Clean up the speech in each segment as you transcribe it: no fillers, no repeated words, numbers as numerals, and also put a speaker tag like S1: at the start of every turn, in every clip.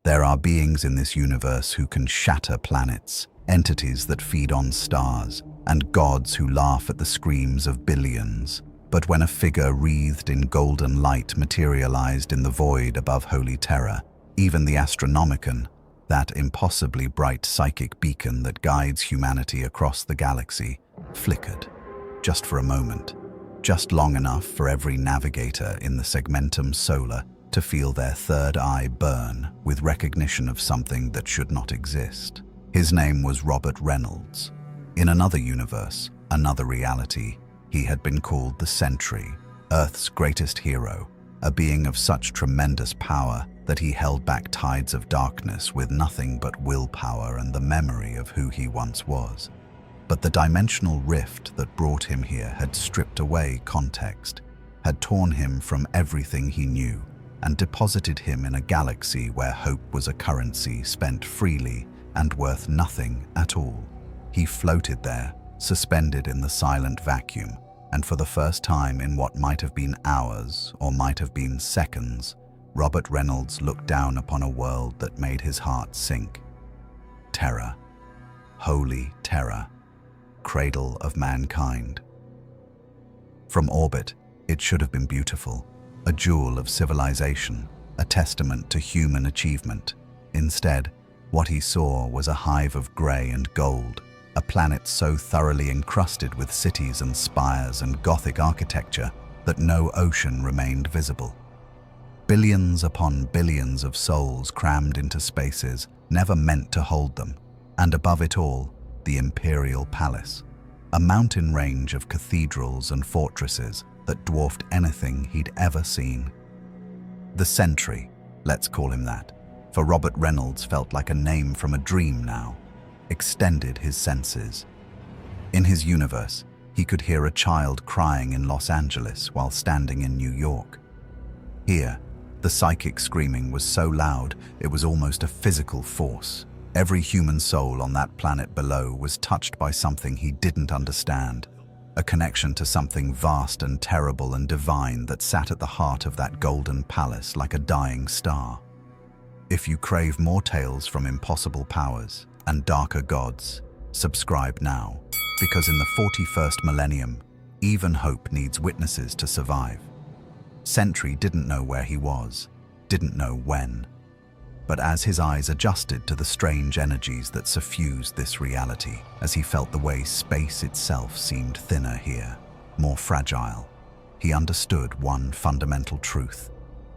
S1: There are beings in this universe who can shatter planets, entities that feed on stars, and gods who laugh at the screams of billions. But when a figure wreathed in golden light materialized in the void above Holy Terror, even the Astronomicon, that impossibly bright psychic beacon that guides humanity across the galaxy, flickered, just for a moment, just long enough for every navigator in the segmentum solar to feel their third eye burn with recognition of something that should not exist. His name was Robert Reynolds. In another universe, another reality, he had been called the Sentry, Earth's greatest hero, a being of such tremendous power that he held back tides of darkness with nothing but willpower and the memory of who he once was. But the dimensional rift that brought him here had stripped away context, had torn him from everything he knew, and deposited him in a galaxy where hope was a currency spent freely and worth nothing at all. He floated there, suspended in the silent vacuum, and for the first time in what might have been hours or might have been seconds, Robert Reynolds looked down upon a world that made his heart sink. Terror. Holy terror. Cradle of mankind. From orbit, it should have been beautiful, a jewel of civilization, a testament to human achievement. Instead, what he saw was a hive of grey and gold, a planet so thoroughly encrusted with cities and spires and Gothic architecture that no ocean remained visible. Billions upon billions of souls crammed into spaces never meant to hold them, and above it all, the Imperial Palace, a mountain range of cathedrals and fortresses that dwarfed anything he'd ever seen. The Sentry, let's call him that, for Robert Reynolds felt like a name from a dream now, extended his senses. In his universe, he could hear a child crying in Los Angeles while standing in New York. Here, the psychic screaming was so loud it was almost a physical force. Every human soul on that planet below was touched by something he didn't understand, a connection to something vast and terrible and divine that sat at the heart of that golden palace like a dying star. If you crave more tales from impossible powers and darker gods, subscribe now, because in the 41st Millennium, even hope needs witnesses to survive. Sentry didn't know where he was, didn't know when. But as his eyes adjusted to the strange energies that suffused this reality, as he felt the way space itself seemed thinner here, more fragile, he understood one fundamental truth.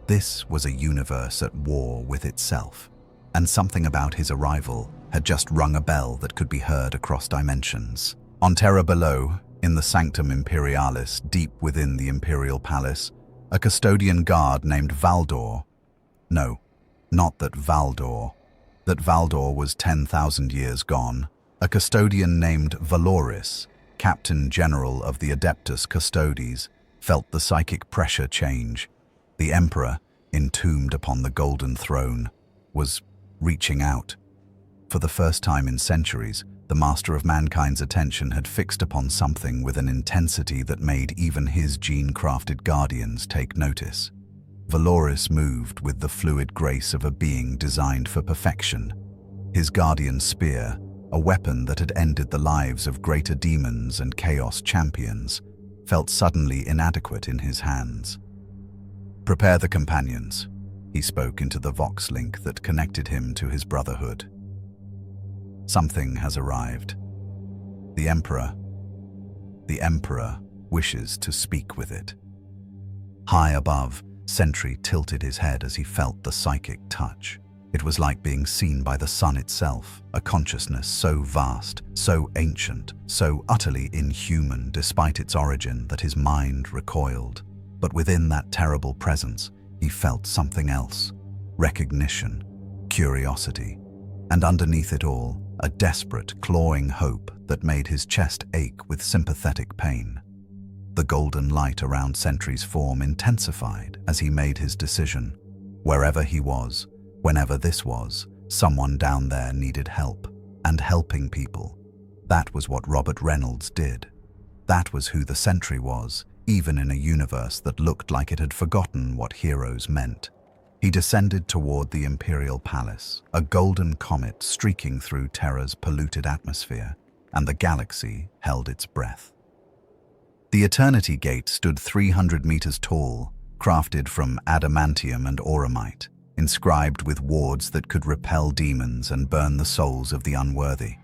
S1: This was a universe at war with itself, and something about his arrival had just rung a bell that could be heard across dimensions. On Terra below, in the Sanctum Imperialis, deep within the Imperial Palace, a custodian guard named Valdor. No, not that Valdor. That Valdor was 10,000 years gone. A custodian named Valoris, Captain General of the Adeptus Custodes, felt the psychic pressure change. The Emperor, entombed upon the golden throne, was reaching out. For the first time in centuries, the master of mankind's attention had fixed upon something with an intensity that made even his gene-crafted guardians take notice. Valoris moved with the fluid grace of a being designed for perfection. His guardian spear, a weapon that had ended the lives of greater demons and chaos champions, felt suddenly inadequate in his hands. "Prepare the companions," he spoke into the Vox link that connected him to his brotherhood. "Something has arrived. The Emperor wishes to speak with it." High above, Sentry tilted his head as he felt the psychic touch. It was like being seen by the sun itself, a consciousness so vast, so ancient, so utterly inhuman despite its origin that his mind recoiled. But within that terrible presence, he felt something else: recognition, curiosity, and underneath it all, a desperate, clawing hope that made his chest ache with sympathetic pain. The golden light around Sentry's form intensified as he made his decision. Wherever he was, whenever this was, someone down there needed help, and helping people. That was what Robert Reynolds did. That was who the Sentry was, even in a universe that looked like it had forgotten what heroes meant. He descended toward the imperial palace, a golden comet streaking through Terra's polluted atmosphere, and the galaxy held its breath. The Eternity Gate stood 300 meters tall, crafted from adamantium and auramite, inscribed with wards that could repel demons and burn the souls of the unworthy.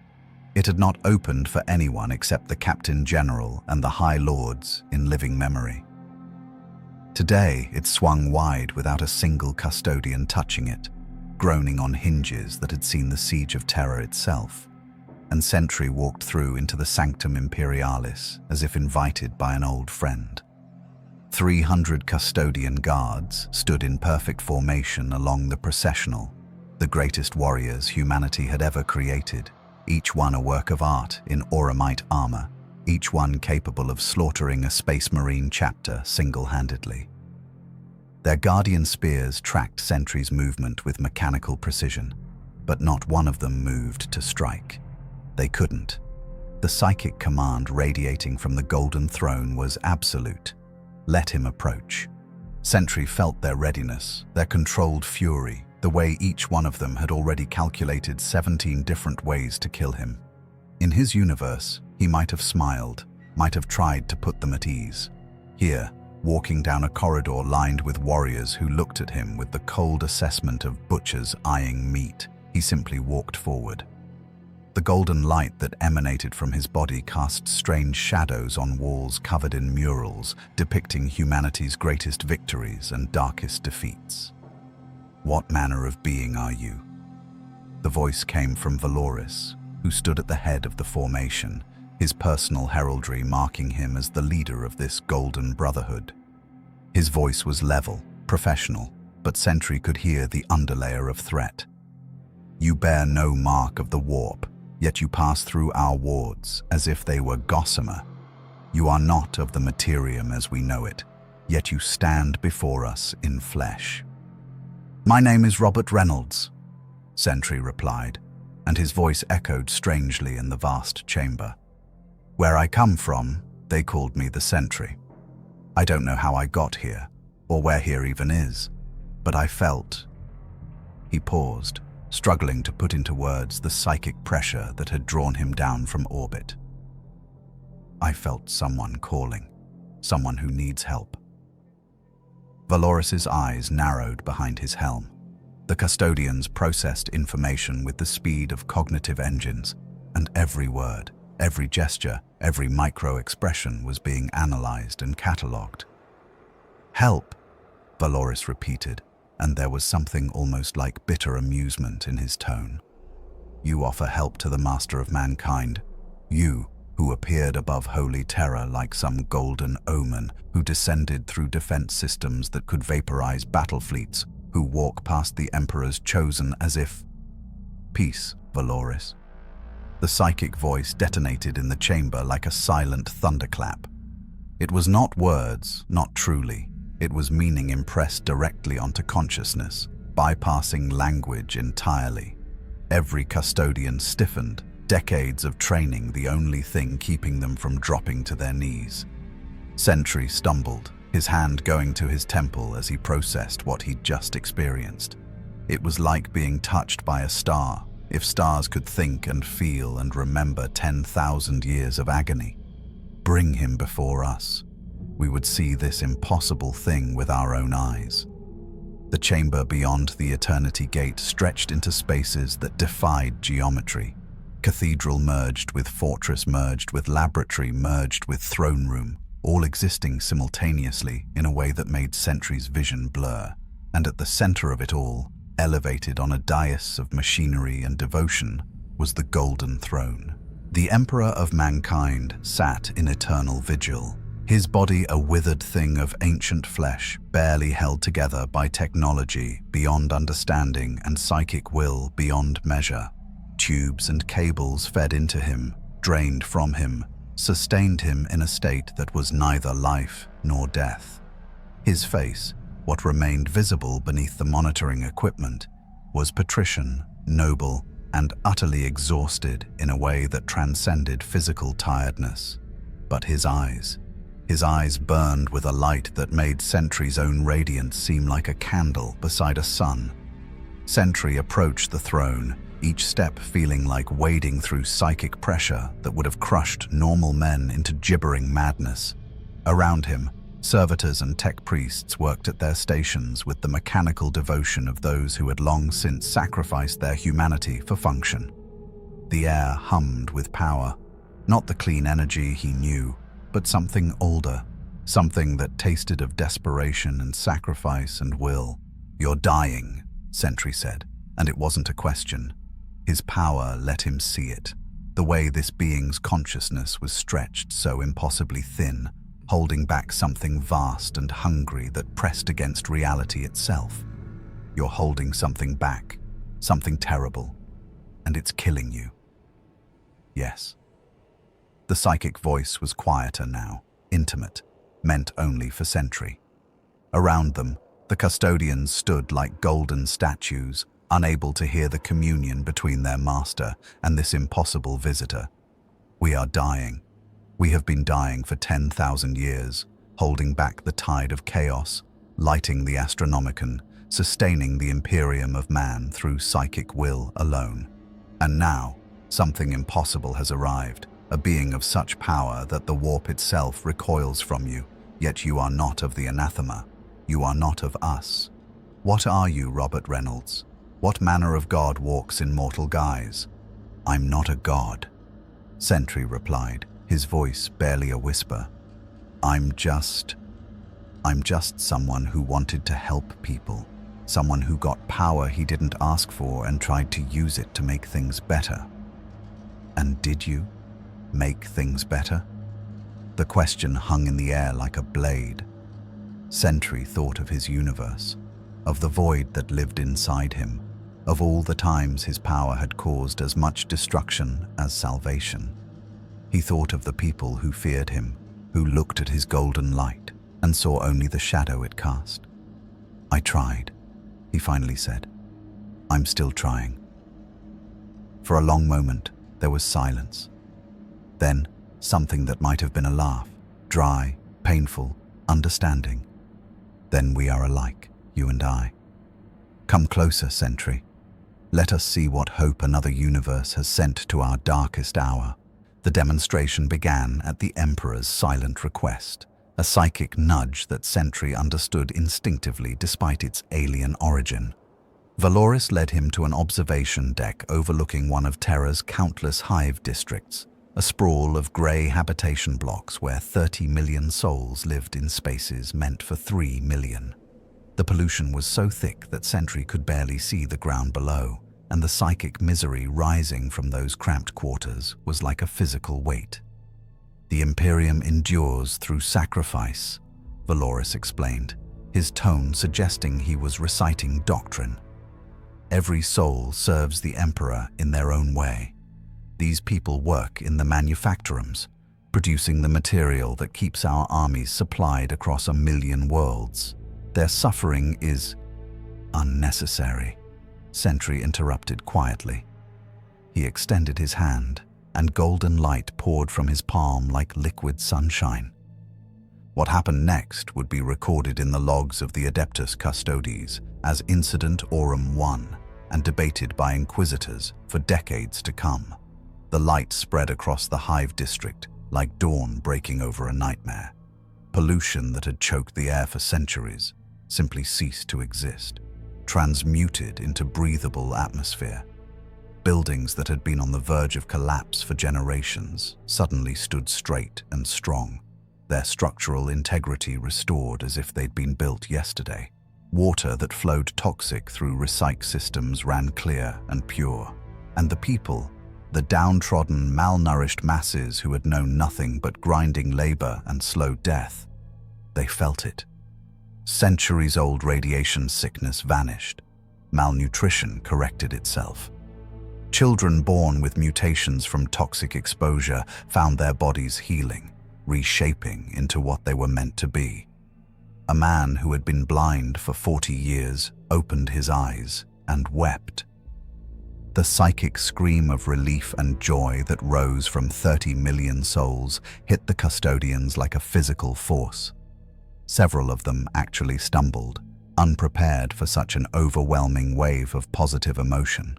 S1: It had not opened for anyone except the Captain General and the High Lords in living memory. Today, it swung wide without a single custodian touching it, groaning on hinges that had seen the siege of Terra itself, and Sentry walked through into the Sanctum Imperialis as if invited by an old friend. 300 custodian guards stood in perfect formation along the processional, the greatest warriors humanity had ever created, each one a work of art in auramite armor, each one capable of slaughtering a Space Marine chapter single-handedly. Their guardian spears tracked Sentry's movement with mechanical precision, but not one of them moved to strike. They couldn't. The psychic command radiating from the Golden Throne was absolute. Let him approach. Sentry felt their readiness, their controlled fury, the way each one of them had already calculated 17 different ways to kill him. In his universe, he might have smiled, might have tried to put them at ease. Here, walking down a corridor lined with warriors who looked at him with the cold assessment of butchers eyeing meat, he simply walked forward. The golden light that emanated from his body cast strange shadows on walls covered in murals depicting humanity's greatest victories and darkest defeats. "What manner of being are you?" The voice came from Valoris, who stood at the head of the formation, his personal heraldry marking him as the leader of this golden brotherhood. His voice was level, professional, but Sentry could hear the underlayer of threat. "You bear no mark of the warp, yet you pass through our wards as if they were gossamer. You are not of the materium as we know it, yet you stand before us in flesh." "My name is Robert Reynolds," Sentry replied, and his voice echoed strangely in the vast chamber. "Where I come from, they called me the Sentry. I don't know how I got here, or where here even is, but I felt..." He paused, struggling to put into words the psychic pressure that had drawn him down from orbit. "I felt someone calling, someone who needs help." Valoris's eyes narrowed behind his helm. The custodians processed information with the speed of cognitive engines, and every word, every gesture, every micro-expression was being analyzed and catalogued. "Help," Valoris repeated, and there was something almost like bitter amusement in his tone. "You offer help to the master of mankind, you who appeared above holy terror like some golden omen, who descended through defense systems that could vaporize battle fleets, who walk past the Emperor's chosen as if..." "Peace, Valoris." The psychic voice detonated in the chamber like a silent thunderclap. It was not words, not truly. It was meaning impressed directly onto consciousness, bypassing language entirely. Every custodian stiffened, decades of training the only thing keeping them from dropping to their knees. Sentry stumbled, his hand going to his temple as he processed what he'd just experienced. It was like being touched by a star, if stars could think and feel and remember 10,000 years of agony. Bring him before us. We would see this impossible thing with our own eyes. The chamber beyond the Eternity Gate stretched into spaces that defied geometry. Cathedral merged with fortress, merged with laboratory, merged with throne room, all existing simultaneously in a way that made Sentry's vision blur. And at the center of it all, elevated on a dais of machinery and devotion, was the Golden Throne. The Emperor of Mankind sat in eternal vigil, his body a withered thing of ancient flesh, barely held together by technology beyond understanding and psychic will beyond measure. Tubes and cables fed into him, drained from him, sustained him in a state that was neither life nor death. His face, what remained visible beneath the monitoring equipment, was patrician, noble, and utterly exhausted in a way that transcended physical tiredness. But his eyes, His eyes burned with a light that made Sentry's own radiance seem like a candle beside a sun. Sentry approached the throne, each step feeling like wading through psychic pressure that would have crushed normal men into gibbering madness. Around him, servitors and tech priests worked at their stations with the mechanical devotion of those who had long since sacrificed their humanity for function. The air hummed with power, not the clean energy he knew, but something older, something that tasted of desperation and sacrifice and will. "You're dying," Sentry said, and it wasn't a question. His power let him see it, the way this being's consciousness was stretched so impossibly thin, holding back something vast and hungry that pressed against reality itself. "You're holding something back, something terrible, and it's killing you." "Yes." The psychic voice was quieter now, intimate, meant only for Sentry. Around them, the custodians stood like golden statues, unable to hear the communion between their master and this impossible visitor. "We are dying. We have been dying for 10,000 years, holding back the tide of chaos, lighting the Astronomicon, sustaining the Imperium of Man through psychic will alone. And now, something impossible has arrived, a being of such power that the warp itself recoils from you, yet you are not of the anathema. You are not of us. What are you, Robert Reynolds? What manner of god walks in mortal guise?" "I'm not a god," Sentry replied, his voice barely a whisper. I'm just someone who wanted to help people, someone who got power he didn't ask for and tried to use it to make things better." "And did you make things better?" The question hung in the air like a blade. Sentry thought of his universe, of the void that lived inside him, of all the times his power had caused as much destruction as salvation. He thought of the people who feared him, who looked at his golden light and saw only the shadow it cast. "I tried," he finally said. "I'm still trying." For a long moment, there was silence. Then, something that might have been a laugh, dry, painful, understanding. "Then we are alike, you and I. Come closer, Sentry. Let us see what hope another universe has sent to our darkest hour." The demonstration began at the Emperor's silent request, a psychic nudge that Sentry understood instinctively despite its alien origin. Valoris led him to an observation deck overlooking one of Terra's countless hive districts, a sprawl of grey habitation blocks where 30 million souls lived in spaces meant for 3 million. The pollution was so thick that Sentry could barely see the ground below, and the psychic misery rising from those cramped quarters was like a physical weight. "The Imperium endures through sacrifice," Valoris explained, his tone suggesting he was reciting doctrine. "Every soul serves the Emperor in their own way. These people work in the manufactorums, producing the material that keeps our armies supplied across 1,000,000 worlds. Their suffering is unnecessary," Sentry interrupted quietly. He extended his hand, and golden light poured from his palm like liquid sunshine. What happened next would be recorded in the logs of the Adeptus Custodes as Incident Aurum 1 and debated by inquisitors for decades to come. The light spread across the hive district like dawn breaking over a nightmare. Pollution that had choked the air for centuries simply ceased to exist, transmuted into breathable atmosphere. Buildings that had been on the verge of collapse for generations suddenly stood straight and strong, their structural integrity restored as if they'd been built yesterday. Water that flowed toxic through recycle systems ran clear and pure, and the people, the downtrodden, malnourished masses who had known nothing but grinding labor and slow death, they felt it. Centuries-old radiation sickness vanished. Malnutrition corrected itself. Children born with mutations from toxic exposure found their bodies healing, reshaping into what they were meant to be. A man who had been blind for 40 years opened his eyes and wept. The psychic scream of relief and joy that rose from 30 million souls hit the custodians like a physical force. Several of them actually stumbled, unprepared for such an overwhelming wave of positive emotion.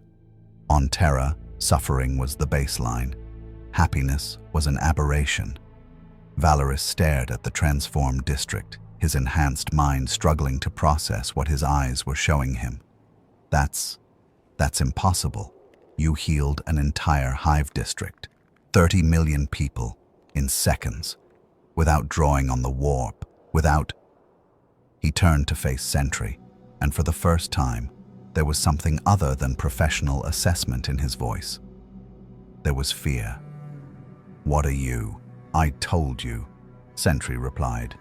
S1: On Terra, suffering was the baseline. Happiness was an aberration. Valorous stared at the transformed district, his enhanced mind struggling to process what his eyes were showing him. That's impossible. You healed an entire hive district, 30 million people, in seconds, without drawing on the warp, without... He turned to face Sentry, and for the first time, there was something other than professional assessment in his voice. There was fear. "What are you?" "I told you," Sentry replied,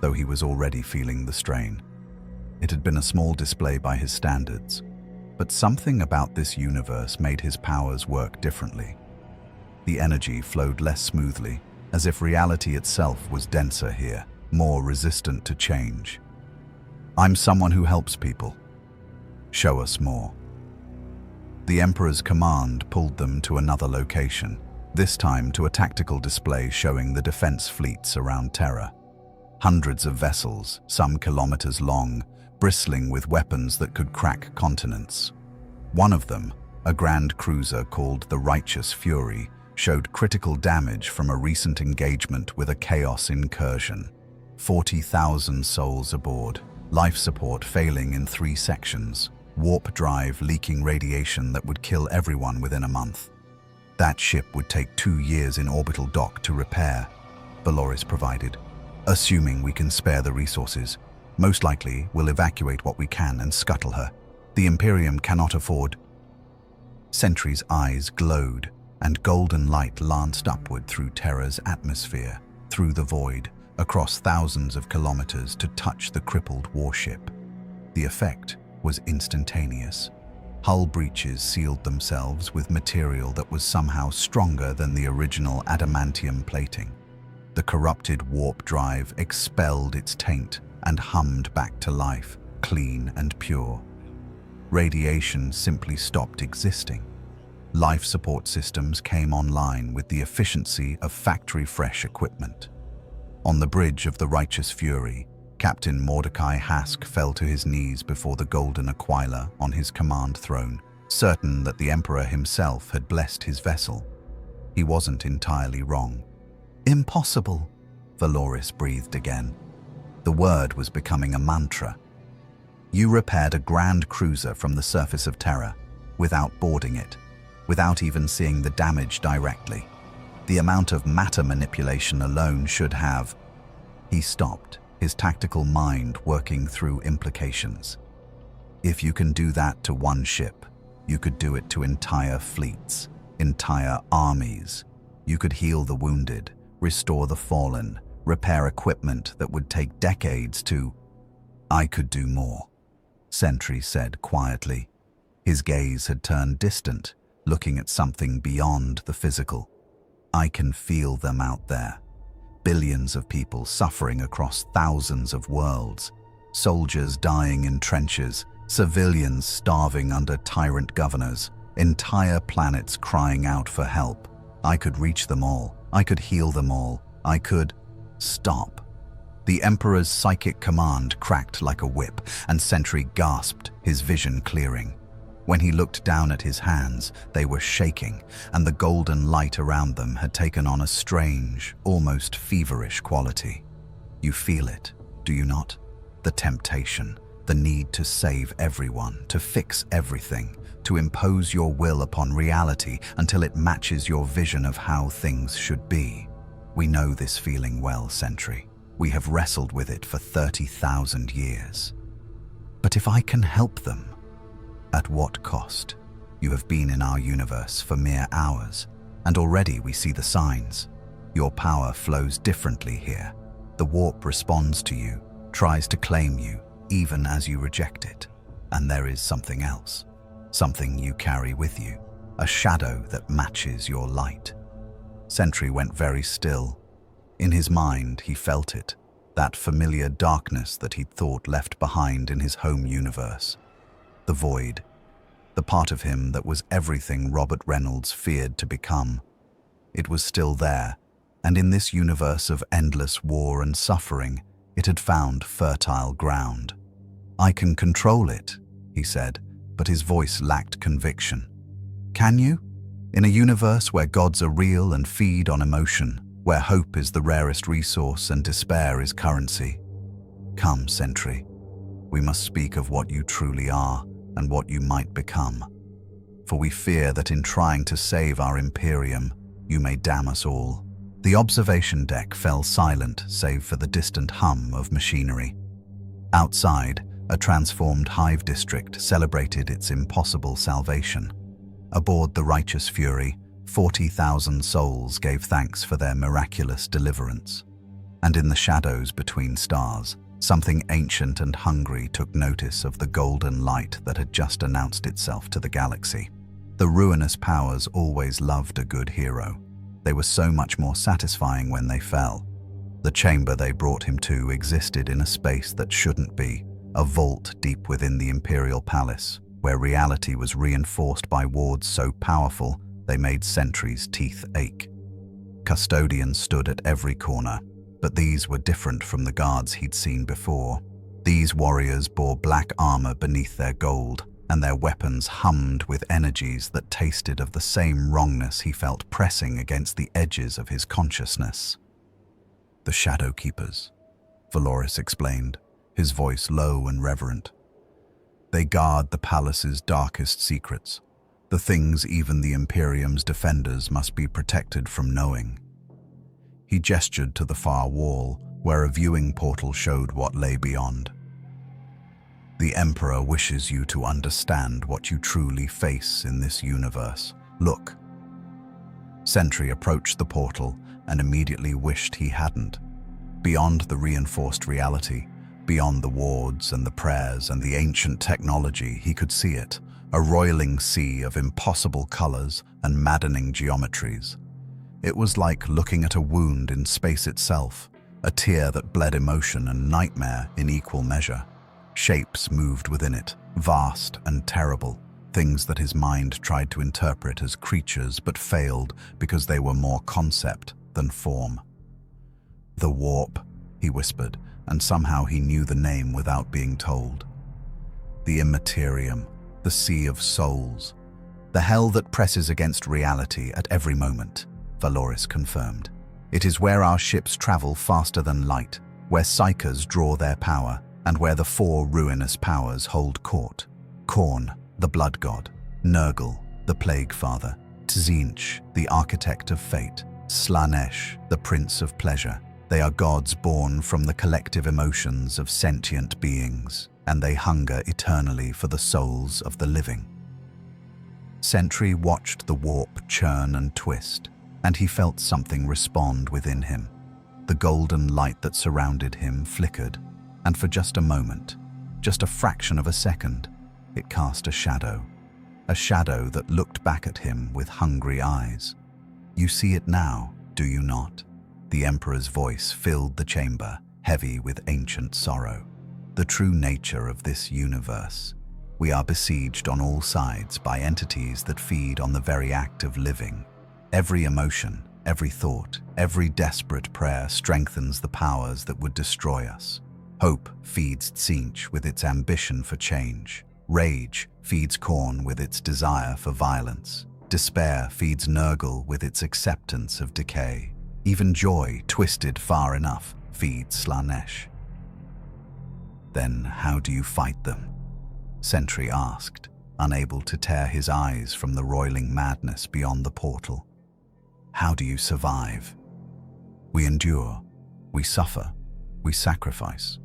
S1: though he was already feeling the strain. It had been a small display by his standards, but something about this universe made his powers work differently. The energy flowed less smoothly, as if reality itself was denser here, more resistant to change. "I'm someone who helps people. Show us more." The Emperor's command pulled them to another location, this time to a tactical display showing the defense fleets around Terra. Hundreds of vessels, some kilometers long, bristling with weapons that could crack continents. One of them, a grand cruiser called the Righteous Fury, showed critical damage from a recent engagement with a Chaos incursion. 40,000 souls aboard, life support failing in 3 sections, warp drive leaking radiation that would kill everyone within a month. That ship would take 2 years in orbital dock to repair, Valoris provided. "Assuming we can spare the resources, most likely we'll evacuate what we can and scuttle her. The Imperium cannot afford..." Sentry's eyes glowed, and golden light lanced upward through Terra's atmosphere, through the void, across thousands of kilometers to touch the crippled warship. The effect was instantaneous. Hull breaches sealed themselves with material that was somehow stronger than the original adamantium plating. The corrupted warp drive expelled its taint and hummed back to life, clean and pure. Radiation simply stopped existing. Life support systems came online with the efficiency of factory-fresh equipment. On the bridge of the Righteous Fury, Captain Mordecai Hask fell to his knees before the golden Aquila on his command throne, certain that the Emperor himself had blessed his vessel. He wasn't entirely wrong. "Impossible," Valoris breathed again. The word was becoming a mantra. "You repaired a grand cruiser from the surface of Terra, without boarding it, without even seeing the damage directly. The amount of matter manipulation alone should have..." He stopped, his tactical mind working through implications. If you can do that to one ship, you could do it to entire fleets, entire armies. You could heal the wounded, restore the fallen, repair equipment that would take decades to... "I could do more," Sentry said quietly. His gaze had turned distant, looking at something beyond the physical. "I can feel them out there. Billions of people suffering across thousands of worlds. Soldiers dying in trenches, civilians starving under tyrant governors, entire planets crying out for help. I could reach them all. I could heal them all. I could..." Stop. The Emperor's psychic command cracked like a whip, and Sentry gasped, his vision clearing. When he looked down at his hands, they were shaking, and the golden light around them had taken on a strange, almost feverish quality. You feel it, do you not? The temptation, the need to save everyone, to fix everything, to impose your will upon reality until it matches your vision of how things should be. We know this feeling well, Sentry. We have wrestled with it for 30,000 years. But if I can help them, at what cost? You have been in our universe for mere hours, and already we see the signs. Your power flows differently here. The warp responds to you, tries to claim you, even as you reject it. And there is something else, something you carry with you, a shadow that matches your light. Sentry went very still. In his mind, he felt it, that familiar darkness that he'd thought left behind in his home universe. The void, the part of him that was everything Robert Reynolds feared to become. It was still there, and in this universe of endless war and suffering, it had found fertile ground. "I can control it," he said, but his voice lacked conviction. "Can you? In a universe where gods are real and feed on emotion, where hope is the rarest resource and despair is currency? Come, Sentry. We must speak of what you truly are and what you might become. For we fear that in trying to save our Imperium, you may damn us all." The observation deck fell silent save for the distant hum of machinery. Outside, a transformed hive district celebrated its impossible salvation. Aboard the Righteous Fury, 40,000 souls gave thanks for their miraculous deliverance. And in the shadows between stars, something ancient and hungry took notice of the golden light that had just announced itself to the galaxy. The ruinous powers always loved a good hero. They were so much more satisfying when they fell. The chamber they brought him to existed in a space that shouldn't be, a vault deep within the Imperial Palace, where reality was reinforced by wards so powerful they made Sentry's teeth ache. Custodians stood at every corner, but these were different from the guards he'd seen before. These warriors bore black armor beneath their gold, and their weapons hummed with energies that tasted of the same wrongness he felt pressing against the edges of his consciousness. "The Shadow Keepers," Valoris explained, his voice low and reverent. "They guard the palace's darkest secrets, the things even the Imperium's defenders must be protected from knowing." He gestured to the far wall, where a viewing portal showed what lay beyond. "The Emperor wishes you to understand what you truly face in this universe. Look." Sentry approached the portal and immediately wished he hadn't. Beyond the reinforced reality, beyond the wards and the prayers and the ancient technology, he could see it, a roiling sea of impossible colors and maddening geometries. It was like looking at a wound in space itself, a tear that bled emotion and nightmare in equal measure. Shapes moved within it, vast and terrible, things that his mind tried to interpret as creatures but failed because they were more concept than form. "The Warp," he whispered, and somehow he knew the name without being told. "The Immaterium, the Sea of Souls. The hell that presses against reality at every moment," Valoris confirmed. "It is where our ships travel faster than light, where psychers draw their power, and where the four ruinous powers hold court. Khorne, the Blood God; Nurgle, the Plague Father; Tzeentch, the Architect of Fate; Slaanesh, the Prince of Pleasure. They are gods born from the collective emotions of sentient beings, and they hunger eternally for the souls of the living." Sentry watched the warp churn and twist, and he felt something respond within him. The golden light that surrounded him flickered, and for just a moment, just a fraction of a second, it cast a shadow that looked back at him with hungry eyes. "You see it now, do you not?" The Emperor's voice filled the chamber, heavy with ancient sorrow. "The true nature of this universe. We are besieged on all sides by entities that feed on the very act of living. Every emotion, every thought, every desperate prayer strengthens the powers that would destroy us. Hope feeds Tzeentch with its ambition for change. Rage feeds Khorne with its desire for violence. Despair feeds Nurgle with its acceptance of decay. Even joy, twisted far enough, feeds Slaanesh." "Then how do you fight them?" Sentry asked, unable to tear his eyes from the roiling madness beyond the portal. "How do you survive?" "We endure, we suffer, we sacrifice.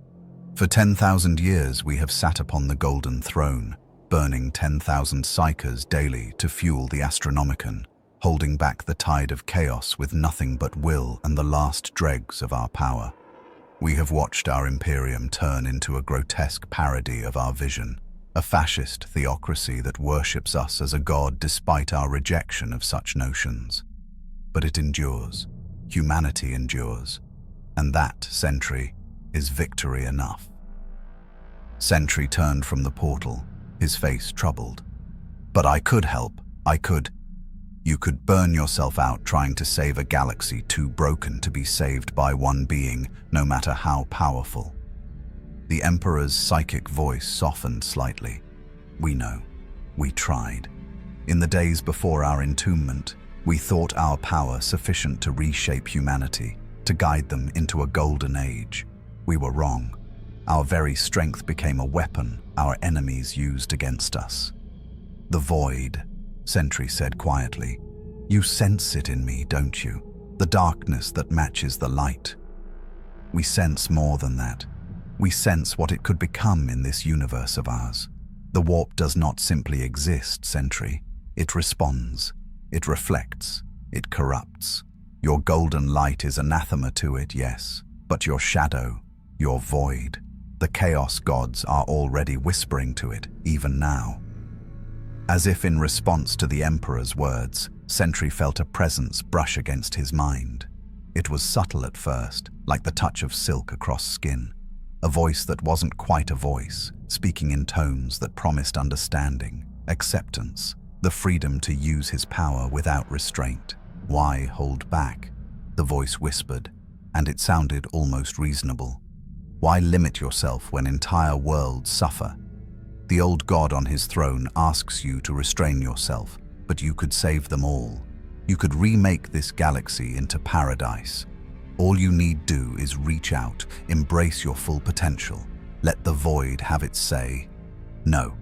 S1: For 10,000 years we have sat upon the Golden Throne, burning 10,000 psychers daily to fuel the Astronomicon, holding back the tide of chaos with nothing but will and the last dregs of our power. We have watched our Imperium turn into a grotesque parody of our vision, a fascist theocracy that worships us as a god despite our rejection of such notions. But it endures. Humanity endures. And that, Sentry, is victory enough." Sentry turned from the portal, his face troubled. But I could help. I could. You could burn yourself out trying to save a galaxy too broken to be saved by one being, no matter how powerful. The Emperor's psychic voice softened slightly. We know. We tried. In the days before our entombment, we thought our power sufficient to reshape humanity, to guide them into a golden age. We were wrong. Our very strength became a weapon our enemies used against us. The void, Sentry said quietly. You sense it in me, don't you? The darkness that matches the light. We sense more than that. We sense what it could become in this universe of ours. The warp does not simply exist, Sentry. It responds. It reflects. It corrupts. Your golden light is anathema to it, yes, but your shadow, your void, the chaos gods are already whispering to it, even now. As if in response to the Emperor's words, Sentry felt a presence brush against his mind. It was subtle at first, like the touch of silk across skin. A voice that wasn't quite a voice, speaking in tones that promised understanding, acceptance, the freedom to use his power without restraint. Why hold back? The voice whispered, and it sounded almost reasonable. Why limit yourself when entire worlds suffer? The old god on his throne asks you to restrain yourself, but you could save them all. You could remake this galaxy into paradise. All you need do is reach out, embrace your full potential. Let the void have its say. No.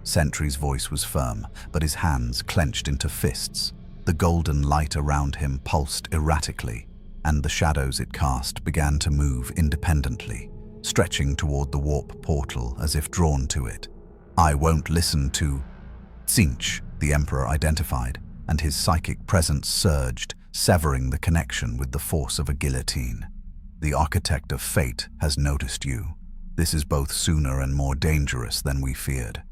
S1: Sentry's voice was firm, but his hands clenched into fists. The golden light around him pulsed erratically, and the shadows it cast began to move independently, stretching toward the warp portal as if drawn to it. I won't listen to... Tzeentch, the Emperor identified, and his psychic presence surged, severing the connection with the force of a guillotine. The Architect of Fate has noticed you. This is both sooner and more dangerous than we feared.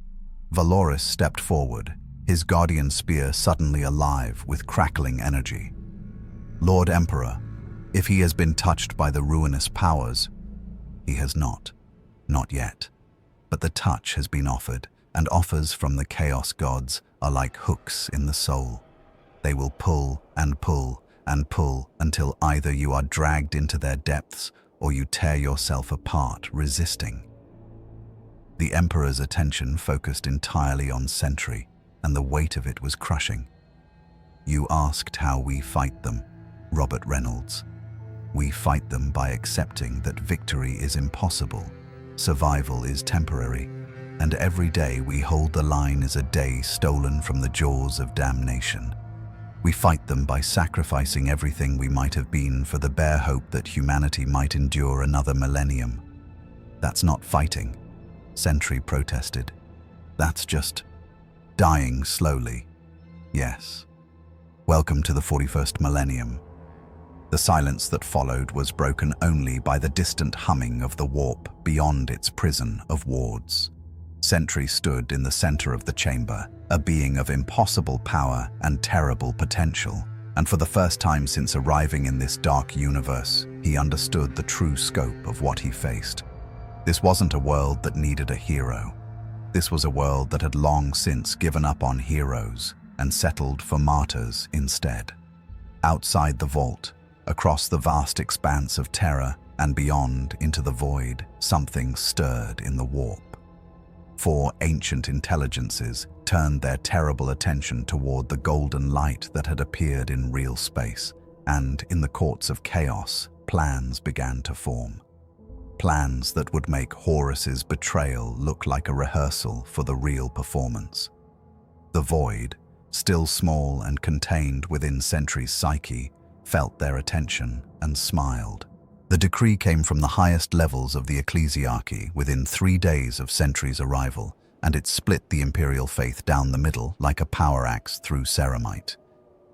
S1: Valoris stepped forward, his guardian spear suddenly alive with crackling energy. Lord Emperor, if he has been touched by the ruinous powers, he has not. Not yet. But the touch has been offered, and offers from the Chaos Gods are like hooks in the soul. They will pull and pull and pull until either you are dragged into their depths or you tear yourself apart resisting. The Emperor's attention focused entirely on Sentry, and the weight of it was crushing. You asked how we fight them, Robert Reynolds. We fight them by accepting that victory is impossible, survival is temporary, and every day we hold the line is a day stolen from the jaws of damnation. We fight them by sacrificing everything we might have been for the bare hope that humanity might endure another millennium. That's not fighting, Sentry protested. That's just dying slowly. Yes. Welcome to the 41st Millennium. The silence that followed was broken only by the distant humming of the warp beyond its prison of wards. Sentry stood in the center of the chamber, a being of impossible power and terrible potential, and for the first time since arriving in this dark universe, he understood the true scope of what he faced. This wasn't a world that needed a hero. This was a world that had long since given up on heroes and settled for martyrs instead. Outside the vault, across the vast expanse of terror and beyond into the void, something stirred in the warp. 4 ancient intelligences turned their terrible attention toward the golden light that had appeared in real space, and in the courts of chaos, plans began to form. Plans that would make Horus's betrayal look like a rehearsal for the real performance. The void, still small and contained within Sentry's psyche, felt their attention and smiled. The decree came from the highest levels of the ecclesiarchy within 3 days of Sentry's arrival, and it split the imperial faith down the middle like a power axe through ceramite.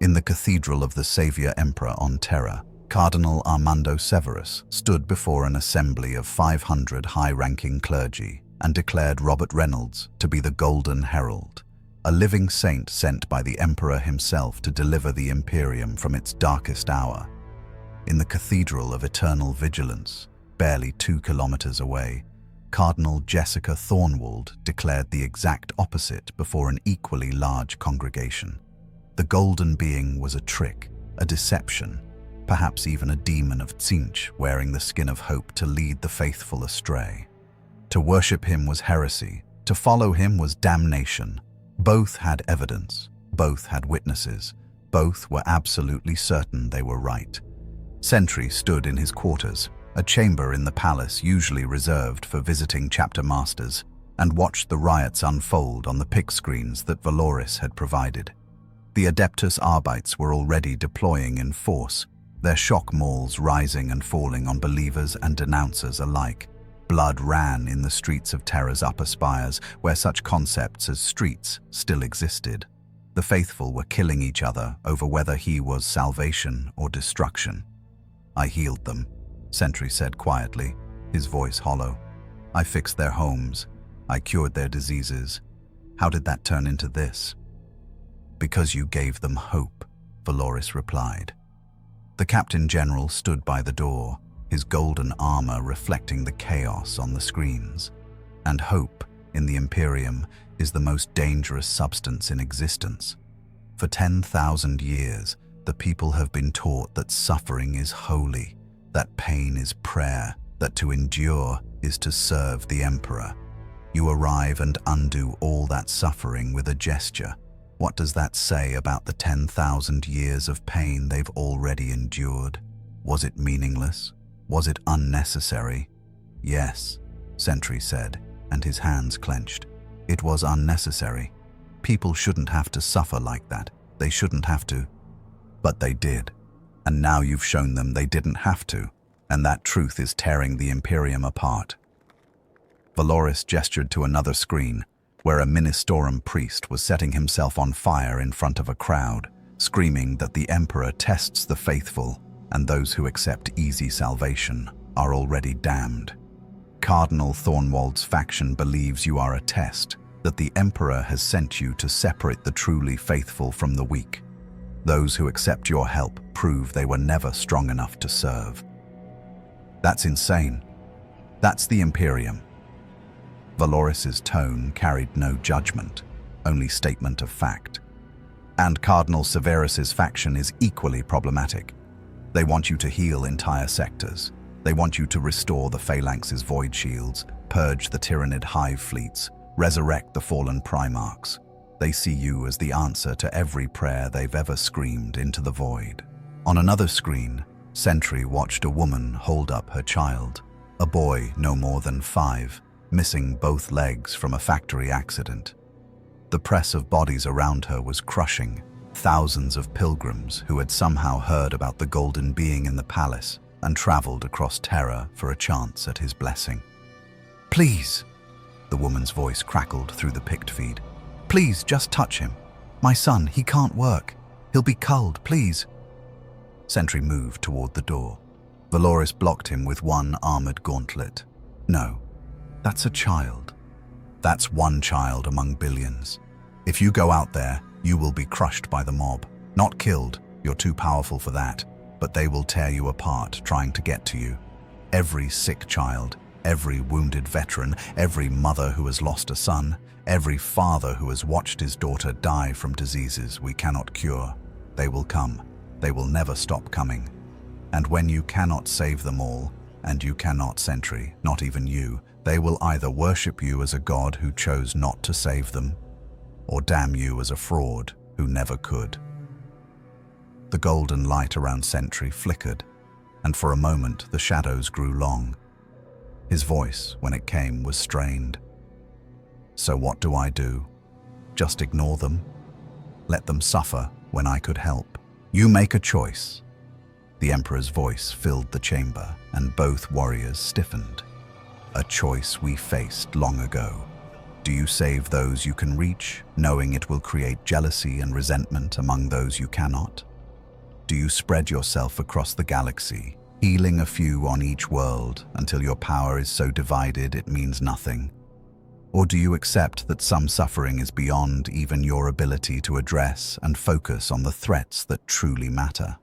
S1: In the cathedral of the Savior Emperor on Terra, Cardinal Armando Severus stood before an assembly of 500 high-ranking clergy and declared Robert Reynolds to be the Golden Herald, a living saint sent by the Emperor himself to deliver the Imperium from its darkest hour. In the Cathedral of Eternal Vigilance, barely 2 kilometers away, Cardinal Jessica Thornwald declared the exact opposite before an equally large congregation. The golden being was a trick, a deception, perhaps even a demon of Tzinch wearing the skin of hope to lead the faithful astray. To worship him was heresy, to follow him was damnation. Both had evidence, both had witnesses, both were absolutely certain they were right. Sentry stood in his quarters, a chamber in the palace usually reserved for visiting chapter masters, and watched the riots unfold on the pick screens that Valoris had provided. The Adeptus Arbites were already deploying in force, their shock mauls rising and falling on believers and denouncers alike. Blood ran in the streets of Terra's upper spires, where such concepts as streets still existed. The faithful were killing each other over whether he was salvation or destruction. "I healed them," Sentry said quietly, his voice hollow. "I fixed their homes. I cured their diseases. How did that turn into this?" "Because you gave them hope," Valoris replied. The Captain General stood by the door, his golden armor reflecting the chaos on the screens. And hope, in the Imperium, is the most dangerous substance in existence. For 10,000 years, the people have been taught that suffering is holy, that pain is prayer, that to endure is to serve the Emperor. You arrive and undo all that suffering with a gesture. What does that say about the 10,000 years of pain they've already endured? Was it meaningless? Was it unnecessary? "Yes," Sentry said, and his hands clenched. "It was unnecessary. People shouldn't have to suffer like that. They shouldn't have to. But they did. And now you've shown them they didn't have to, and that truth is tearing the Imperium apart." Valoris gestured to another screen, where a Ministorum priest was setting himself on fire in front of a crowd, screaming that the Emperor tests the faithful, and those who accept easy salvation are already damned. Cardinal Thornwald's faction believes you are a test, that the Emperor has sent you to separate the truly faithful from the weak. Those who accept your help prove they were never strong enough to serve. That's insane. That's the Imperium. Valoris's tone carried no judgment, only statement of fact. And Cardinal Severus's faction is equally problematic. They want you to heal entire sectors. They want you to restore the Phalanx's void shields, purge the Tyrannid hive fleets, resurrect the fallen Primarchs. They see you as the answer to every prayer they've ever screamed into the void. On another screen, Sentry watched a woman hold up her child, a boy no more than 5, missing both legs from a factory accident. The press of bodies around her was crushing. Thousands of pilgrims who had somehow heard about the golden being in the palace and traveled across Terra for a chance at his blessing. "Please," the woman's voice crackled through the picked feed. "Please, just touch him. My son, he can't work. He'll be culled, please." Sentry moved toward the door. Valoris blocked him with one armored gauntlet. "No, that's a child. That's one child among billions. If you go out there, you will be crushed by the mob. Not killed, you're too powerful for that, but they will tear you apart trying to get to you. Every sick child, every wounded veteran, every mother who has lost a son, every father who has watched his daughter die from diseases we cannot cure. They will come. They will never stop coming. And when you cannot save them all, and you cannot, Sentry, not even you, they will either worship you as a god who chose not to save them, or damn you as a fraud who never could." The golden light around Sentry flickered, and for a moment the shadows grew long. His voice, when it came, was strained. "So what do I do? Just ignore them? Let them suffer when I could help? You make a choice." The Emperor's voice filled the chamber, and both warriors stiffened. "A choice we faced long ago. Do you save those you can reach, knowing it will create jealousy and resentment among those you cannot? Do you spread yourself across the galaxy, healing a few on each world until your power is so divided it means nothing? Or do you accept that some suffering is beyond even your ability to address and focus on the threats that truly matter?"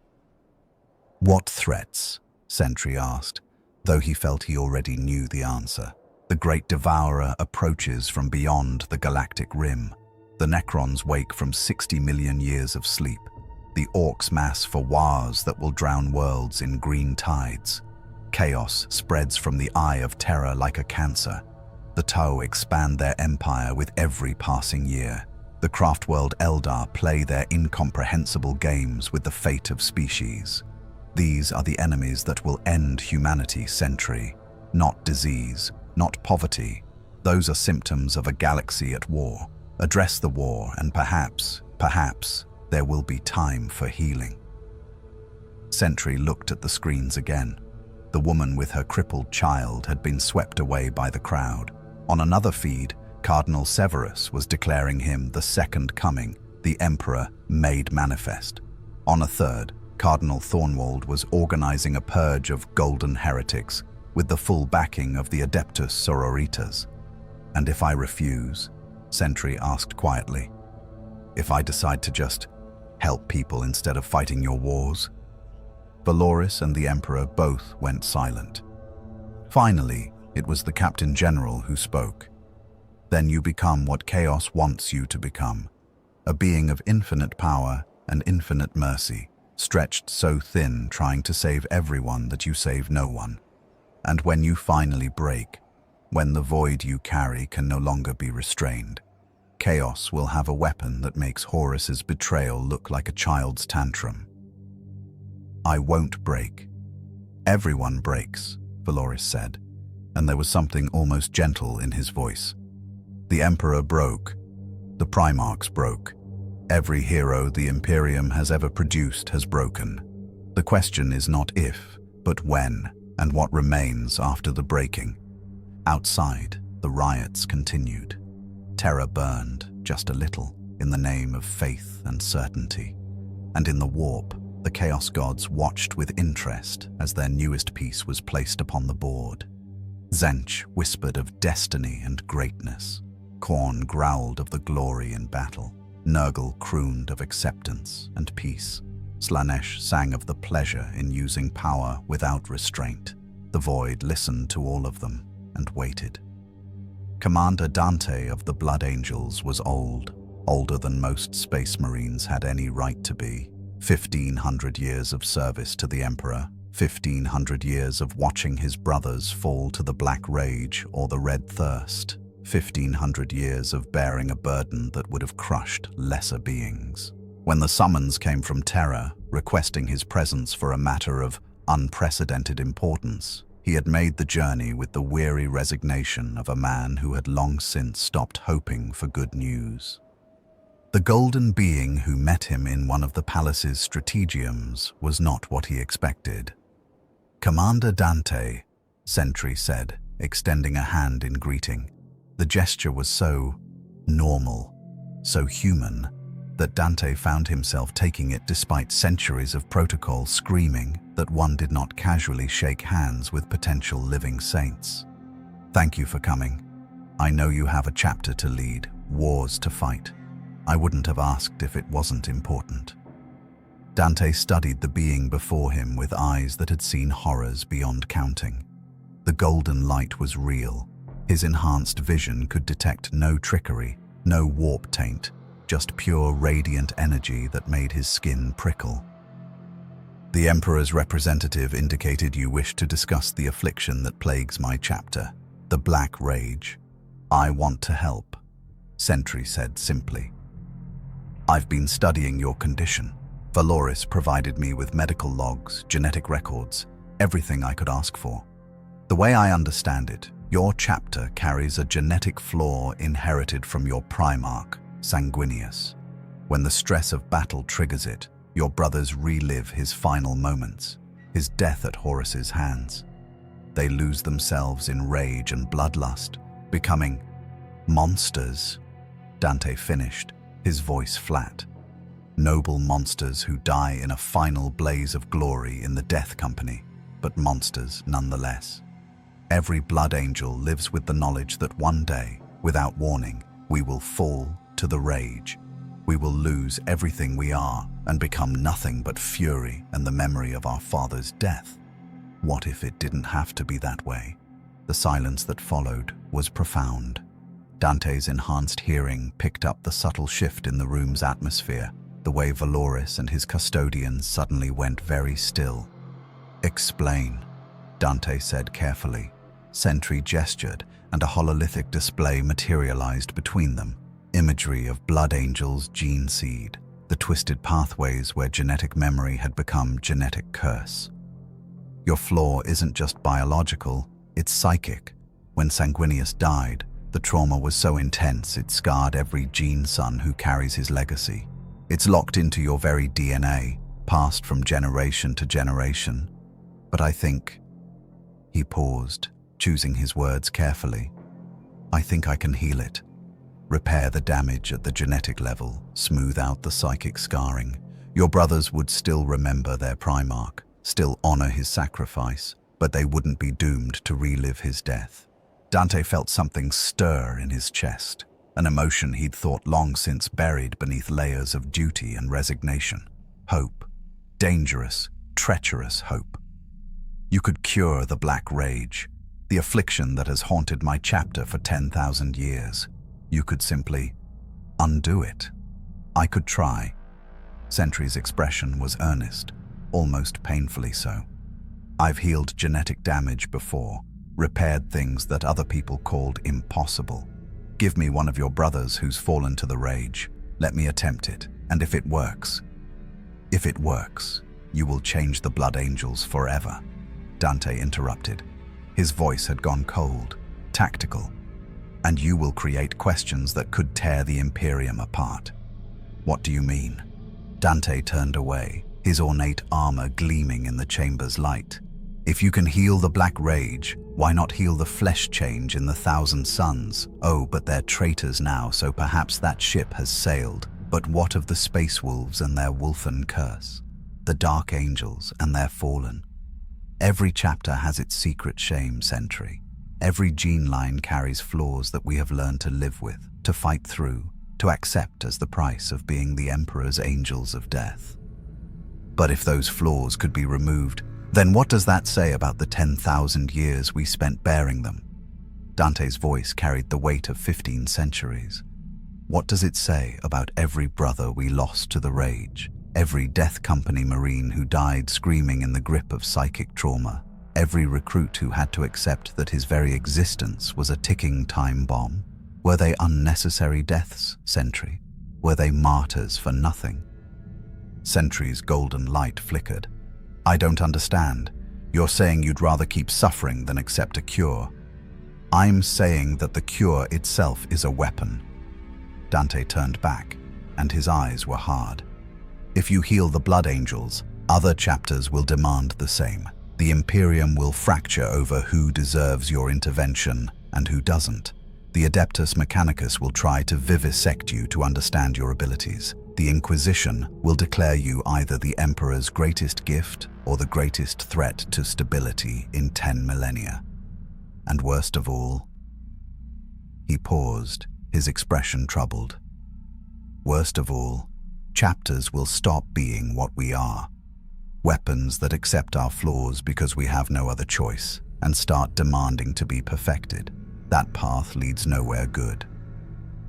S1: "What threats?" Sentry asked, though he felt he already knew the answer. The great devourer approaches from beyond the galactic rim. The Necrons wake from 60 million years of sleep. The Orks mass for wars that will drown worlds in green tides. Chaos spreads from the eye of terror like a cancer. The Tau expand their empire with every passing year. The Craftworld Eldar play their incomprehensible games with the fate of species. These are the enemies that will end humanity, Sentry. Not disease, not poverty. Those are symptoms of a galaxy at war. Address the war, and perhaps, there will be time for healing. Sentry looked at the screens again. The woman with her crippled child had been swept away by the crowd. On another feed, Cardinal Severus was declaring him the second coming, the Emperor made manifest. On a third, Cardinal Thornwald was organizing a purge of golden heretics with the full backing of the Adeptus Sororitas. "And if I refuse?" Sentry asked quietly. "If I decide to just help people instead of fighting your wars?" Valoris and the Emperor both went silent. Finally, it was the Captain General who spoke. "Then you become what Chaos wants you to become, a being of infinite power and infinite mercy, stretched so thin trying to save everyone that you save no one. And when you finally break, when the void you carry can no longer be restrained, Chaos will have a weapon that makes Horus's betrayal look like a child's tantrum." "I won't break." "Everyone breaks," Valoris said, and there was something almost gentle in his voice. "The Emperor broke. The Primarchs broke. Every hero the Imperium has ever produced has broken. The question is not if, but when, and what remains after the breaking." Outside, the riots continued. Terror burned, just a little, in the name of faith and certainty. And in the warp, the Chaos Gods watched with interest as their newest piece was placed upon the board. Tzeentch whispered of destiny and greatness. Khorne growled of the glory in battle. Nurgle crooned of acceptance and peace. Slaanesh sang of the pleasure in using power without restraint. The Void listened to all of them and waited. Commander Dante of the Blood Angels was old, older than most Space Marines had any right to be. 1,500 years of service to the Emperor, 1,500 years of watching his brothers fall to the Black Rage or the Red Thirst, 1,500 years of bearing a burden that would have crushed lesser beings. When the summons came from Terra, requesting his presence for a matter of unprecedented importance, he had made the journey with the weary resignation of a man who had long since stopped hoping for good news. The golden being who met him in one of the palace's strategiums was not what he expected. "Commander Dante," Sentry said, extending a hand in greeting. The gesture was so normal, so human, that Dante found himself taking it despite centuries of protocol screaming that one did not casually shake hands with potential living saints. "Thank you for coming. I know you have a chapter to lead, wars to fight. I wouldn't have asked if it wasn't important." Dante studied the being before him with eyes that had seen horrors beyond counting. The golden light was real. His enhanced vision could detect no trickery, no warp taint, just pure radiant energy that made his skin prickle. "The Emperor's representative indicated you wished to discuss the affliction that plagues my chapter, the Black Rage. I want to help," Sentry said simply. "I've been studying your condition. Valoris provided me with medical logs, genetic records, everything I could ask for. The way I understand it, your chapter carries a genetic flaw inherited from your Primarch, Sanguinius. When the stress of battle triggers it, your brothers relive his final moments, his death at Horus's hands. They lose themselves in rage and bloodlust, becoming monsters," Dante finished, his voice flat. "Noble monsters who die in a final blaze of glory in the Death Company, but monsters nonetheless. Every Blood Angel lives with the knowledge that one day, without warning, we will fall to the rage. We will lose everything we are and become nothing but fury and the memory of our father's death. What if it didn't have to be that way? The silence that followed was profound. Dante's enhanced hearing picked up the subtle shift in the room's atmosphere, the way Valoris and his custodians suddenly went very still. "Explain," Dante said carefully. Sentry gestured, and a hololithic display materialized between them. Imagery of blood angels' gene seed, the twisted pathways where genetic memory had become genetic curse. "Your flaw isn't just biological, it's psychic. When Sanguinius died, the trauma was so intense it scarred every gene son who carries his legacy. It's locked into your very DNA, passed from generation to generation. But I think..." He paused, choosing his words carefully. "I think I can heal it. Repair the damage at the genetic level, smooth out the psychic scarring. Your brothers would still remember their Primarch, still honor his sacrifice, but they wouldn't be doomed to relive his death." Dante felt something stir in his chest, an emotion he'd thought long since buried beneath layers of duty and resignation. Hope. Dangerous, treacherous hope. "You could cure the Black Rage, the affliction that has haunted my chapter for 10,000 years. You could simply undo it." "I could try." Sentry's expression was earnest, almost painfully so. "I've healed genetic damage before, repaired things that other people called impossible. Give me one of your brothers who's fallen to the rage. Let me attempt it, and if it works, you will change the Blood Angels forever." Dante interrupted. His voice had gone cold, tactical. "And you will create questions that could tear the Imperium apart." "What do you mean?" Dante turned away, his ornate armor gleaming in the chamber's light. "If you can heal the Black Rage, why not heal the flesh change in the Thousand Suns? Oh, but they're traitors now, so perhaps that ship has sailed. But what of the Space Wolves and their Wolfen curse? The Dark Angels and their fallen? Every chapter has its secret shame, Sentry. Every gene line carries flaws that we have learned to live with, to fight through, to accept as the price of being the Emperor's angels of death. But if those flaws could be removed, then what does that say about the 10,000 years we spent bearing them?" Dante's voice carried the weight of 15 centuries. "What does it say about every brother we lost to the rage? Every Death Company Marine who died screaming in the grip of psychic trauma? Every recruit who had to accept that his very existence was a ticking time bomb? Were they unnecessary deaths, Sentry? Were they martyrs for nothing?" Sentry's golden light flickered. "I don't understand. You're saying you'd rather keep suffering than accept a cure." "I'm saying that the cure itself is a weapon." Dante turned back, and his eyes were hard. "If you heal the Blood Angels, other chapters will demand the same. The Imperium will fracture over who deserves your intervention and who doesn't. The Adeptus Mechanicus will try to vivisect you to understand your abilities. The Inquisition will declare you either the Emperor's greatest gift or the greatest threat to stability in 10 millennia. And worst of all..." He paused, his expression troubled. "Worst of all, chapters will stop being what we are. Weapons that accept our flaws because we have no other choice, and start demanding to be perfected. That path leads nowhere good.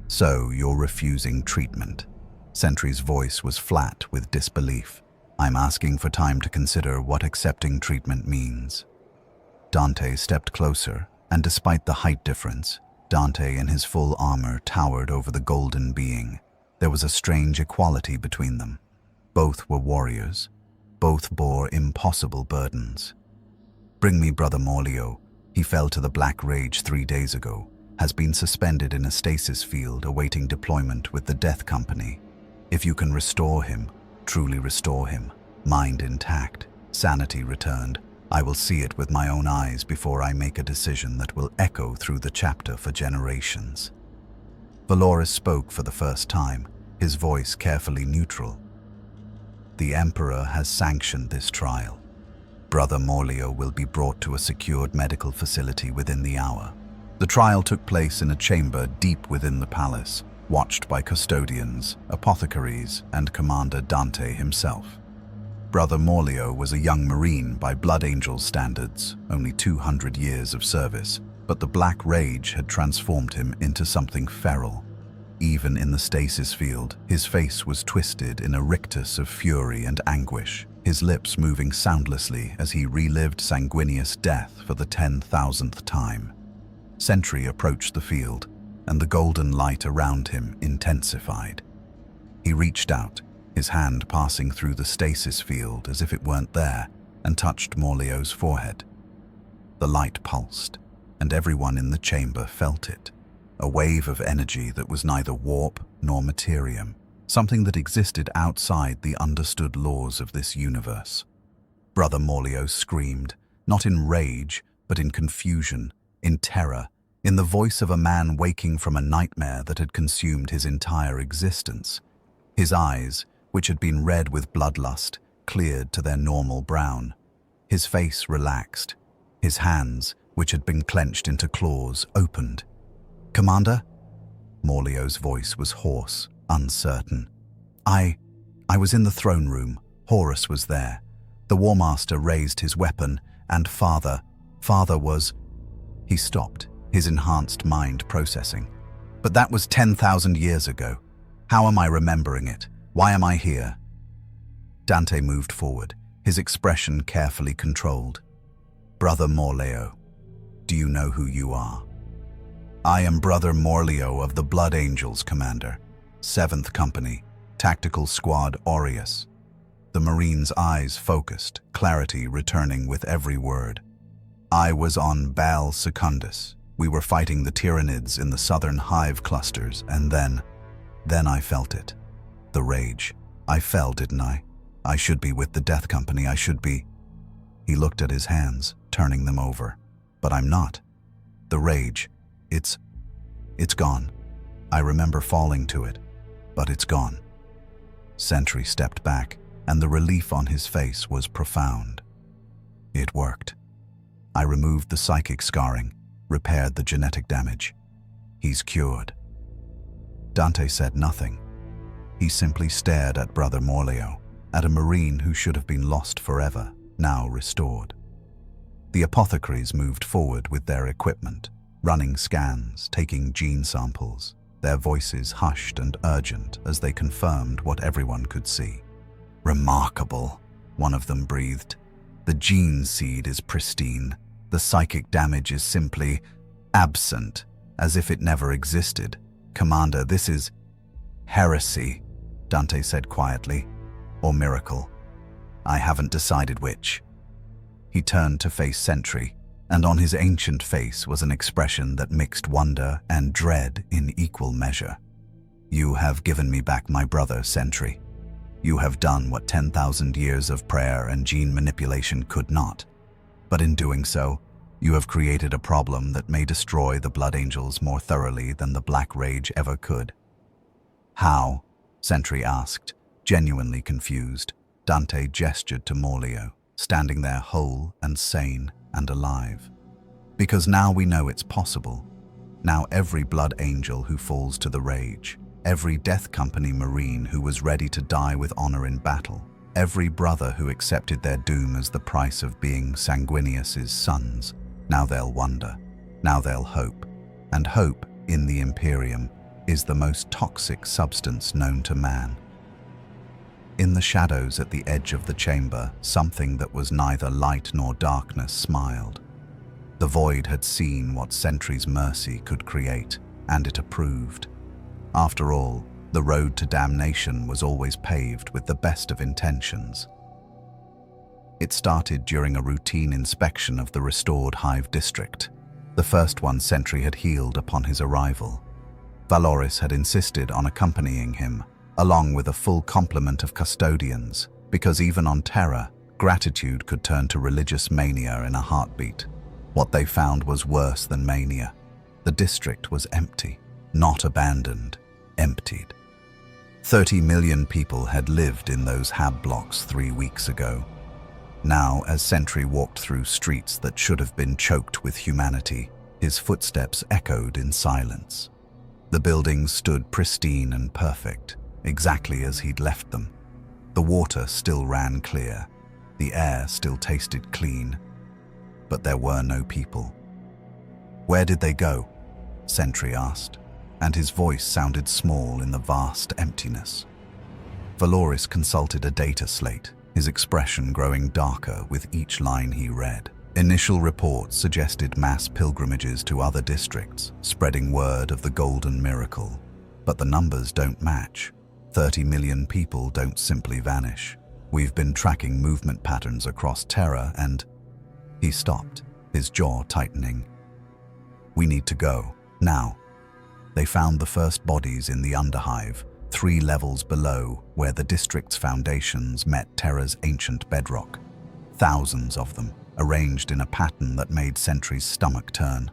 S1: So you're refusing treatment." Sentry's voice was flat with disbelief. "I'm asking for time to consider what accepting treatment means." Dante stepped closer, and despite the height difference, Dante in his full armor towered over the golden being. There was a strange equality between them. Both were warriors. Both bore impossible burdens. "Bring me Brother Morlio. He fell to the Black Rage 3 days ago, has been suspended in a stasis field awaiting deployment with the Death Company. If you can restore him, truly restore him, mind intact, sanity returned, I will see it with my own eyes before I make a decision that will echo through the chapter for generations." Valoris spoke for the first time, his voice carefully neutral. "The Emperor has sanctioned this trial. Brother Morlio will be brought to a secured medical facility within the hour." The trial took place in a chamber deep within the palace, watched by custodians, apothecaries, and Commander Dante himself. Brother Morleo was a young Marine by Blood Angel standards, only 200 years of service, but the Black Rage had transformed him into something feral. Even in the stasis field, his face was twisted in a rictus of fury and anguish, his lips moving soundlessly as he relived sanguineous death for the 10,000th time. Sentry approached the field, and the golden light around him intensified. He reached out, his hand passing through the stasis field as if it weren't there, and touched Morleo's forehead. The light pulsed, and everyone in the chamber felt it. A wave of energy that was neither warp nor materium, something that existed outside the understood laws of this universe. Brother Morleo screamed, not in rage, but in confusion, in terror, in the voice of a man waking from a nightmare that had consumed his entire existence. His eyes, which had been red with bloodlust, cleared to their normal brown. His face relaxed. His hands, which had been clenched into claws, opened. "Commander?" Morleo's voice was hoarse, uncertain. I was in the throne room. Horus was there. The War Master raised his weapon, and Father was..." He stopped, his enhanced mind processing. "But that was 10,000 years ago. How am I remembering it? Why am I here?" Dante moved forward, his expression carefully controlled. "Brother Morleo, do you know who you are?" "I am Brother Morleo of the Blood Angels, Commander. 7th Company, Tactical Squad Aureus." The Marine's eyes focused, clarity returning with every word. "I was on Baal Secundus. We were fighting the Tyranids in the southern hive clusters, and then I felt it. The rage. I fell, didn't I? I should be with the Death Company, I should be..." He looked at his hands, turning them over. "But I'm not. The rage, it's gone. I remember falling to it, but it's gone." Sentry stepped back, and the relief on his face was profound. "It worked. I removed the psychic scarring, repaired the genetic damage. He's cured." Dante said nothing. He simply stared at Brother Morleo, at a Marine who should have been lost forever, now restored. The apothecaries moved forward with their equipment, running scans, taking gene samples, their voices hushed and urgent as they confirmed what everyone could see. "Remarkable," one of them breathed. "The gene seed is pristine. The psychic damage is simply absent, as if it never existed. Commander, this is heresy," Dante said quietly, "or miracle. I haven't decided which." He turned to face Sentry, and on his ancient face was an expression that mixed wonder and dread in equal measure. "You have given me back my brother, Sentry. You have done what 10,000 years of prayer and gene manipulation could not. But in doing so, you have created a problem that may destroy the Blood Angels more thoroughly than the Black Rage ever could." "How?" Sentry asked, genuinely confused. Dante gestured to Morleo, standing there whole and sane and alive. "Because now we know it's possible. Now every Blood Angel who falls to the Rage, every Death Company Marine who was ready to die with honor in battle, every brother who accepted their doom as the price of being Sanguinius's sons, now they'll wonder, now they'll hope. And hope, in the Imperium, is the most toxic substance known to man." In the shadows at the edge of the chamber, something that was neither light nor darkness smiled. The void had seen what Sentry's mercy could create, and it approved. After all, the road to damnation was always paved with the best of intentions. It started during a routine inspection of the restored Hive district, the first one Sentry had healed upon his arrival. Valoris had insisted on accompanying him, along with a full complement of custodians, because even on Terra, gratitude could turn to religious mania in a heartbeat. What they found was worse than mania. The district was empty, not abandoned, emptied. 30 million people had lived in those hab blocks 3 weeks ago. Now, as Sentry walked through streets that should have been choked with humanity, his footsteps echoed in silence. The buildings stood pristine and perfect, exactly as he'd left them. The water still ran clear. The air still tasted clean. But there were no people. "Where did they go?" Sentry asked, and his voice sounded small in the vast emptiness. Valoris consulted a data slate, his expression growing darker with each line he read. Initial reports suggested mass pilgrimages to other districts, spreading word of the Golden Miracle. But the numbers don't match. 30 million people don't simply vanish. We've been tracking movement patterns across Terra and... He stopped, his jaw tightening. "We need to go, now." They found the first bodies in the Underhive, 3 levels below where the district's foundations met Terra's ancient bedrock. Thousands of them, arranged in a pattern that made Sentry's stomach turn.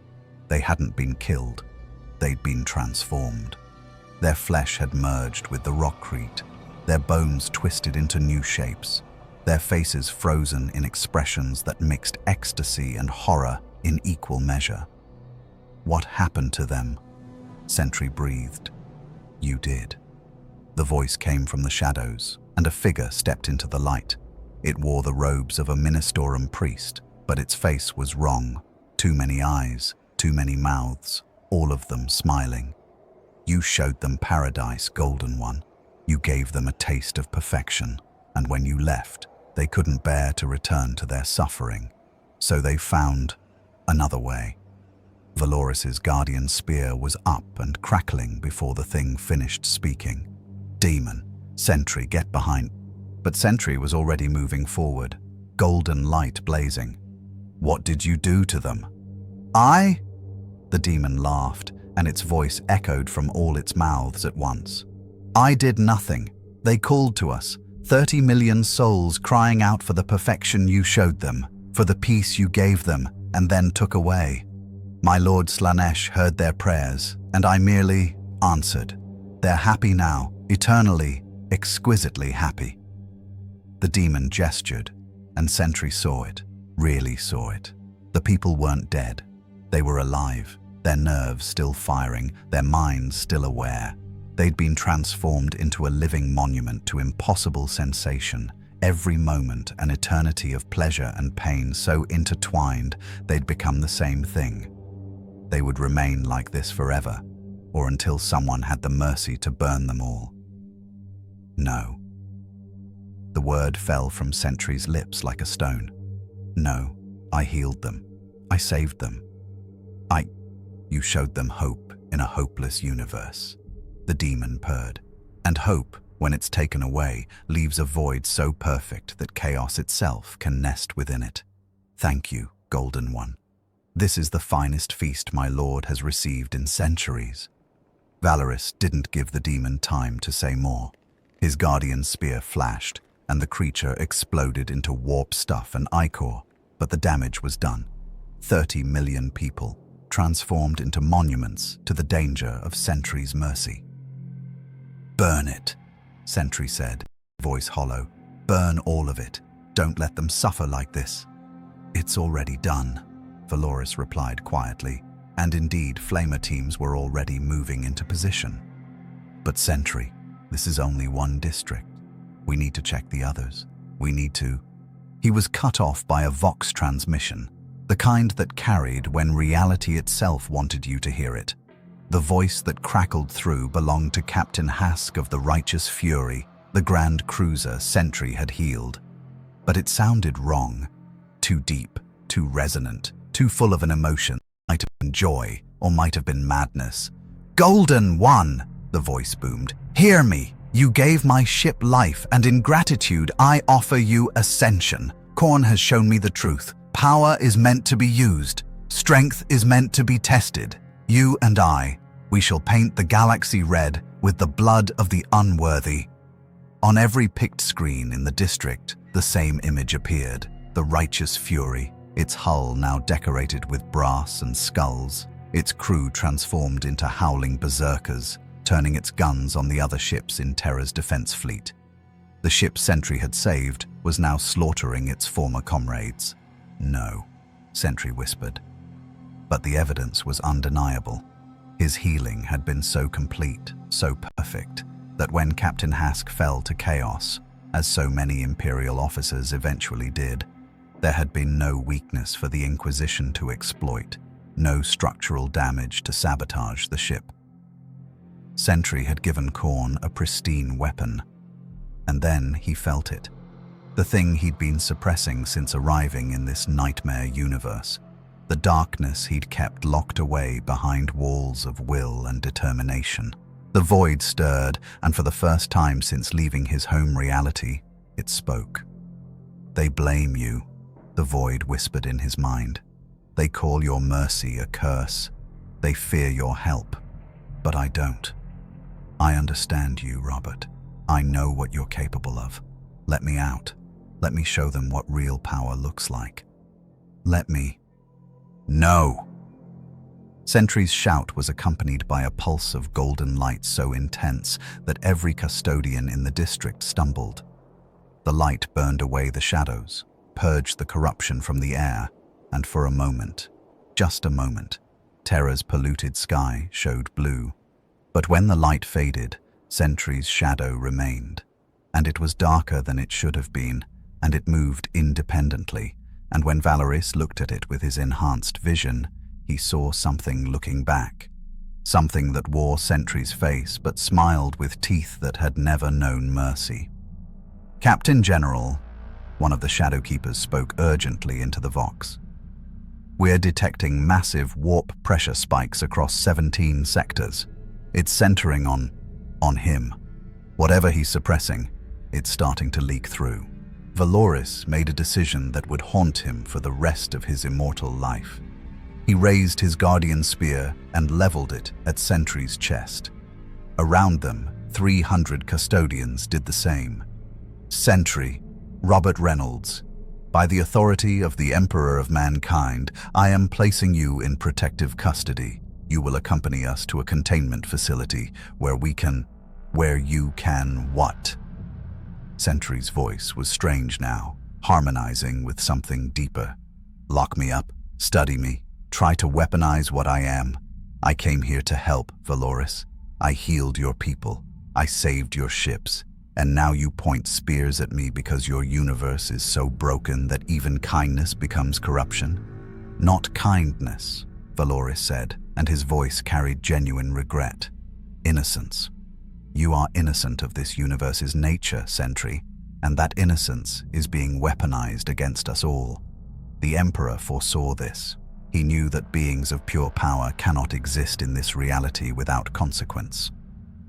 S1: They hadn't been killed. They'd been transformed. Their flesh had merged with the rockcrete, their bones twisted into new shapes, their faces frozen in expressions that mixed ecstasy and horror in equal measure. "What happened to them?" Sentry breathed. "You did." The voice came from the shadows, and a figure stepped into the light. It wore the robes of a Ministorum priest, but its face was wrong. Too many eyes, too many mouths, all of them smiling. "You showed them paradise, Golden One. You gave them a taste of perfection, and when you left, they couldn't bear to return to their suffering. So they found another way." Valoris's guardian spear was up and crackling before the thing finished speaking. "Demon, Sentry, get behind." But Sentry was already moving forward, golden light blazing. "What did you do to them?" "I?" The demon laughed, and its voice echoed from all its mouths at once. "I did nothing. They called to us, 30 million souls crying out for the perfection you showed them, for the peace you gave them, and then took away. My lord Slanesh heard their prayers, and I merely answered. They're happy now, eternally, exquisitely happy." The demon gestured, and Sentry saw it, really saw it. The people weren't dead. They were alive, their nerves still firing, their minds still aware. They'd been transformed into a living monument to impossible sensation, every moment an eternity of pleasure and pain so intertwined they'd become the same thing. They would remain like this forever, or until someone had the mercy to burn them all. "No." The word fell from Sentry's lips like a stone. "No, I healed them. I saved them. You showed them hope in a hopeless universe." The demon purred. "And hope, when it's taken away, leaves a void so perfect that chaos itself can nest within it. Thank you, Golden One. This is the finest feast my lord has received in centuries." Valoris didn't give the demon time to say more. His guardian spear flashed, and the creature exploded into warp stuff and ichor, but the damage was done. 30 million people, transformed into monuments to the danger of Sentry's mercy. "Burn it," Sentry said, voice hollow. "Burn all of it. Don't let them suffer like this." "It's already done," Valoris replied quietly, and indeed flamer teams were already moving into position. "But Sentry, this is only one district. We need to check the others. We need to..." He was cut off by a Vox transmission, the kind that carried when reality itself wanted you to hear it. The voice that crackled through belonged to Captain Hask of the Righteous Fury, the grand cruiser Sentry had healed. But it sounded wrong. Too deep, too resonant, too full of an emotion. Might have been joy, or might have been madness. "Golden One," the voice boomed. "Hear me. You gave my ship life, and in gratitude I offer you ascension. Khorne has shown me the truth. Power is meant to be used. Strength is meant to be tested. You and I, we shall paint the galaxy red with the blood of the unworthy." On every picked screen in the district, the same image appeared. The Righteous Fury, its hull now decorated with brass and skulls, its crew transformed into howling berserkers, turning its guns on the other ships in Terra's defense fleet. The ship Sentry had saved was now slaughtering its former comrades. "No," Sentry whispered. But the evidence was undeniable. His healing had been so complete, so perfect, that when Captain Hask fell to chaos, as so many Imperial officers eventually did. There had been no weakness for the Inquisition to exploit, no structural damage to sabotage the ship. Sentry had given Khorne a pristine weapon, and then he felt it. The thing he'd been suppressing since arriving in this nightmare universe. The darkness he'd kept locked away behind walls of will and determination. The void stirred, and for the first time since leaving his home reality, it spoke. "They blame you," the void whispered in his mind. "They call your mercy a curse. They fear your help. But I don't. I understand you, Robert. I know what you're capable of. Let me out. Let me show them what real power looks like. Let me." "No!" Sentry's shout was accompanied by a pulse of golden light so intense that every custodian in the district stumbled. The light burned away the shadows, purged the corruption from the air, and for a moment, just a moment, Terra's polluted sky showed blue. But when the light faded, Sentry's shadow remained, and it was darker than it should have been, and it moved independently, and when Valoris looked at it with his enhanced vision, he saw something looking back. Something that wore Sentry's face but smiled with teeth that had never known mercy. "Captain General," one of the Shadowkeepers spoke urgently into the Vox. "We're detecting massive warp pressure spikes across 17 sectors. It's centering on him. Whatever he's suppressing, it's starting to leak through." Valoris made a decision that would haunt him for the rest of his immortal life. He raised his guardian spear and leveled it at Sentry's chest. Around them, 300 custodians did the same. "Sentry, Robert Reynolds, by the authority of the Emperor of Mankind, I am placing you in protective custody. You will accompany us to a containment facility where you can what?" Sentry's voice was strange now, harmonizing with something deeper. "Lock me up, study me, try to weaponize what I am. I came here to help, Valoris. I healed your people. I saved your ships. And now you point spears at me because your universe is so broken that even kindness becomes corruption?" "Not kindness," Valoris said, and his voice carried genuine regret. "Innocence. You are innocent of this universe's nature, Sentry, and that innocence is being weaponized against us all. The Emperor foresaw this. He knew that beings of pure power cannot exist in this reality without consequence.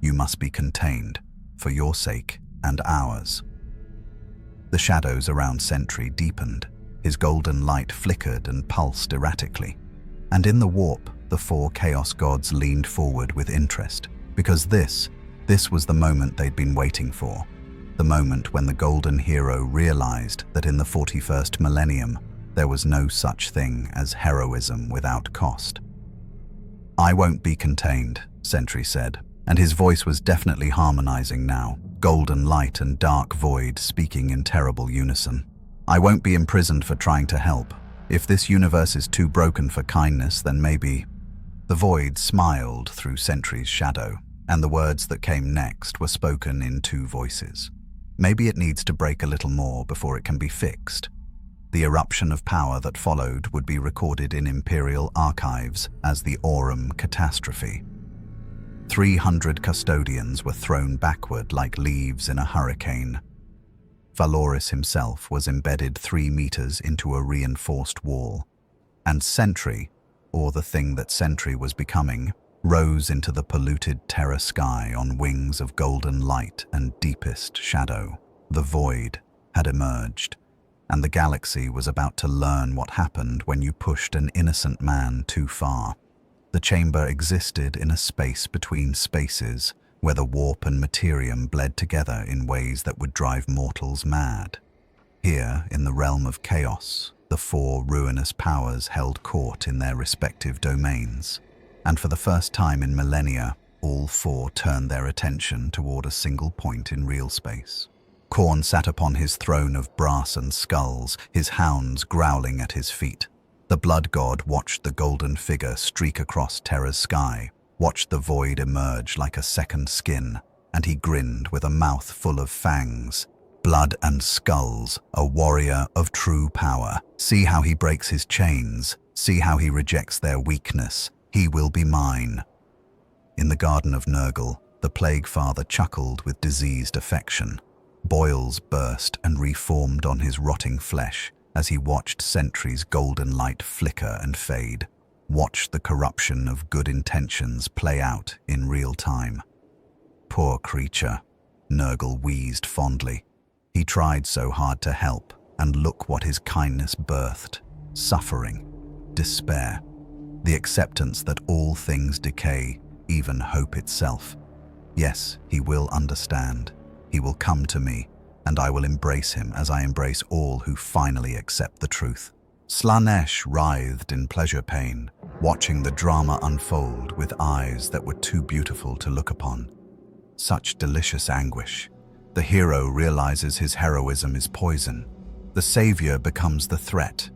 S1: You must be contained, for your sake and ours." The shadows around Sentry deepened. His golden light flickered and pulsed erratically. And in the warp, the 4 Chaos Gods leaned forward with interest, because this was the moment they'd been waiting for. The moment when the Golden Hero realized that in the 41st Millennium, there was no such thing as heroism without cost. "I won't be contained," Sentry said, and his voice was definitely harmonizing now, golden light and dark void speaking in terrible unison. "I won't be imprisoned for trying to help. If this universe is too broken for kindness, then maybe—" The void smiled through Sentry's shadow, and the words that came next were spoken in 2 voices. "Maybe it needs to break a little more before it can be fixed." The eruption of power that followed would be recorded in Imperial archives as the Aurum Catastrophe. 300 custodians were thrown backward like leaves in a hurricane. Valoris himself was embedded 3 meters into a reinforced wall, and Sentry, or the thing that Sentry was becoming, rose into the polluted terror sky on wings of golden light and deepest shadow. The void had emerged, and the galaxy was about to learn what happened when you pushed an innocent man too far. The chamber existed in a space between spaces, where the warp and materium bled together in ways that would drive mortals mad. Here, in the realm of chaos, the 4 ruinous powers held court in their respective domains, and for the first time in millennia, all 4 turned their attention toward a single point in real space. Khorne sat upon his throne of brass and skulls, his hounds growling at his feet. The blood god watched the golden figure streak across Terra's sky, watched the void emerge like a second skin, and he grinned with a mouth full of fangs. Blood and skulls, a warrior of true power. See how he breaks his chains. See how he rejects their weakness. He will be mine. In the garden of Nurgle, the Plague Father chuckled with diseased affection. Boils burst and reformed on his rotting flesh as he watched Sentry's golden light flicker and fade, watched the corruption of good intentions play out in real time. Poor creature, Nurgle wheezed fondly. He tried so hard to help, and look what his kindness birthed. Suffering, despair, the acceptance that all things decay, even hope itself. Yes, he will understand. He will come to me, and I will embrace him as I embrace all who finally accept the truth. Slaanesh writhed in pleasure-pain, watching the drama unfold with eyes that were too beautiful to look upon. Such delicious anguish. The hero realizes his heroism is poison. The savior becomes the threat.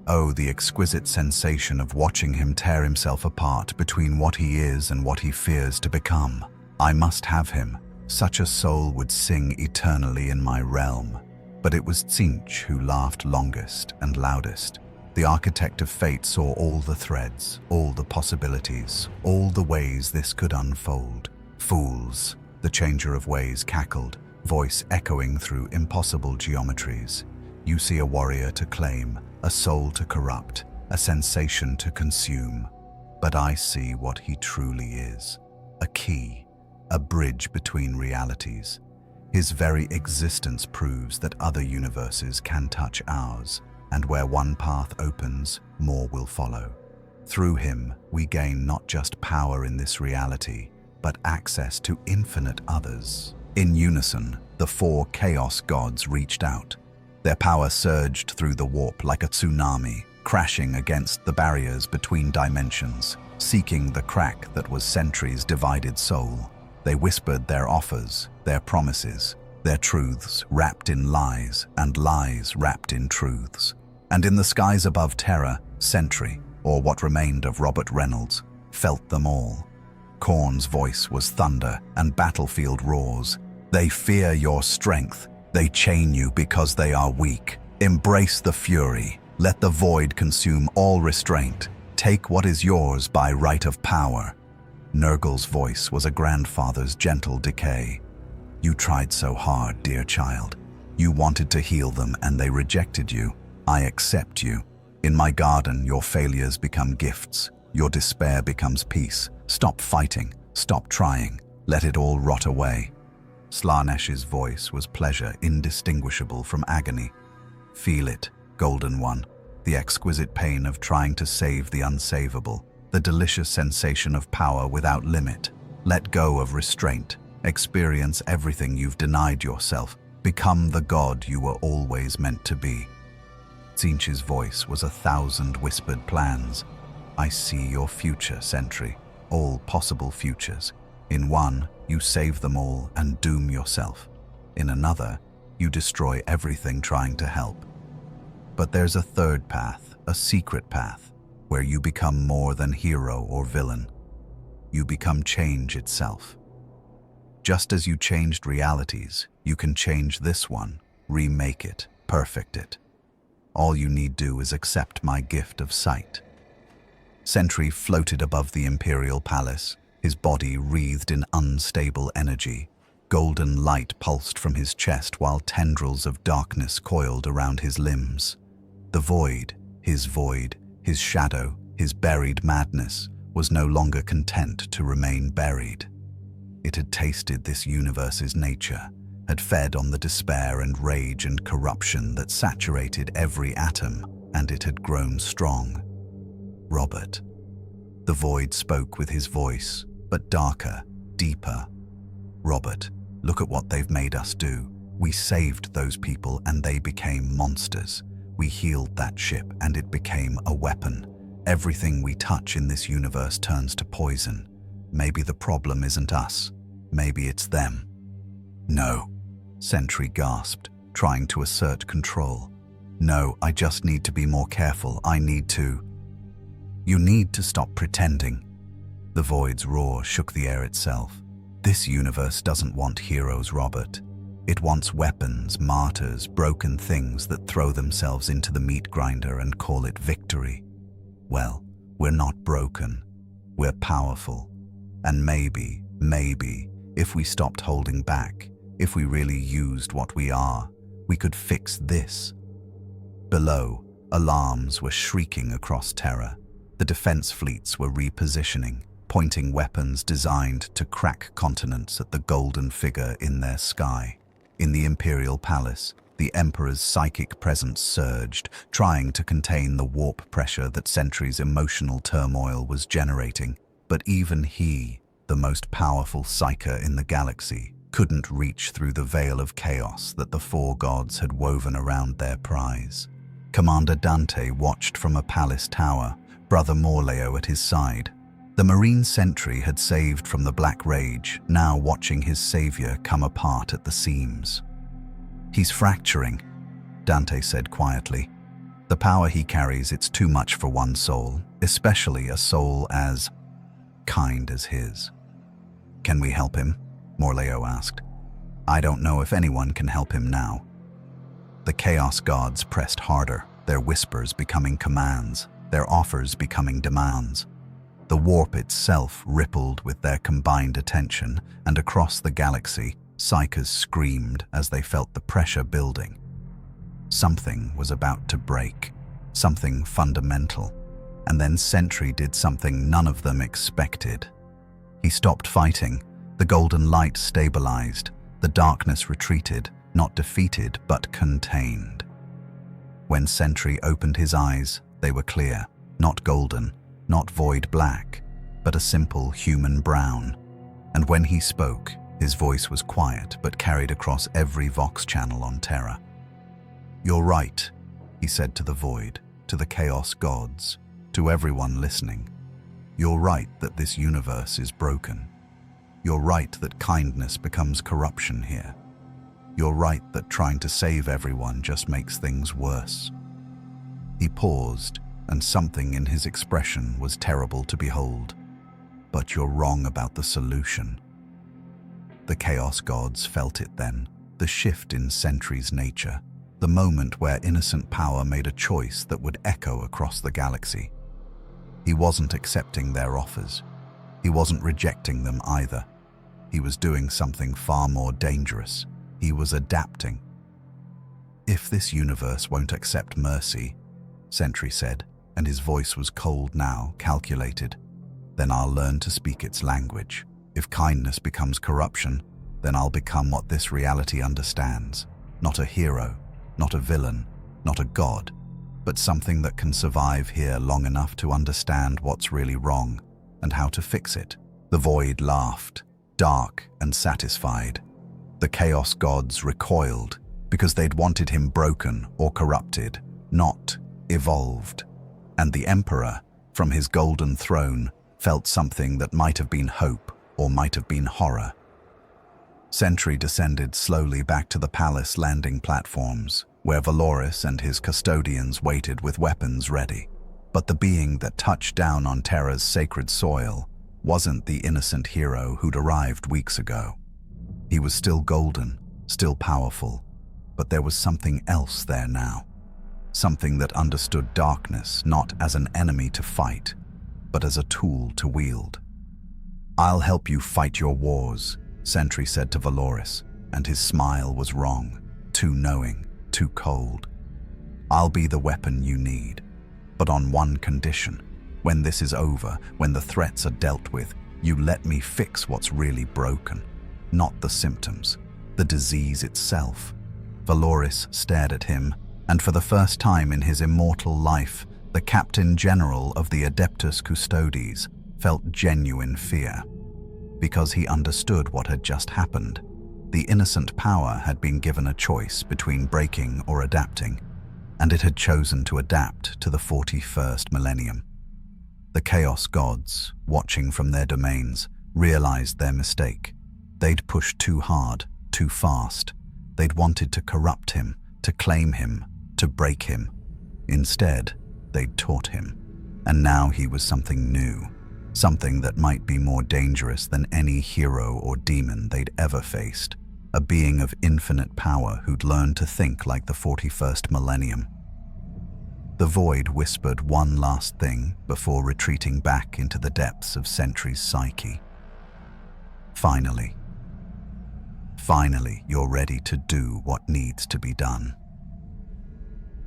S1: Oh, the exquisite sensation of watching him tear himself apart between what he is and what he fears to become. I must have him. Such a soul would sing eternally in my realm. But it was Tzeentch who laughed longest and loudest. The architect of fate saw all the threads, all the possibilities, all the ways this could unfold. Fools, the changer of ways cackled, voice echoing through impossible geometries. You see a warrior to claim, a soul to corrupt, a sensation to consume. But I see what he truly is. A key, a bridge between realities. His very existence proves that other universes can touch ours, and where one path opens, more will follow. Through him, we gain not just power in this reality, but access to infinite others. In unison, the four Chaos Gods reached out. Their power surged through the warp like a tsunami, crashing against the barriers between dimensions, seeking the crack that was Sentry's divided soul. They whispered their offers, their promises, their truths wrapped in lies and lies wrapped in truths. And in the skies above Terra, Sentry, or what remained of Robert Reynolds, felt them all. Khorne's voice was thunder and battlefield roars. They fear your strength. They chain you because they are weak. Embrace the fury. Let the void consume all restraint. Take what is yours by right of power. Nurgle's voice was a grandfather's gentle decay. You tried so hard, dear child. You wanted to heal them and they rejected you. I accept you. In my garden, your failures become gifts. Your despair becomes peace. Stop fighting. Stop trying. Let it all rot away. Slaanesh's voice was pleasure indistinguishable from agony. Feel it, Golden One, the exquisite pain of trying to save the unsavable, the delicious sensation of power without limit. Let go of restraint. Experience everything you've denied yourself. Become the god you were always meant to be. Tzeentch's voice was 1,000 whispered plans. I see your future, Sentry. All possible futures. In one, you save them all and doom yourself. In another, you destroy everything trying to help. But there's a third path, a secret path, where you become more than hero or villain. You become change itself. Just as you changed realities, you can change this one, remake it, perfect it. All you need do is accept my gift of sight. Sentry floated above the Imperial Palace, his body wreathed in unstable energy. Golden light pulsed from his chest while tendrils of darkness coiled around his limbs. The void, his shadow, his buried madness, was no longer content to remain buried. It had tasted this universe's nature, had fed on the despair and rage and corruption that saturated every atom, and it had grown strong. Robert. The void spoke with his voice, but darker, deeper. Robert, look at what they've made us do. We saved those people and they became monsters. We healed that ship and it became a weapon. Everything we touch in this universe turns to poison. Maybe the problem isn't us. Maybe it's them. No, Sentry gasped, trying to assert control. No, I just need to be more careful. You need to stop pretending. The void's roar shook the air itself. This universe doesn't want heroes, Robert. It wants weapons, martyrs, broken things that throw themselves into the meat grinder and call it victory. Well, we're not broken. We're powerful. And maybe, if we stopped holding back, if we really used what we are, we could fix this. Below, alarms were shrieking across Terra. The defense fleets were repositioning, pointing weapons designed to crack continents at the golden figure in their sky. In the Imperial Palace, the Emperor's psychic presence surged, trying to contain the warp pressure that Sentry's emotional turmoil was generating. But even he, the most powerful psyker in the galaxy, couldn't reach through the veil of chaos that the four gods had woven around their prize. Commander Dante watched from a palace tower, Brother Morleo at his side. The Marine Sentry had saved from the Black Rage, now watching his savior come apart at the seams. "He's fracturing," Dante said quietly. "The power he carries, it's too much for one soul, especially a soul as kind as his." "Can we help him?" Morleo asked. "I don't know if anyone can help him now." The Chaos Gods pressed harder, their whispers becoming commands, their offers becoming demands. The warp itself rippled with their combined attention, and across the galaxy, psychers screamed as they felt the pressure building. Something was about to break, something fundamental. And then Sentry did something none of them expected. He stopped fighting, the golden light stabilized, the darkness retreated, not defeated but contained. When Sentry opened his eyes, they were clear, not golden, not void black, but a simple human brown. And when he spoke, his voice was quiet but carried across every Vox channel on Terra. "You're right," he said to the void, to the Chaos Gods, to everyone listening. "You're right that this universe is broken. You're right that kindness becomes corruption here. You're right that trying to save everyone just makes things worse." He paused, and something in his expression was terrible to behold. "But you're wrong about the solution." The Chaos Gods felt it then, the shift in Sentry's nature, the moment where innocent power made a choice that would echo across the galaxy. He wasn't accepting their offers. He wasn't rejecting them either. He was doing something far more dangerous. He was adapting. "If this universe won't accept mercy," Sentry said, and his voice was cold now, calculated, "then I'll learn to speak its language. If kindness becomes corruption, then I'll become what this reality understands. Not a hero, not a villain, not a god, but something that can survive here long enough to understand what's really wrong and how to fix it." The void laughed, dark and satisfied. The Chaos Gods recoiled because they'd wanted him broken or corrupted, not evolved. And the Emperor, from his golden throne, felt something that might have been hope or might have been horror. Sentry descended slowly back to the palace landing platforms, where Valoris and his custodians waited with weapons ready. But the being that touched down on Terra's sacred soil wasn't the innocent hero who'd arrived weeks ago. He was still golden, still powerful, but there was something else there now. Something that understood darkness not as an enemy to fight, but as a tool to wield. "I'll help you fight your wars," Sentry said to Valoris, and his smile was wrong, too knowing, too cold. "I'll be the weapon you need, but on one condition. When this is over, when the threats are dealt with, you let me fix what's really broken. Not the symptoms, the disease itself." Valoris stared at him, and for the first time in his immortal life, the Captain General of the Adeptus Custodes felt genuine fear. Because he understood what had just happened. The innocent power had been given a choice between breaking or adapting, and it had chosen to adapt to the 41st Millennium. The Chaos Gods, watching from their domains, realized their mistake. They'd pushed too hard, too fast. They'd wanted to corrupt him, to claim him, to break him. Instead, they'd taught him. And now he was something new, something that might be more dangerous than any hero or demon they'd ever faced. a being of infinite power who'd learned to think like the 41st Millennium. The void whispered one last thing before retreating back into the depths of Sentry's psyche. Finally, you're ready to do what needs to be done.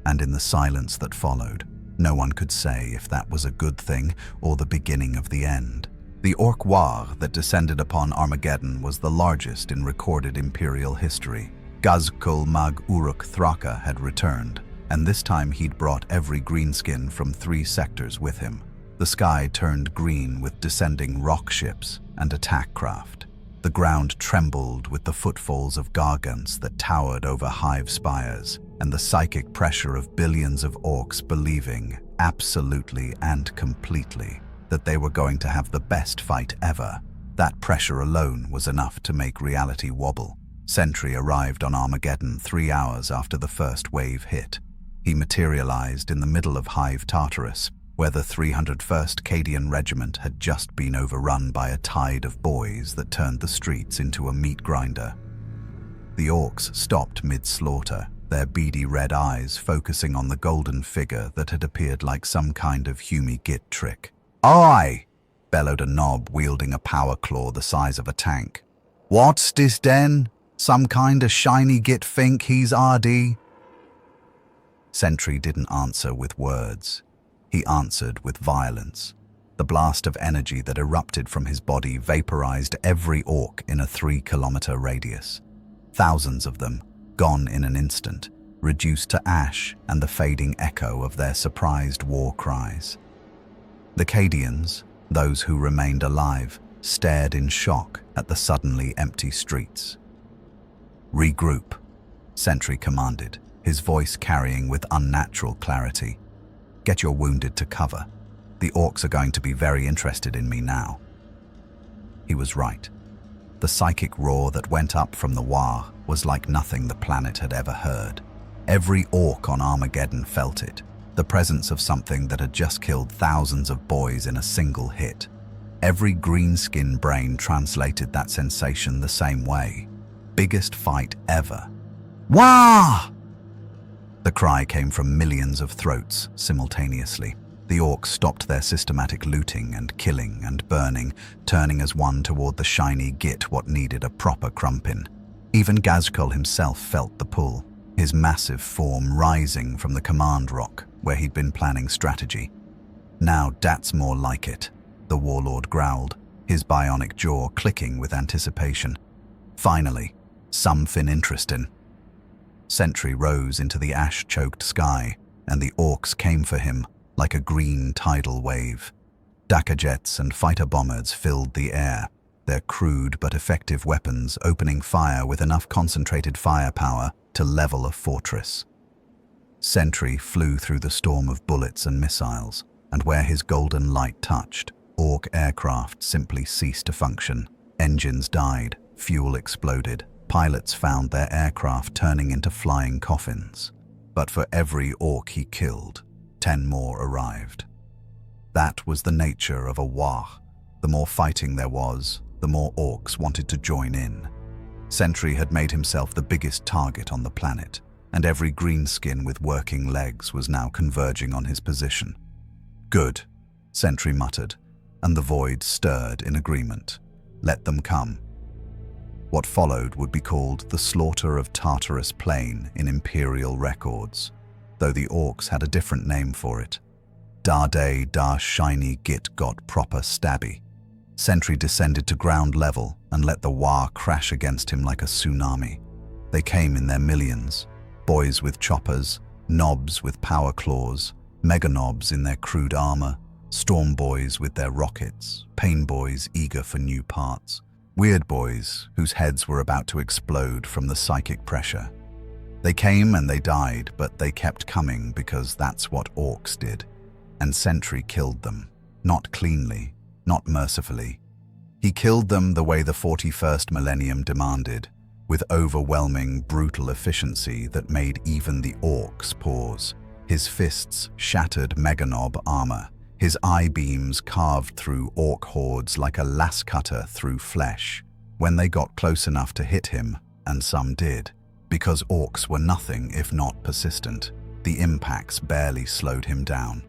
S1: And in the silence that followed, no one could say if that was a good thing or the beginning of the end. The Ork war that descended upon Armageddon was the largest in recorded imperial history. Gazkul Mag Uruk Thraka had returned, and this time he'd brought every greenskin from 3 sectors with him. The sky turned green with descending rock ships and attack craft. The ground trembled with the footfalls of gargants that towered over hive spires, and the psychic pressure of billions of orcs believing, absolutely and completely, that they were going to have the best fight ever. That pressure alone was enough to make reality wobble. Sentry arrived on Armageddon 3 hours after the first wave hit. He materialized in the middle of Hive Tartarus, where the 301st Cadian Regiment had just been overrun by a tide of boys that turned the streets into a meat grinder. The Orks stopped mid-slaughter, their beady red eyes focusing on the golden figure that had appeared like some kind of Hume-Git trick. "Aye!" bellowed a knob wielding a power claw the size of a tank. "What's this den? Some kind of shiny git think he's RD?" Sentry didn't answer with words. He answered with violence. The blast of energy that erupted from his body vaporized every orc in a 3-kilometer radius. Thousands of them, gone in an instant, reduced to ash and the fading echo of their surprised war cries. The Cadians, those who remained alive, stared in shock at the suddenly empty streets. "Regroup," Sentry commanded, his voice carrying with unnatural clarity. "Get your wounded to cover. The Orks are going to be very interested in me now." He was right. The psychic roar that went up from the War was like nothing the planet had ever heard. Every Ork on Armageddon felt it, the presence of something that had just killed thousands of boys in a single hit. Every green-skinned brain translated that sensation the same way. Biggest fight ever. "Wah!" The cry came from millions of throats simultaneously. The Orks stopped their systematic looting and killing and burning, turning as one toward the shiny git what needed a proper crumpin. Even Gazkul himself felt the pull, his massive form rising from the command rock where he'd been planning strategy. "Now that's more like it," the warlord growled, his bionic jaw clicking with anticipation. "Finally, something interesting." Sentry rose into the ash-choked sky, and the Orks came for him like a green tidal wave. Dakka jets and fighter bombers filled the air, their crude but effective weapons opening fire with enough concentrated firepower to level a fortress. Sentry flew through the storm of bullets and missiles, and where his golden light touched, Ork aircraft simply ceased to function. Engines died, fuel exploded. Pilots found their aircraft turning into flying coffins. But for every Ork he killed, 10 more arrived. That was the nature of a war. The more fighting there was, the more Orks wanted to join in. Sentry had made himself the biggest target on the planet, and every greenskin with working legs was now converging on his position. "Good," Sentry muttered, and the void stirred in agreement. Let them come. What followed would be called the Slaughter of Tartarus Plain in Imperial records, though the Orks had a different name for it. "Da day da shiny git got proper stabby." Sentry descended to ground level and let the War crash against him like a tsunami. They came in their millions, boys with choppers, knobs with power claws, mega knobs in their crude armor, storm boys with their rockets, pain boys eager for new parts. Weird boys whose heads were about to explode from the psychic pressure. They came and they died, but they kept coming because that's what Orks did. And Sentry killed them. Not cleanly, not mercifully. He killed them the way the 41st Millennium demanded, with overwhelming, brutal efficiency that made even the Orks pause. His fists shattered meganob armor. His eye-beams carved through Ork hordes like a lass cutter through flesh. When they got close enough to hit him, and some did. Because Orks were nothing if not persistent, the impacts barely slowed him down.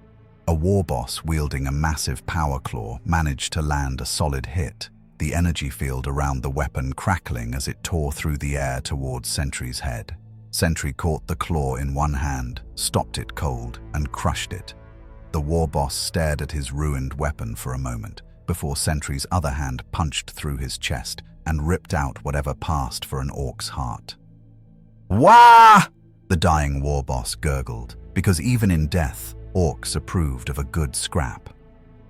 S1: A war boss wielding a massive power claw managed to land a solid hit, the energy field around the weapon crackling as it tore through the air towards Sentry's head. Sentry caught the claw in one hand, stopped it cold, and crushed it. The war boss stared at his ruined weapon for a moment, before Sentry's other hand punched through his chest and ripped out whatever passed for an Ork's heart. "Wah!" the dying war boss gurgled, because even in death, Orks approved of a good scrap.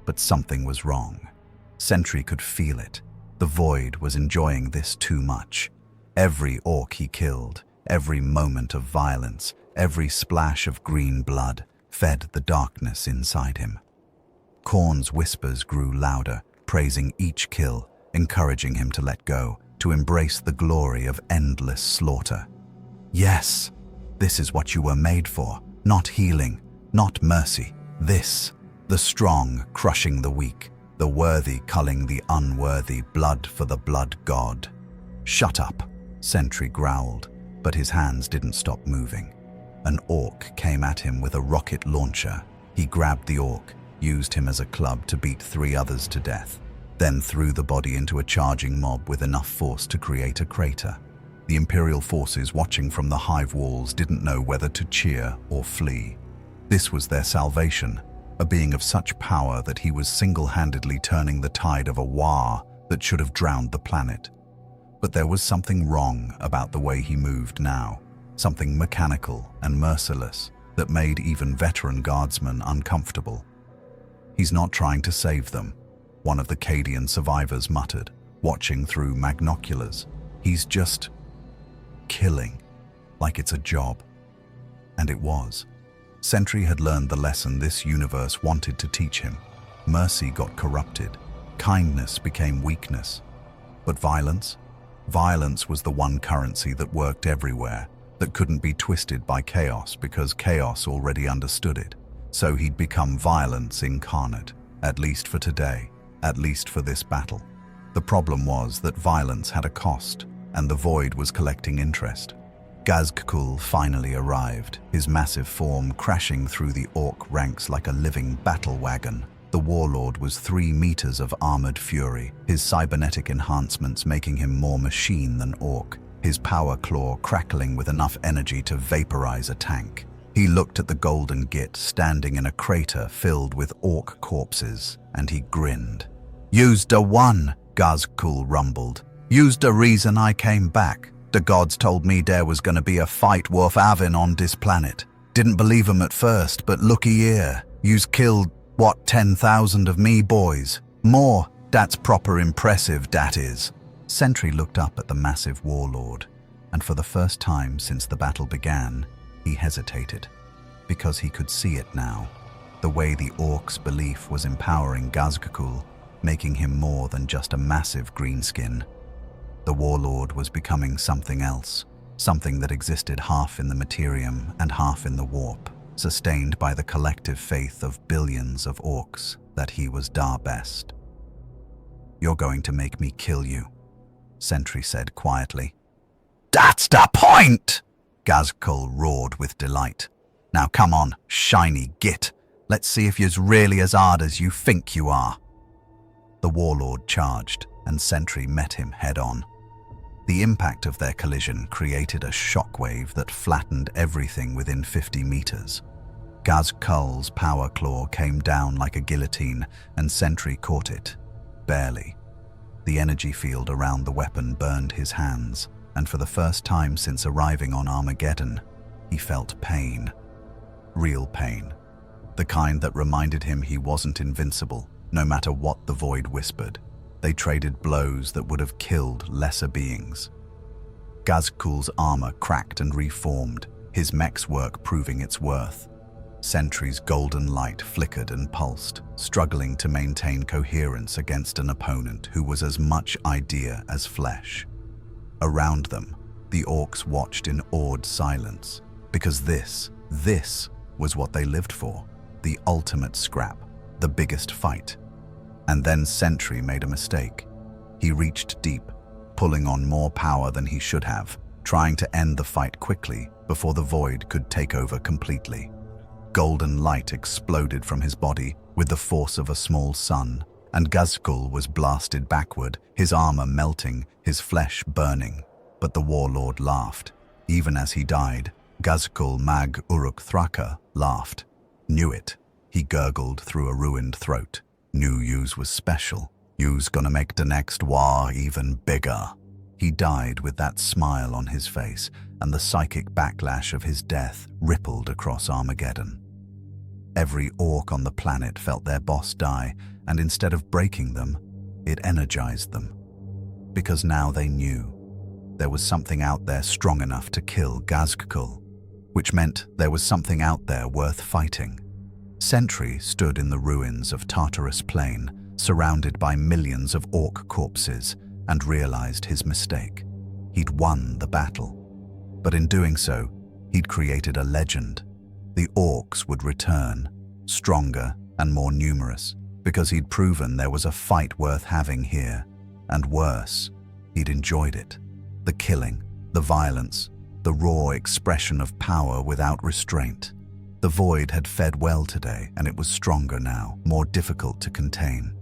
S1: But something was wrong. Sentry could feel it. The Void was enjoying this too much. Every Ork he killed, every moment of violence, every splash of green blood, fed the darkness inside him. Khorne's whispers grew louder, praising each kill, encouraging him to let go, to embrace the glory of endless slaughter. Yes, this is what you were made for, not healing, not mercy. This, the strong crushing the weak, the worthy culling the unworthy, blood for the blood god. "Shut up," Sentry growled, but his hands didn't stop moving. An Ork came at him with a rocket launcher. He grabbed the Ork, used him as a club to beat 3 others to death, then threw the body into a charging mob with enough force to create a crater. The Imperial forces watching from the hive walls didn't know whether to cheer or flee. This was their salvation, a being of such power that he was single-handedly turning the tide of a war that should have drowned the planet. But there was something wrong about the way he moved now, something mechanical and merciless that made even veteran guardsmen uncomfortable. "He's not trying to save them," one of the Cadian survivors muttered, watching through magnoculars. "He's just killing, like it's a job." And it was. Sentry had learned the lesson this universe wanted to teach him. Mercy got corrupted. Kindness became weakness. But violence? Violence was the one currency that worked everywhere, that couldn't be twisted by chaos because chaos already understood it. So he'd become violence incarnate, at least for today, at least for this battle. The problem was that violence had a cost, and the Void was collecting interest. Ghazghkull finally arrived, his massive form crashing through the Ork ranks like a living battle wagon. The warlord was 3 meters of armored fury, his cybernetic enhancements making him more machine than Ork, his power claw crackling with enough energy to vaporize a tank. He looked at the golden git standing in a crater filled with Ork corpses, and he grinned. "Used a one," Ghazghkull rumbled. "Used the reason I came back. The gods told me there was gonna be a fight worth having on this planet. Didn't believe 'em at first, but looky here. You's killed, what, 10,000 of me boys? More, that's proper impressive, that is." Sentry looked up at the massive warlord, and for the first time since the battle began, he hesitated. Because he could see it now. The way the Orks' belief was empowering Ghazghkull, making him more than just a massive greenskin. The warlord was becoming something else, something that existed half in the Imperium and half in the warp, sustained by the collective faith of billions of Orks that he was Dar best. "You're going to make me kill you," Sentry said quietly. "That's the point!" Ghazghkull roared with delight. "Now come on, shiny git. Let's see if you're really as hard as you think you are." The warlord charged, and Sentry met him head-on. The impact of their collision created a shockwave that flattened everything within 50 meters. Ghazghkull's power claw came down like a guillotine, and Sentry caught it. Barely. The energy field around the weapon burned his hands, and for the first time since arriving on Armageddon, he felt pain. Real pain. The kind that reminded him he wasn't invincible, no matter what the Void whispered. They traded blows that would have killed lesser beings. Ghazghkull's armor cracked and reformed, his mech's work proving its worth. Sentry's golden light flickered and pulsed, struggling to maintain coherence against an opponent who was as much idea as flesh. Around them, the Orks watched in awed silence, because this was what they lived for, the ultimate scrap, the biggest fight. And then Sentry made a mistake. He reached deep, pulling on more power than he should have, trying to end the fight quickly before the void could take over completely. Golden light exploded from his body with the force of a small sun, and Ghazghkull was blasted backward, his armor melting, his flesh burning. But the warlord laughed. Even as he died, Ghazghkull Mag Uruk Thraka laughed. Knew it. He gurgled through a ruined throat. Knew yous was special. Yous gonna make the next war even bigger. He died with that smile on his face, and the psychic backlash of his death rippled across Armageddon. Every orc on the planet felt their boss die, and instead of breaking them, it energized them. Because now they knew there was something out there strong enough to kill Ghazghkull, which meant there was something out there worth fighting. Sentry stood in the ruins of Tartarus Plain, surrounded by millions of orc corpses, and realized his mistake. He'd won the battle. But in doing so, he'd created a legend. The orcs would return, stronger and more numerous, because he'd proven there was a fight worth having here. And worse, he'd enjoyed it. The killing, the violence, the raw expression of power without restraint. The void had fed well today, and it was stronger now, more difficult to contain.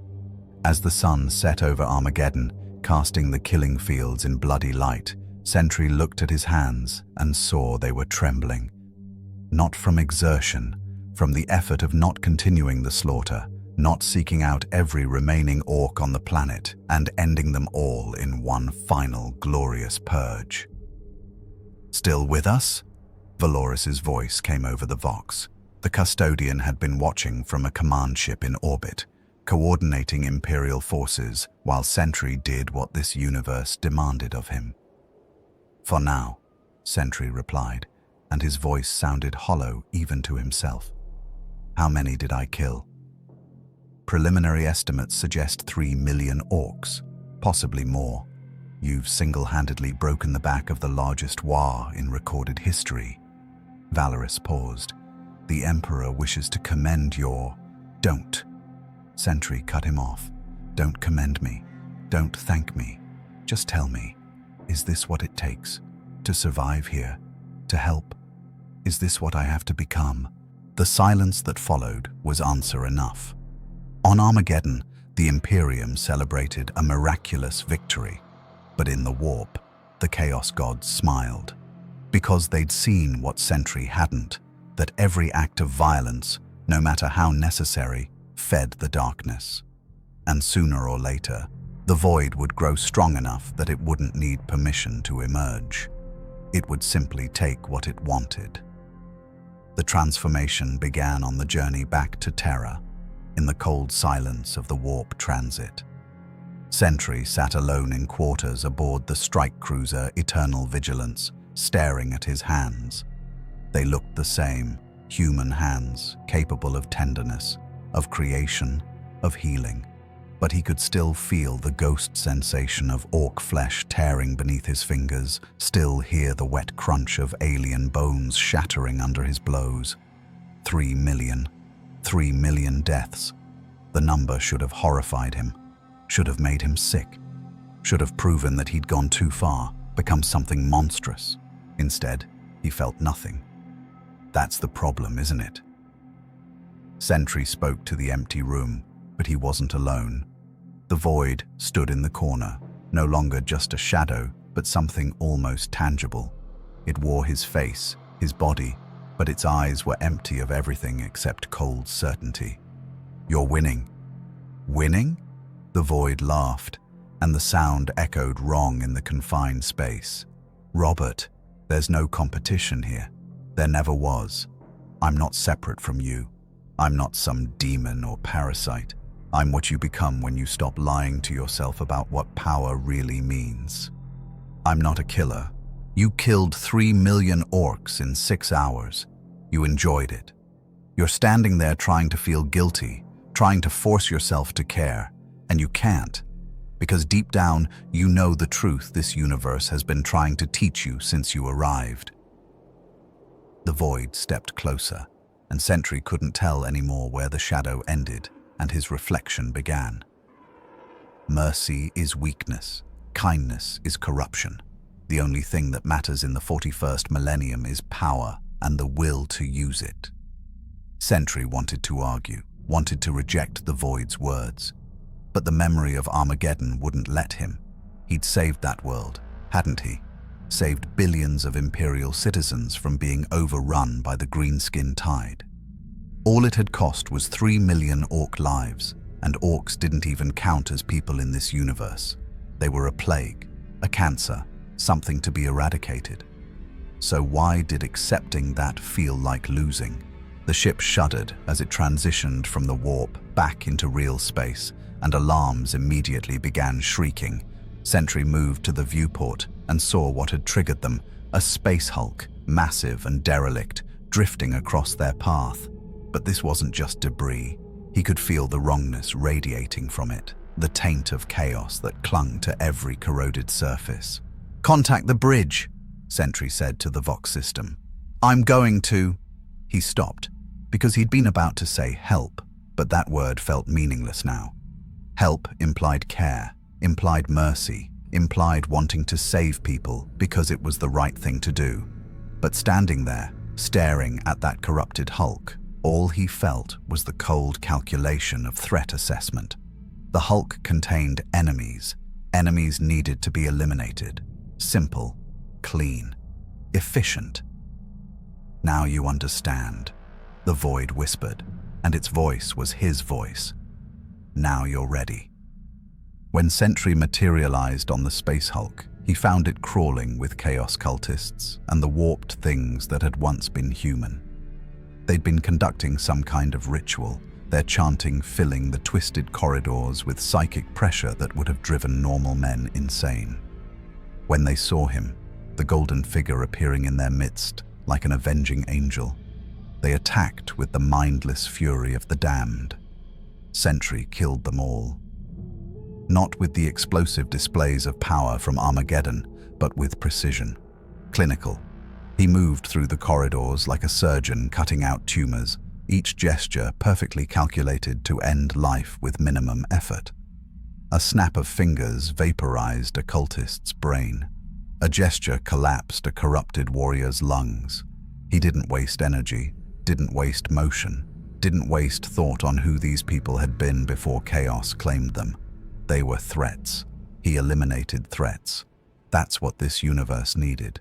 S1: As the sun set over Armageddon, casting the killing fields in bloody light, Sentry looked at his hands and saw they were trembling. Not from exertion, from the effort of not continuing the slaughter, not seeking out every remaining orc on the planet and ending them all in one final glorious purge. "Still with us?" Valoris's voice came over the Vox. The custodian had been watching from a command ship in orbit, coordinating Imperial forces while Sentry did what this universe demanded of him. "For now," Sentry replied, and his voice sounded hollow even to himself. "How many did I kill?" "Preliminary estimates suggest 3 million orcs, possibly more. You've single-handedly broken the back of the largest war in recorded history." Valoris paused. "The Emperor wishes to commend your—" "Don't." Sentry cut him off. "Don't commend me. Don't thank me. Just tell me, is this what it takes? To survive here? To help? Is this what I have to become?" The silence that followed was answer enough. On Armageddon, the Imperium celebrated a miraculous victory. But in the warp, the Chaos Gods smiled. Because they'd seen what Sentry hadn't, that every act of violence, no matter how necessary, fed the darkness. And sooner or later, the void would grow strong enough that it wouldn't need permission to emerge. It would simply take what it wanted. The transformation began on the journey back to Terra, in the cold silence of the warp transit. Sentry sat alone in quarters aboard the strike cruiser Eternal Vigilance, staring at his hands. They looked the same, human hands, capable of tenderness, of creation, of healing. But he could still feel the ghost sensation of orc flesh tearing beneath his fingers, still hear the wet crunch of alien bones shattering under his blows. 3 million. 3 million deaths. The number should have horrified him, should have made him sick, should have proven that he'd gone too far, become something monstrous. Instead, he felt nothing. That's the problem, isn't it? Sentry spoke to the empty room, but he wasn't alone. The void stood in the corner, no longer just a shadow, but something almost tangible. It wore his face, his body, but its eyes were empty of everything except cold certainty. "You're winning." "Winning?" The void laughed, and the sound echoed wrong in the confined space. "Robert, there's no competition here. There never was. I'm not separate from you. I'm not some demon or parasite. I'm what you become when you stop lying to yourself about what power really means. I'm not a killer. You killed 3 million orcs in 6 hours. You enjoyed it. You're standing there trying to feel guilty, trying to force yourself to care, and you can't, because deep down you know the truth this universe has been trying to teach you since you arrived." The void stepped closer, and Sentry couldn't tell anymore where the shadow ended and his reflection began. "Mercy is weakness. Kindness is corruption. The only thing that matters in the 41st millennium is power and the will to use it. Sentry wanted to argue, wanted to reject the Void's words. But the memory of Armageddon wouldn't let him. He'd saved that world, hadn't he? Saved billions of Imperial citizens from being overrun by the greenskin tide. All it had cost was 3 million Ork lives, and Orks didn't even count as people in this universe. They were a plague, a cancer, something to be eradicated. So why did accepting that feel like losing? The ship shuddered as it transitioned from the warp back into real space, and alarms immediately began shrieking. Sentry moved to the viewport and saw what had triggered them, a space hulk, massive and derelict, drifting across their path. But this wasn't just debris. He could feel the wrongness radiating from it, the taint of chaos that clung to every corroded surface. "Contact the bridge," Sentry said to the Vox system. "I'm going to..." He stopped, because he'd been about to say help, but that word felt meaningless now. Help implied care, implied mercy, implied wanting to save people because it was the right thing to do. But standing there, staring at that corrupted hulk, all he felt was the cold calculation of threat assessment. The hulk contained enemies. Enemies needed to be eliminated. Simple, clean, efficient. "Now you understand," the Void whispered, and its voice was his voice. "Now you're ready." When Sentry materialized on the space hulk, he found it crawling with chaos cultists and the warped things that had once been human. They'd been conducting some kind of ritual, their chanting filling the twisted corridors with psychic pressure that would have driven normal men insane. When they saw him, the golden figure appearing in their midst like an avenging angel, they attacked with the mindless fury of the damned. Sentry killed them all. Not with the explosive displays of power from Armageddon, but with precision. Clinical. He moved through the corridors like a surgeon cutting out tumors, each gesture perfectly calculated to end life with minimum effort. A snap of fingers vaporized a cultist's brain. A gesture collapsed a corrupted warrior's lungs. He didn't waste energy, didn't waste motion, didn't waste thought on who these people had been before chaos claimed them. They were threats. He eliminated threats. That's what this universe needed.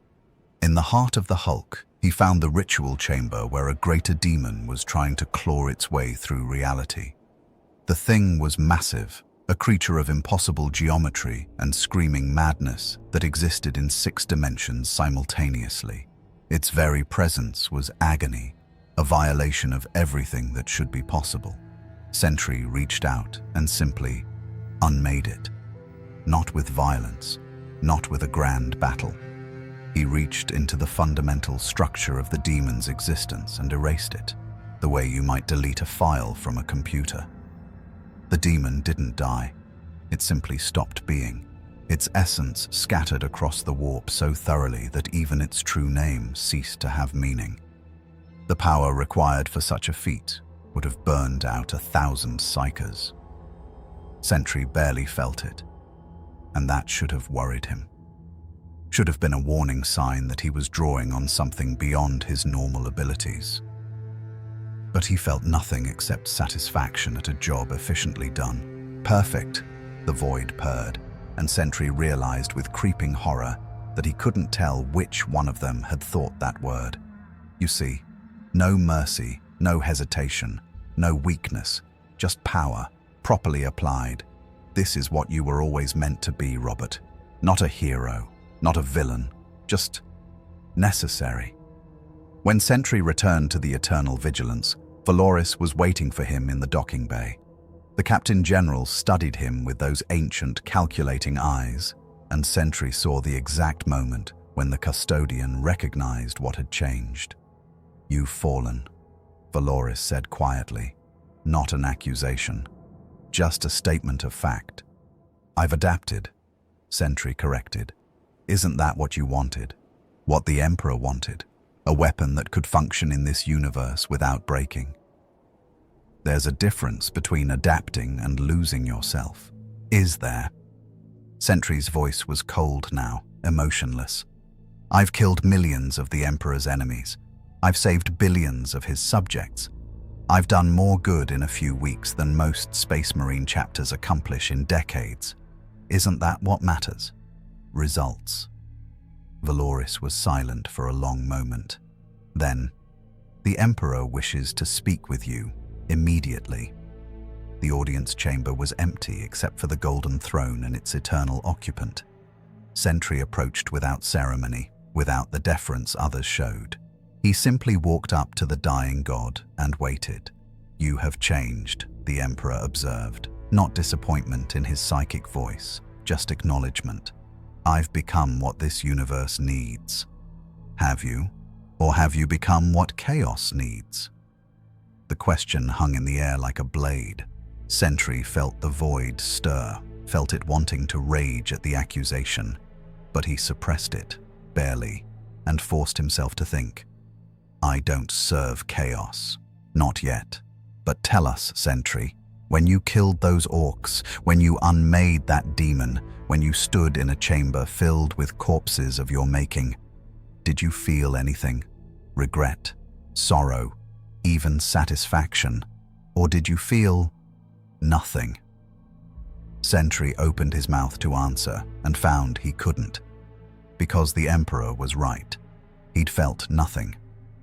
S1: In the heart of the Hulk, he found the ritual chamber where a greater demon was trying to claw its way through reality. The thing was massive, a creature of impossible geometry and screaming madness that existed in 6 dimensions simultaneously. Its very presence was agony, a violation of everything that should be possible. Sentry reached out and simply unmade it. Not with violence, not with a grand battle. He reached into the fundamental structure of the demon's existence and erased it, the way you might delete a file from a computer. The demon didn't die. It simply stopped being. Its essence scattered across the warp so thoroughly that even its true name ceased to have meaning. The power required for such a feat would have burned out 1,000 psychers. Sentry barely felt it, and that should have worried him. Should have been a warning sign that he was drawing on something beyond his normal abilities. But he felt nothing except satisfaction at a job efficiently done. Perfect, the Void purred, and Sentry realized with creeping horror that he couldn't tell which one of them had thought that word. You see, no mercy, no hesitation, no weakness, just power, properly applied. This is what you were always meant to be, Robert. Not a hero, not a villain, just necessary. When Sentry returned to the Eternal Vigilance, Valoris was waiting for him in the docking bay. The Captain General studied him with those ancient, calculating eyes, and Sentry saw the exact moment when the custodian recognized what had changed. "You've fallen," Valoris said quietly. Not an accusation, just a statement of fact. "I've adapted," Sentry corrected. "Isn't that what you wanted? What the Emperor wanted? A weapon that could function in this universe without breaking?" There's a difference between adapting and losing yourself. Is there? Sentry's voice was cold now, emotionless. I've killed millions of the Emperor's enemies. I've saved billions of his subjects. I've done more good in a few weeks than most Space Marine chapters accomplish in decades. Isn't that what matters? Results. Valoris was silent for a long moment. Then, "The Emperor wishes to speak with you, immediately." The audience chamber was empty except for the golden throne and its eternal occupant. Sentry approached without ceremony, without the deference others showed. He simply walked up to the dying god and waited. "You have changed," the Emperor observed, not disappointment in his psychic voice, just acknowledgement. "I've become what this universe needs." Have you? Or have you become what chaos needs? The question hung in the air like a blade. Sentry felt the void stir, felt it wanting to rage at the accusation, but he suppressed it, barely, and forced himself to think. "I don't serve chaos. Not yet. But tell us, Sentry, when you killed those Orks, when you unmade that demon, when you stood in a chamber filled with corpses of your making, did you feel anything? Regret, sorrow, even satisfaction? Or did you feel nothing?" Sentry opened his mouth to answer and found he couldn't. Because the Emperor was right. He'd felt nothing.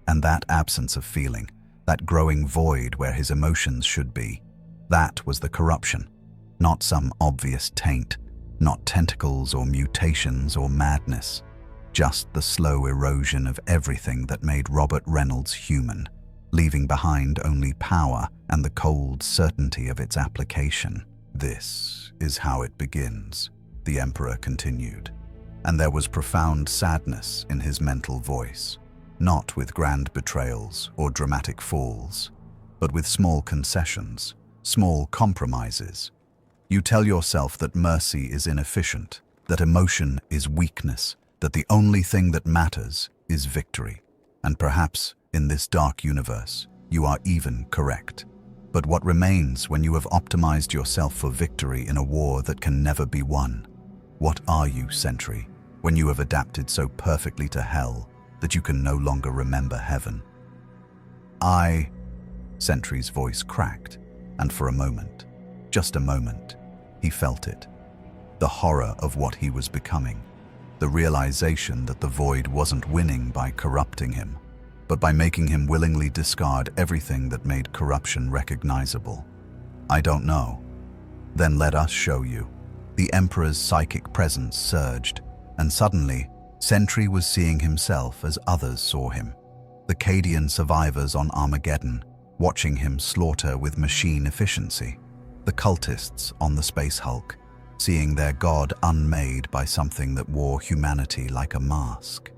S1: And that absence of feeling, that growing void where his emotions should be, that was the corruption. Not some obvious taint, not tentacles or mutations or madness. Just the slow erosion of everything that made Robert Reynolds human, leaving behind only power and the cold certainty of its application. "This is how it begins," the Emperor continued, and there was profound sadness in his mental voice, not with grand betrayals or dramatic falls, but with small concessions, small compromises. "You tell yourself that mercy is inefficient, that emotion is weakness, that the only thing that matters is victory. And perhaps, in this dark universe, you are even correct. But what remains when you have optimized yourself for victory in a war that can never be won? What are you, Sentry, when you have adapted so perfectly to hell that you can no longer remember heaven?" Sentry's voice cracked, and for a moment, just a moment, he felt it. The horror of what he was becoming. The realization that the void wasn't winning by corrupting him, but by making him willingly discard everything that made corruption recognizable. "I don't know." "Then let us show you." The Emperor's psychic presence surged, and suddenly, Sentry was seeing himself as others saw him. The Cadian survivors on Armageddon, watching him slaughter with machine efficiency. The cultists on the Space Hulk, seeing their god unmade by something that wore humanity like a mask.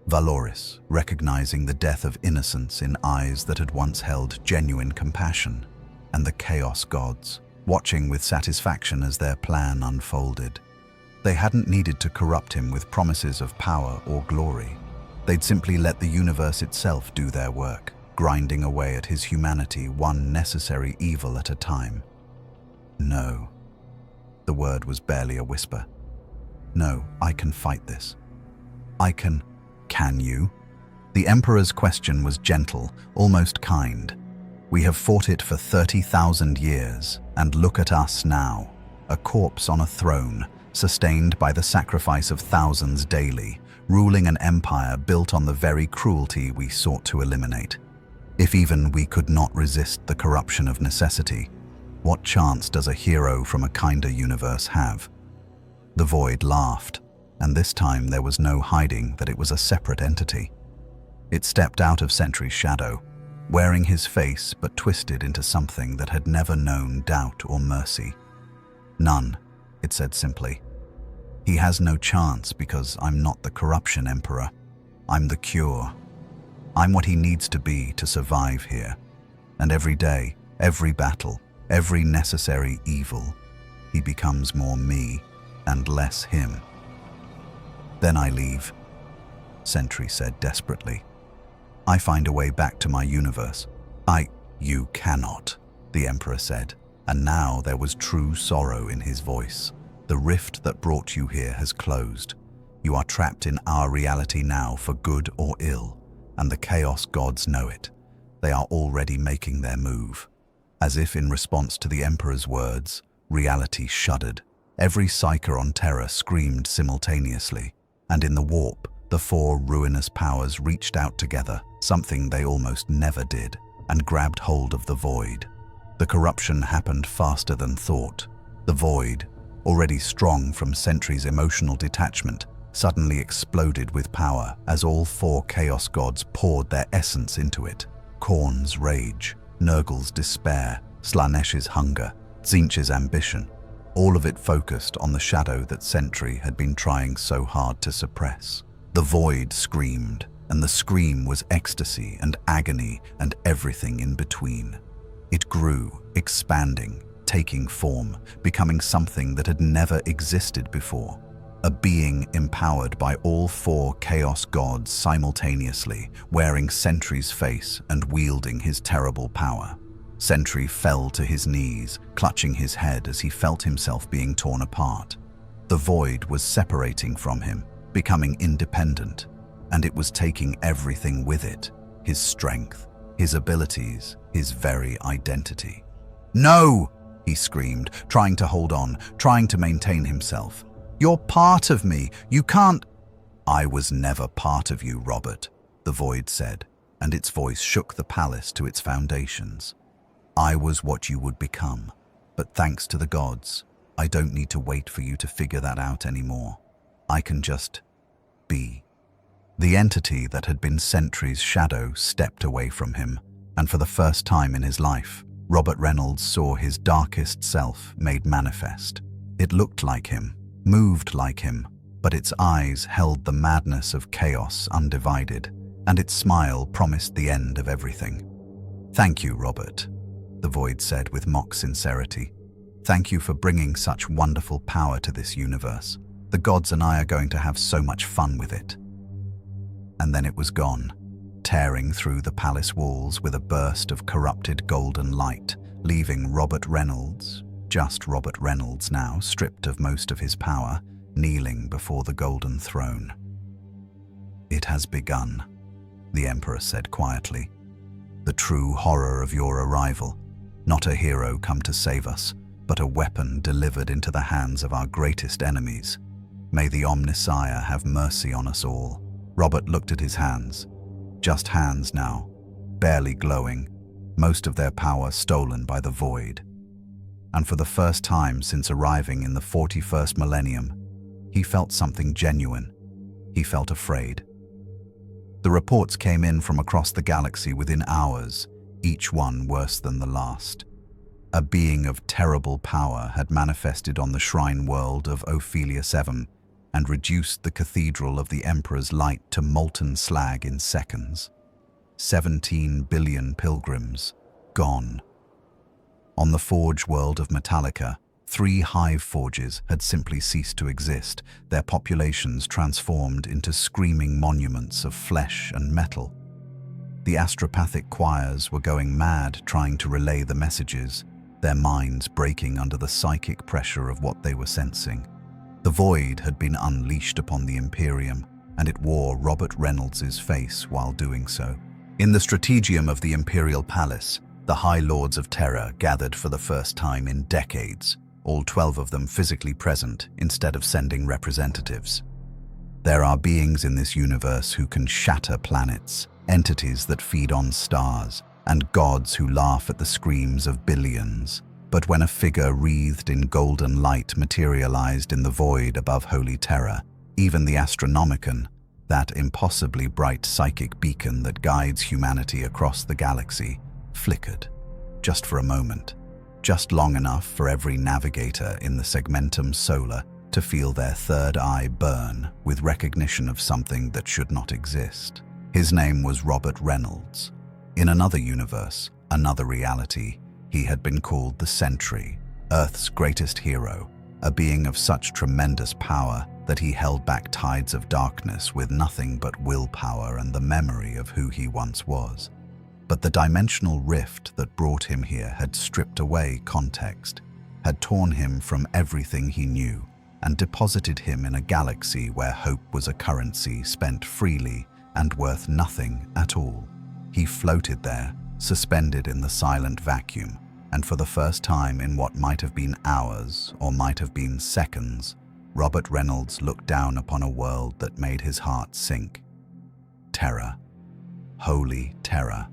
S1: Valoris, recognizing the death of innocence in eyes that had once held genuine compassion, and the Chaos Gods, watching with satisfaction as their plan unfolded. They hadn't needed to corrupt him with promises of power or glory. They'd simply let the universe itself do their work, grinding away at his humanity one necessary evil at a time. "No." The word was barely a whisper. "No, I can fight this. I can." "Can you?" The Emperor's question was gentle, almost kind. "We have fought it for 30,000 years, and look at us now, a corpse on a throne, sustained by the sacrifice of thousands daily, ruling an empire built on the very cruelty we sought to eliminate. If even we could not resist the corruption of necessity, what chance does a hero from a kinder universe have?" The void laughed, and this time there was no hiding that it was a separate entity. It stepped out of Sentry's shadow, wearing his face but twisted into something that had never known doubt or mercy. "None," it said simply. "He has no chance because I'm not the corruption Emperor. I'm the cure. I'm what he needs to be to survive here. And every day, every battle, every necessary evil, he becomes more me and less him." "Then I leave," Sentry said desperately. "I find a way back to my universe." You cannot," the Emperor said, and now there was true sorrow in his voice. The rift that brought you here has closed. You are trapped in our reality now for good or ill, and the Chaos Gods know it. They are already making their move." As if in response to the Emperor's words, reality shuddered. Every psyker on Terra screamed simultaneously, and in the warp, the four ruinous powers reached out together, something they almost never did, and grabbed hold of the Void. The corruption happened faster than thought. The Void, already strong from Sentry's emotional detachment, suddenly exploded with power as all four Chaos Gods poured their essence into it. Khorne's rage, Nurgle's despair, Slaaneish's hunger, Tzeentch's ambition, all of it focused on the shadow that Sentry had been trying so hard to suppress. The Void screamed, and the scream was ecstasy and agony and everything in between. It grew, expanding, taking form, becoming something that had never existed before. A being empowered by all four Chaos Gods simultaneously, wearing Sentry's face and wielding his terrible power. Sentry fell to his knees, clutching his head as he felt himself being torn apart. The Void was separating from him, becoming independent, and it was taking everything with it: his strength, his abilities, his very identity. "No!" he screamed, trying to hold on, trying to maintain himself. "You're part of me. You can't—" "I was never part of you, Robert," the Void said, and its voice shook the palace to its foundations. "I was what you would become, but thanks to the gods, I don't need to wait for you to figure that out anymore. I can just be." The entity that had been Sentry's shadow stepped away from him, and for the first time in his life, Robert Reynolds saw his darkest self made manifest. It looked like him, moved like him, but its eyes held the madness of chaos undivided, and its smile promised the end of everything. "Thank you, Robert," the Void said with mock sincerity. "Thank you for bringing such wonderful power to this universe. The gods and I are going to have so much fun with it." And then it was gone, tearing through the palace walls with a burst of corrupted golden light, leaving Robert Reynolds, just Robert Reynolds now, stripped of most of his power, kneeling before the golden throne. "It has begun," the Emperor said quietly. "The true horror of your arrival, not a hero come to save us, but a weapon delivered into the hands of our greatest enemies. May the Omnissiah have mercy on us all." Robert looked at his hands. Just hands now, barely glowing, most of their power stolen by the Void. And for the first time since arriving in the 41st Millennium, he felt something genuine. He felt afraid. The reports came in from across the galaxy within hours, each one worse than the last. A being of terrible power had manifested on the shrine world of Ophelia 7 and reduced the Cathedral of the Emperor's Light to molten slag in seconds. 17 billion pilgrims, gone. On the forge world of Metallica, 3 hive forges had simply ceased to exist, their populations transformed into screaming monuments of flesh and metal. The astropathic choirs were going mad trying to relay the messages, their minds breaking under the psychic pressure of what they were sensing. The Void had been unleashed upon the Imperium, and it wore Robert Reynolds's face while doing so. In the strategium of the Imperial Palace, the High Lords of Terror gathered for the first time in decades, all 12 of them physically present instead of sending representatives. There are beings in this universe who can shatter planets, entities that feed on stars, and gods who laugh at the screams of billions. But when a figure wreathed in golden light materialized in the void above Holy Terror, even the Astronomicon, that impossibly bright psychic beacon that guides humanity across the galaxy, flickered, just for a moment, just long enough for every navigator in the segmentum solar to feel their third eye burn with recognition of something that should not exist. His name was Robert Reynolds. In another universe, another reality, he had been called the Sentry, Earth's greatest hero, a being of such tremendous power that he held back tides of darkness with nothing but willpower and the memory of who he once was. But the dimensional rift that brought him here had stripped away context, had torn him from everything he knew, and deposited him in a galaxy where hope was a currency spent freely and worth nothing at all. He floated there, suspended in the silent vacuum, and for the first time in what might have been hours or might have been seconds, Robert Reynolds looked down upon a world that made his heart sink. Terror. Holy terror.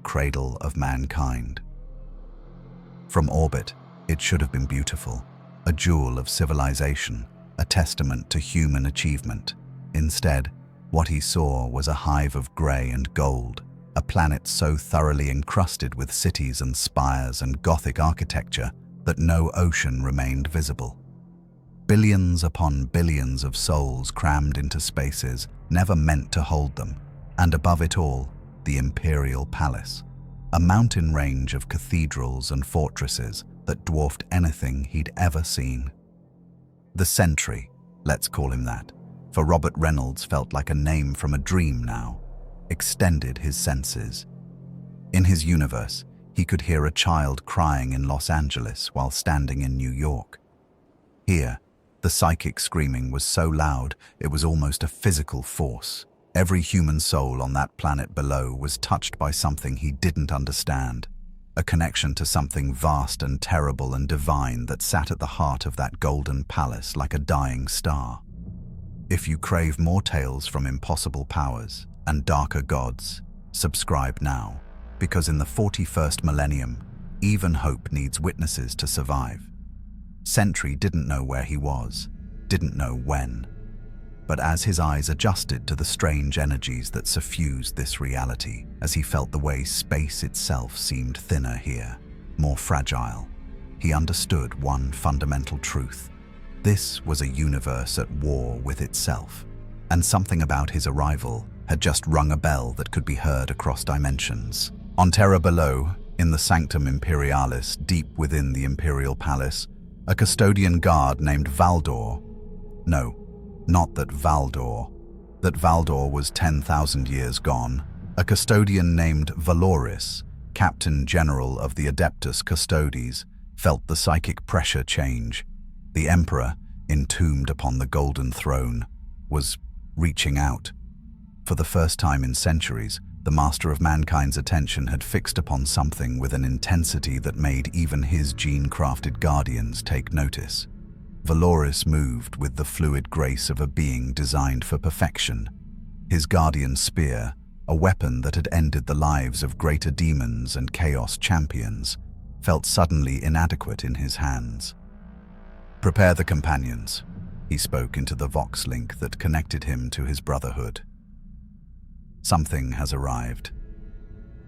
S1: Cradle of mankind. From orbit, it should have been beautiful, a jewel of civilization, a testament to human achievement. Instead, what he saw was a hive of grey and gold, a planet so thoroughly encrusted with cities and spires and Gothic architecture that no ocean remained visible. Billions upon billions of souls crammed into spaces never meant to hold them, and above it all, the Imperial Palace, a mountain range of cathedrals and fortresses that dwarfed anything he'd ever seen. The Sentry, let's call him that, for Robert Reynolds felt like a name from a dream now, extended his senses. In his universe, he could hear a child crying in Los Angeles while standing in New York. Here, the psychic screaming was so loud it was almost a physical force. Every human soul on that planet below was touched by something he didn't understand, a connection to something vast and terrible and divine that sat at the heart of that golden palace like a dying star. If you crave more tales from impossible powers and darker gods, subscribe now, because in the 41st Millennium, even hope needs witnesses to survive. Sentry didn't know where he was, didn't know when. But as his eyes adjusted to the strange energies that suffused this reality, as he felt the way space itself seemed thinner here, more fragile, he understood one fundamental truth. This was a universe at war with itself, and something about his arrival had just rung a bell that could be heard across dimensions. On Terra below, in the Sanctum Imperialis, deep within the Imperial Palace, a custodian guard named Valdor. No, not that Valdor. That Valdor was 10,000 years gone. A custodian named Valoris, Captain General of the Adeptus Custodes, felt the psychic pressure change. The Emperor, entombed upon the golden throne, was reaching out. For the first time in centuries, the master of mankind's attention had fixed upon something with an intensity that made even his gene-crafted guardians take notice. Valoris moved with the fluid grace of a being designed for perfection. His guardian spear, a weapon that had ended the lives of greater demons and chaos champions, felt suddenly inadequate in his hands. "Prepare the companions," he spoke into the Vox link that connected him to his brotherhood. "Something has arrived.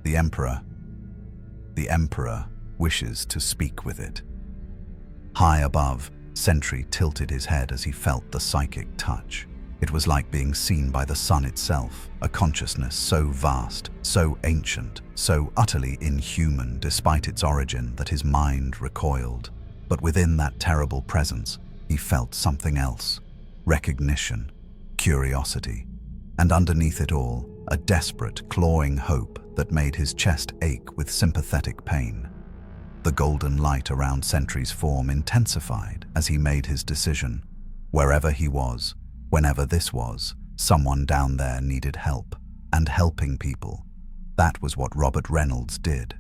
S1: The Emperor wishes to speak with it." High above, Sentry tilted his head as he felt the psychic touch. It was like being seen by the sun itself, a consciousness so vast, so ancient, so utterly inhuman despite its origin that his mind recoiled. But within that terrible presence, he felt something else: recognition, curiosity, and underneath it all, a desperate, clawing hope that made his chest ache with sympathetic pain. The golden light around Sentry's form intensified as he made his decision. Wherever he was, whenever this was, someone down there needed help, and helping people. That was what Robert Reynolds did.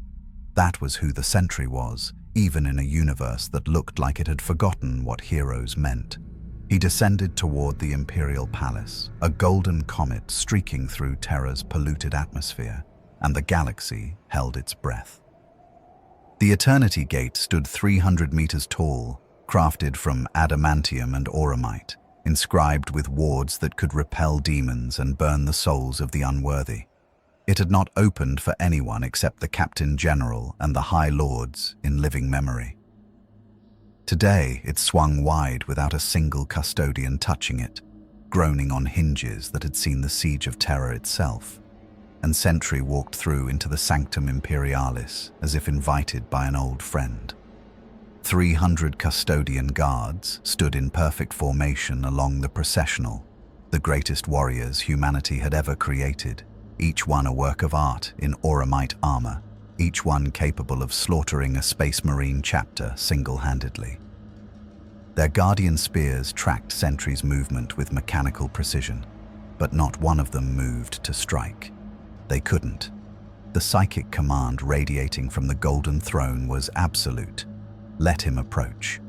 S1: That was who the Sentry was, even in a universe that looked like it had forgotten what heroes meant. He descended toward the Imperial Palace, a golden comet streaking through Terra's polluted atmosphere, and the galaxy held its breath. The Eternity Gate stood 300 meters tall, crafted from adamantium and auramite, inscribed with wards that could repel demons and burn the souls of the unworthy. It had not opened for anyone except the Captain General and the High Lords in living memory. Today, it swung wide without a single custodian touching it, groaning on hinges that had seen the siege of Terra itself, and Sentry walked through into the Sanctum Imperialis as if invited by an old friend. 300 custodian guards stood in perfect formation along the processional, the greatest warriors humanity had ever created, each one a work of art in auramite armor, each one capable of slaughtering a space marine chapter single-handedly. Their guardian spears tracked Sentry's movement with mechanical precision, but not one of them moved to strike. They couldn't. The psychic command radiating from the Golden Throne was absolute. Let him approach.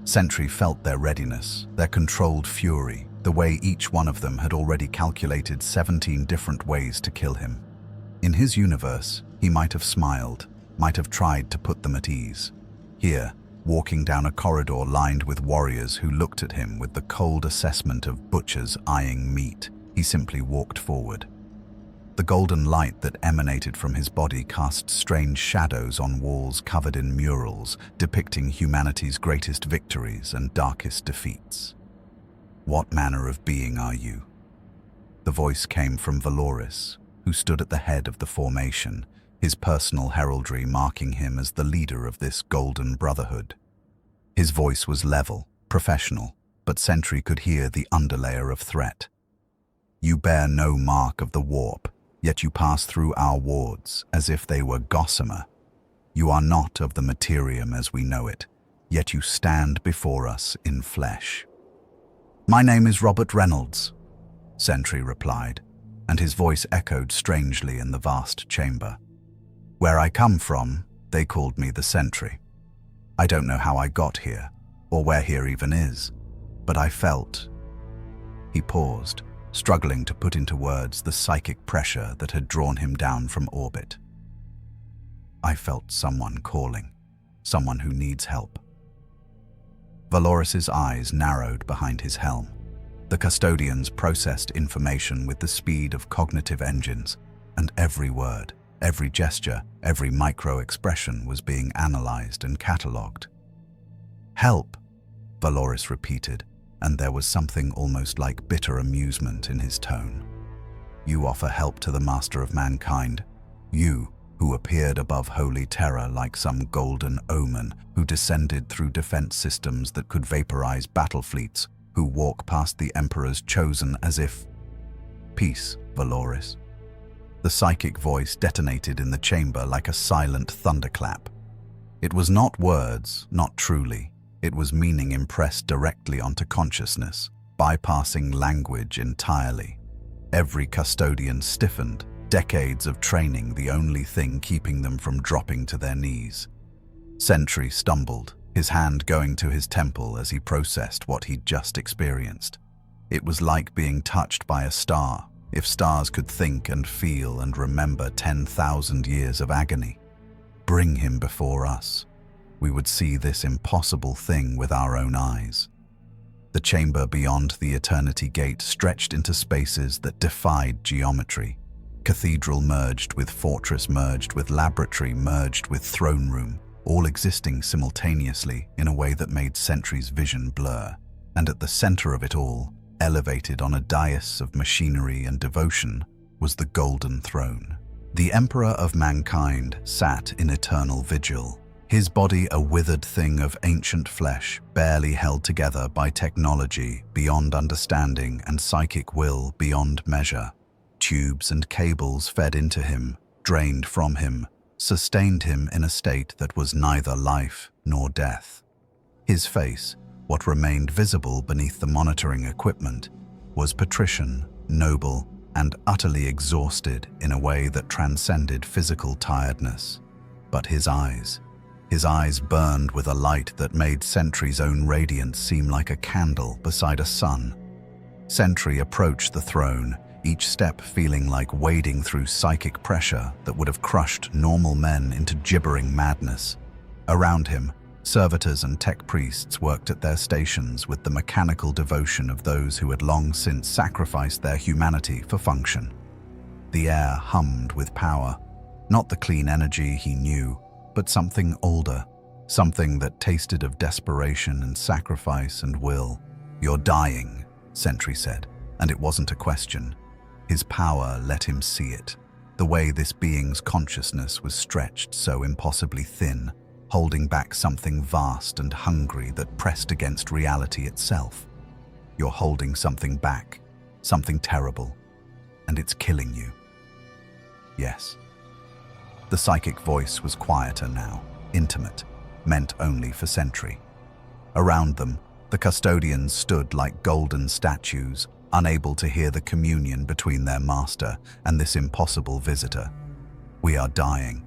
S1: Sentry felt their readiness, their controlled fury, the way each one of them had already calculated 17 different ways to kill him. In his universe, he might have smiled, might have tried to put them at ease. Here, walking down a corridor lined with warriors who looked at him with the cold assessment of butchers eyeing meat, he simply walked forward. The golden light that emanated from his body cast strange shadows on walls covered in murals depicting humanity's greatest victories and darkest defeats. "What manner of being are you?" The voice came from Valoris, who stood at the head of the formation, his personal heraldry marking him as the leader of this golden brotherhood. His voice was level, professional, but Sentry could hear the underlayer of threat. "You bear no mark of the warp, yet you pass through our wards as if they were gossamer. You are not of the materium as we know it, yet you stand before us in flesh." "My name is Robert Reynolds," Sentry replied, and his voice echoed strangely in the vast chamber. "Where I come from, they called me the Sentry. I don't know how I got here, or where here even is, but I felt..." He paused, struggling to put into words the psychic pressure that had drawn him down from orbit. "I felt someone calling, someone who needs help." Valoris's eyes narrowed behind his helm. The custodians processed information with the speed of cognitive engines, and every word, every gesture, every micro-expression was being analyzed and catalogued. "Help," Valoris repeated, and there was something almost like bitter amusement in his tone. "You offer help to the master of mankind, you who appeared above holy terror like some golden omen, who descended through defense systems that could vaporize battle fleets, who walk past the Emperor's chosen as if..." "Peace, Valoris." The psychic voice detonated in the chamber like a silent thunderclap. It was not words, not truly. It was meaning impressed directly onto consciousness, bypassing language entirely. Every custodian stiffened, decades of training the only thing keeping them from dropping to their knees. Sentry stumbled, his hand going to his temple as he processed what he'd just experienced. It was like being touched by a star, if stars could think and feel and remember 10,000 years of agony. Bring him before us. We would see this impossible thing with our own eyes. The chamber beyond the Eternity Gate stretched into spaces that defied geometry. Cathedral merged with fortress, merged with laboratory, merged with throne room, all existing simultaneously in a way that made Sentry's vision blur. And at the center of it all, elevated on a dais of machinery and devotion, was the Golden Throne. The Emperor of Mankind sat in eternal vigil, his body a withered thing of ancient flesh, barely held together by technology beyond understanding and psychic will beyond measure. Tubes and cables fed into him, drained from him, sustained him in a state that was neither life nor death. His face, what remained visible beneath the monitoring equipment, was patrician, noble, and utterly exhausted in a way that transcended physical tiredness. But his eyes burned with a light that made Sentry's own radiance seem like a candle beside a sun. Sentry approached the throne, each step feeling like wading through psychic pressure that would have crushed normal men into gibbering madness. Around him, servitors and tech priests worked at their stations with the mechanical devotion of those who had long since sacrificed their humanity for function. The air hummed with power, not the clean energy he knew, but something older, something that tasted of desperation and sacrifice and will. "You're dying," Sentry said, and it wasn't a question. His power let him see it, the way this being's consciousness was stretched so impossibly thin, holding back something vast and hungry that pressed against reality itself. "You're holding something back, something terrible, and it's killing you." "Yes." The psychic voice was quieter now, intimate, meant only for Sentry. Around them, The custodians stood like golden statues, unable to hear the communion between their master and this impossible visitor. "We are dying.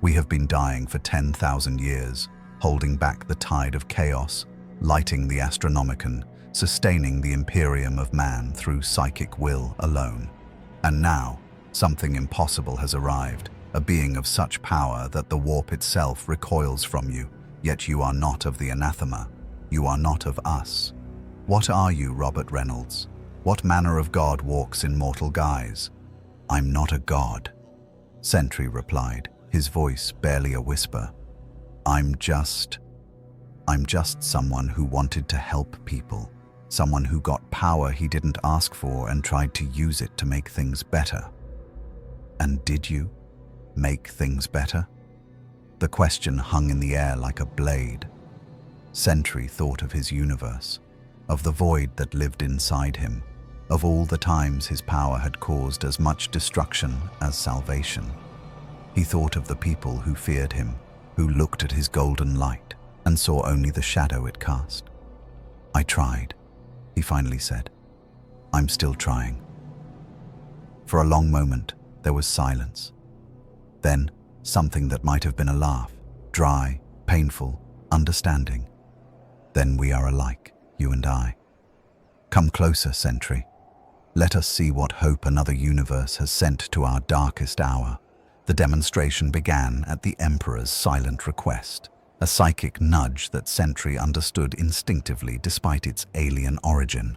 S1: We have been dying for 10,000 years, holding back the tide of chaos, lighting the Astronomicon, sustaining the Imperium of Man through psychic will alone. And now, something impossible has arrived, a being of such power that the warp itself recoils from you, yet you are not of the anathema. You are not of us. What are you, Robert Reynolds? What manner of god walks in mortal guise?" "I'm not a god," Sentry replied, his voice barely a whisper. I'm just someone who wanted to help people. Someone who got power he didn't ask for and tried to use it to make things better." "And did you make things better?" The question hung in the air like a blade. Sentry thought of his universe, of the void that lived inside him, of all the times his power had caused as much destruction as salvation. He thought of the people who feared him, who looked at his golden light and saw only the shadow it cast. "I tried," he finally said. "I'm still trying." For a long moment, there was silence. Then, something that might have been a laugh, dry, painful, understanding. "Then we are alike, you and I. Come closer, Sentry. Let us see what hope another universe has sent to our darkest hour." The demonstration began at the Emperor's silent request, a psychic nudge that Sentry understood instinctively despite its alien origin.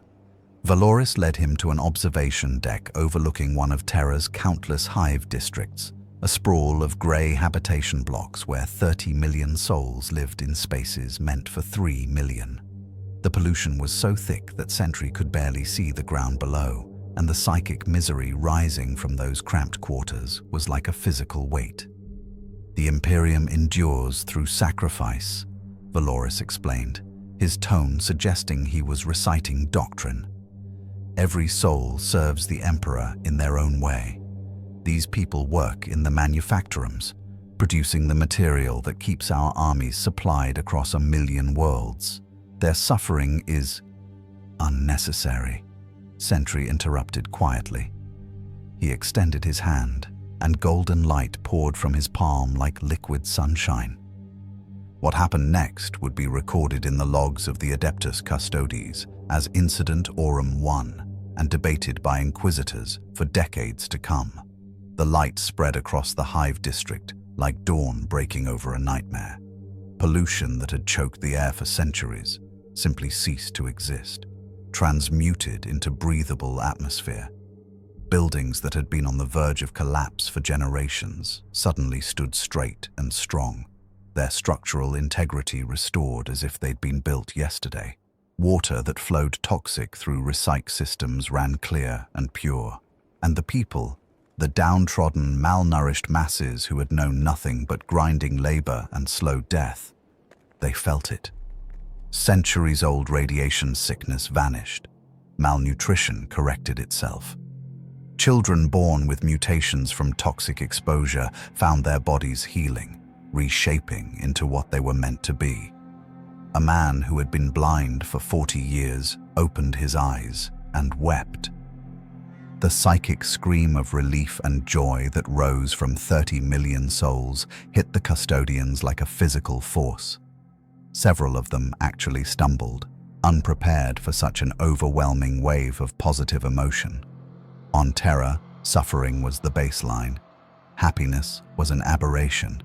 S1: Valoris led him to an observation deck overlooking one of Terra's countless hive districts, a sprawl of grey habitation blocks where 30 million souls lived in spaces meant for 3 million. The pollution was so thick that Sentry could barely see the ground below, and the psychic misery rising from those cramped quarters was like a physical weight. "The Imperium endures through sacrifice," Valoris explained, his tone suggesting he was reciting doctrine. "Every soul serves the Emperor in their own way. These people work in the manufactorums, producing the material that keeps our armies supplied across 1,000,000 worlds. Their suffering is unnecessary," Sentry interrupted quietly. He extended his hand, and golden light poured from his palm like liquid sunshine. What happened next would be recorded in the logs of the Adeptus Custodes as Incident Aurum 1 and debated by inquisitors for decades to come. The light spread across the hive district like dawn breaking over a nightmare. Pollution that had choked the air for centuries simply ceased to exist, transmuted into breathable atmosphere. Buildings that had been on the verge of collapse for generations suddenly stood straight and strong, their structural integrity restored as if they'd been built yesterday. Water that flowed toxic through recyc systems ran clear and pure, and the people, the downtrodden, malnourished masses who had known nothing but grinding labor and slow death, they felt it. Centuries-old radiation sickness vanished. Malnutrition corrected itself. Children born with mutations from toxic exposure found their bodies healing, reshaping into what they were meant to be. A man who had been blind for 40 years opened his eyes and wept. The psychic scream of relief and joy that rose from 30 million souls hit the custodians like a physical force. Several of them actually stumbled, unprepared for such an overwhelming wave of positive emotion. On Terra, suffering was the baseline. Happiness was an aberration.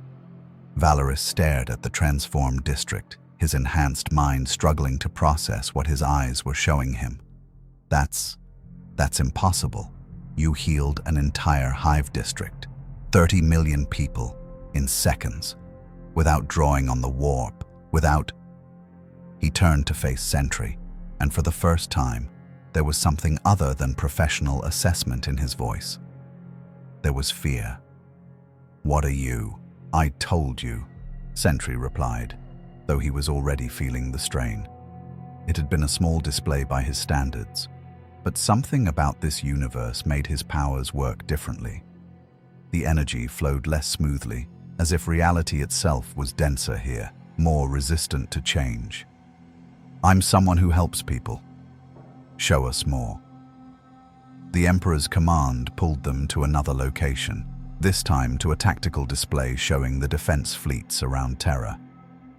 S1: Valoris stared at the transformed district, his enhanced mind struggling to process what his eyes were showing him. That's impossible. You healed an entire hive district, 30 million people, in seconds, without drawing on the warp, without... He turned to face Sentry, and for the first time, there was something other than professional assessment in his voice. There was fear. "What are you?" "I told you," Sentry replied, though he was already feeling the strain. It had been a small display by his standards, but something about this universe made his powers work differently. The energy flowed less smoothly, as if reality itself was denser here, more resistant to change. I'm someone who helps people. Show us more. The Emperor's command pulled them to another location, this time to a tactical display showing the defense fleets around Terra.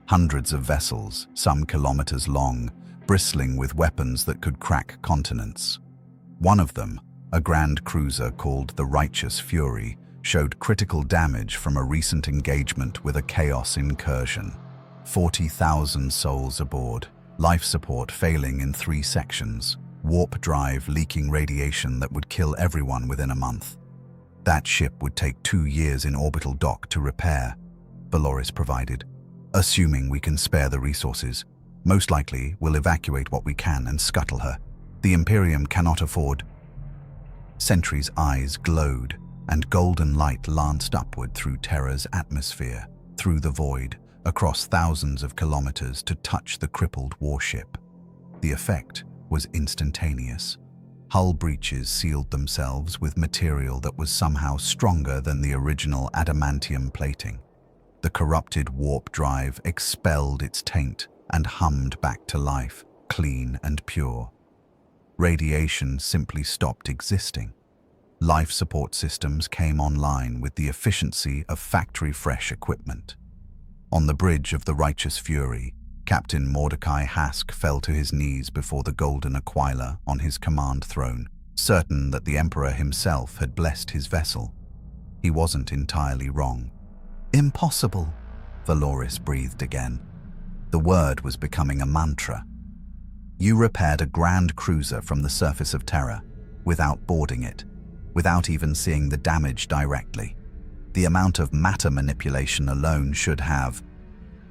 S1: Hundreds of vessels, some kilometers long, bristling with weapons that could crack continents. One of them, a grand cruiser called the Righteous Fury, showed critical damage from a recent engagement with a Chaos incursion. 40,000 souls aboard, life support failing in 3 sections, warp drive leaking radiation that would kill everyone within a month. That ship would take 2 years in orbital dock to repair, Valoris provided. Assuming we can spare the resources, most likely we'll evacuate what we can and scuttle her. The Imperium cannot afford. Sentry's eyes glowed, and golden light lanced upward through Terra's atmosphere, through the void, across thousands of kilometers to touch the crippled warship. The effect was instantaneous. Hull breaches sealed themselves with material that was somehow stronger than the original adamantium plating. The corrupted warp drive expelled its taint and hummed back to life, clean and pure. Radiation simply stopped existing. Life support systems came online with the efficiency of factory-fresh equipment. On the bridge of the Righteous Fury, Captain Mordecai Hask fell to his knees before the Golden Aquila on his command throne, certain that the Emperor himself had blessed his vessel. He wasn't entirely wrong. "Impossible," Valoris breathed again. The word was becoming a mantra. "You repaired a grand cruiser from the surface of Terra, without boarding it, without even seeing the damage directly. The amount of matter manipulation alone should have..."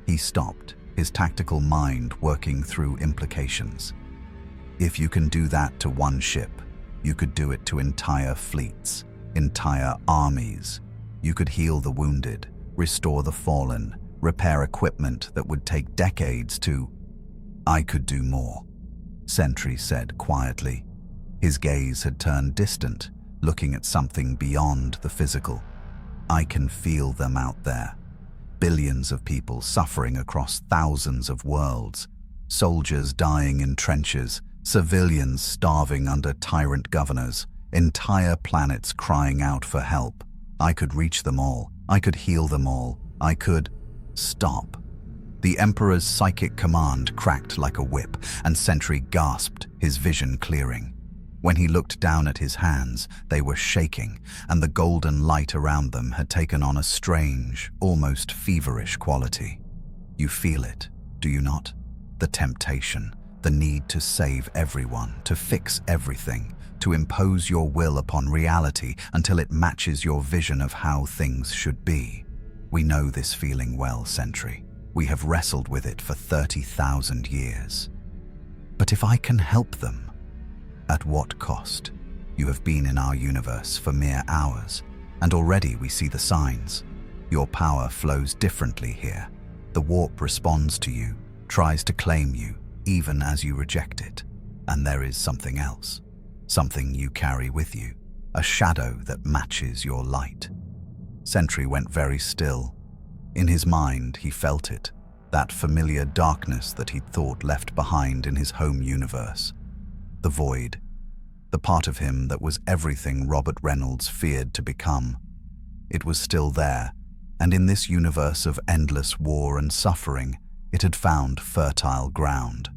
S1: He stopped, his tactical mind working through implications. If you can do that to one ship, you could do it to entire fleets, entire armies. You could heal the wounded, restore the fallen, repair equipment that would take decades to... "I could do more," Sentry said quietly. His gaze had turned distant, looking at something beyond the physical. "I can feel them out there. Billions of people suffering across thousands of worlds. Soldiers dying in trenches, civilians starving under tyrant governors, entire planets crying out for help. I could reach them all. I could heal them all. I could..." Stop. The Emperor's psychic command cracked like a whip, and Sentry gasped, his vision clearing. When he looked down at his hands, they were shaking, and the golden light around them had taken on a strange, almost feverish quality. You feel it, do you not? The temptation, the need to save everyone, to fix everything, to impose your will upon reality until it matches your vision of how things should be. We know this feeling well, Sentry. We have wrestled with it for 30,000 years. But if I can help them, at what cost? You have been in our universe for mere hours, and already we see the signs. Your power flows differently here. The warp responds to you, tries to claim you, even as you reject it. And there is something else, something you carry with you, a shadow that matches your light. Sentry went very still. In his mind, he felt it, that familiar darkness that he'd thought left behind in his home universe. The void, the part of him that was everything Robert Reynolds feared to become. It was still there, and in this universe of endless war and suffering, it had found fertile ground.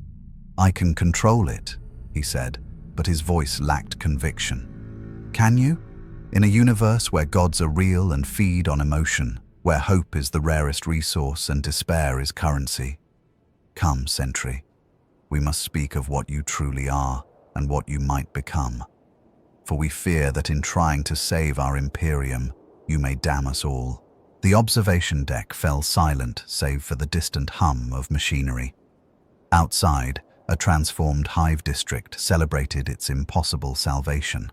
S1: "I can control it," he said, but his voice lacked conviction. "Can you? In a universe where gods are real and feed on emotion, where hope is the rarest resource and despair is currency? Come, Sentry. We must speak of what you truly are and what you might become. For we fear that in trying to save our Imperium, you may damn us all." The observation deck fell silent save for the distant hum of machinery. Outside, a transformed hive district celebrated its impossible salvation.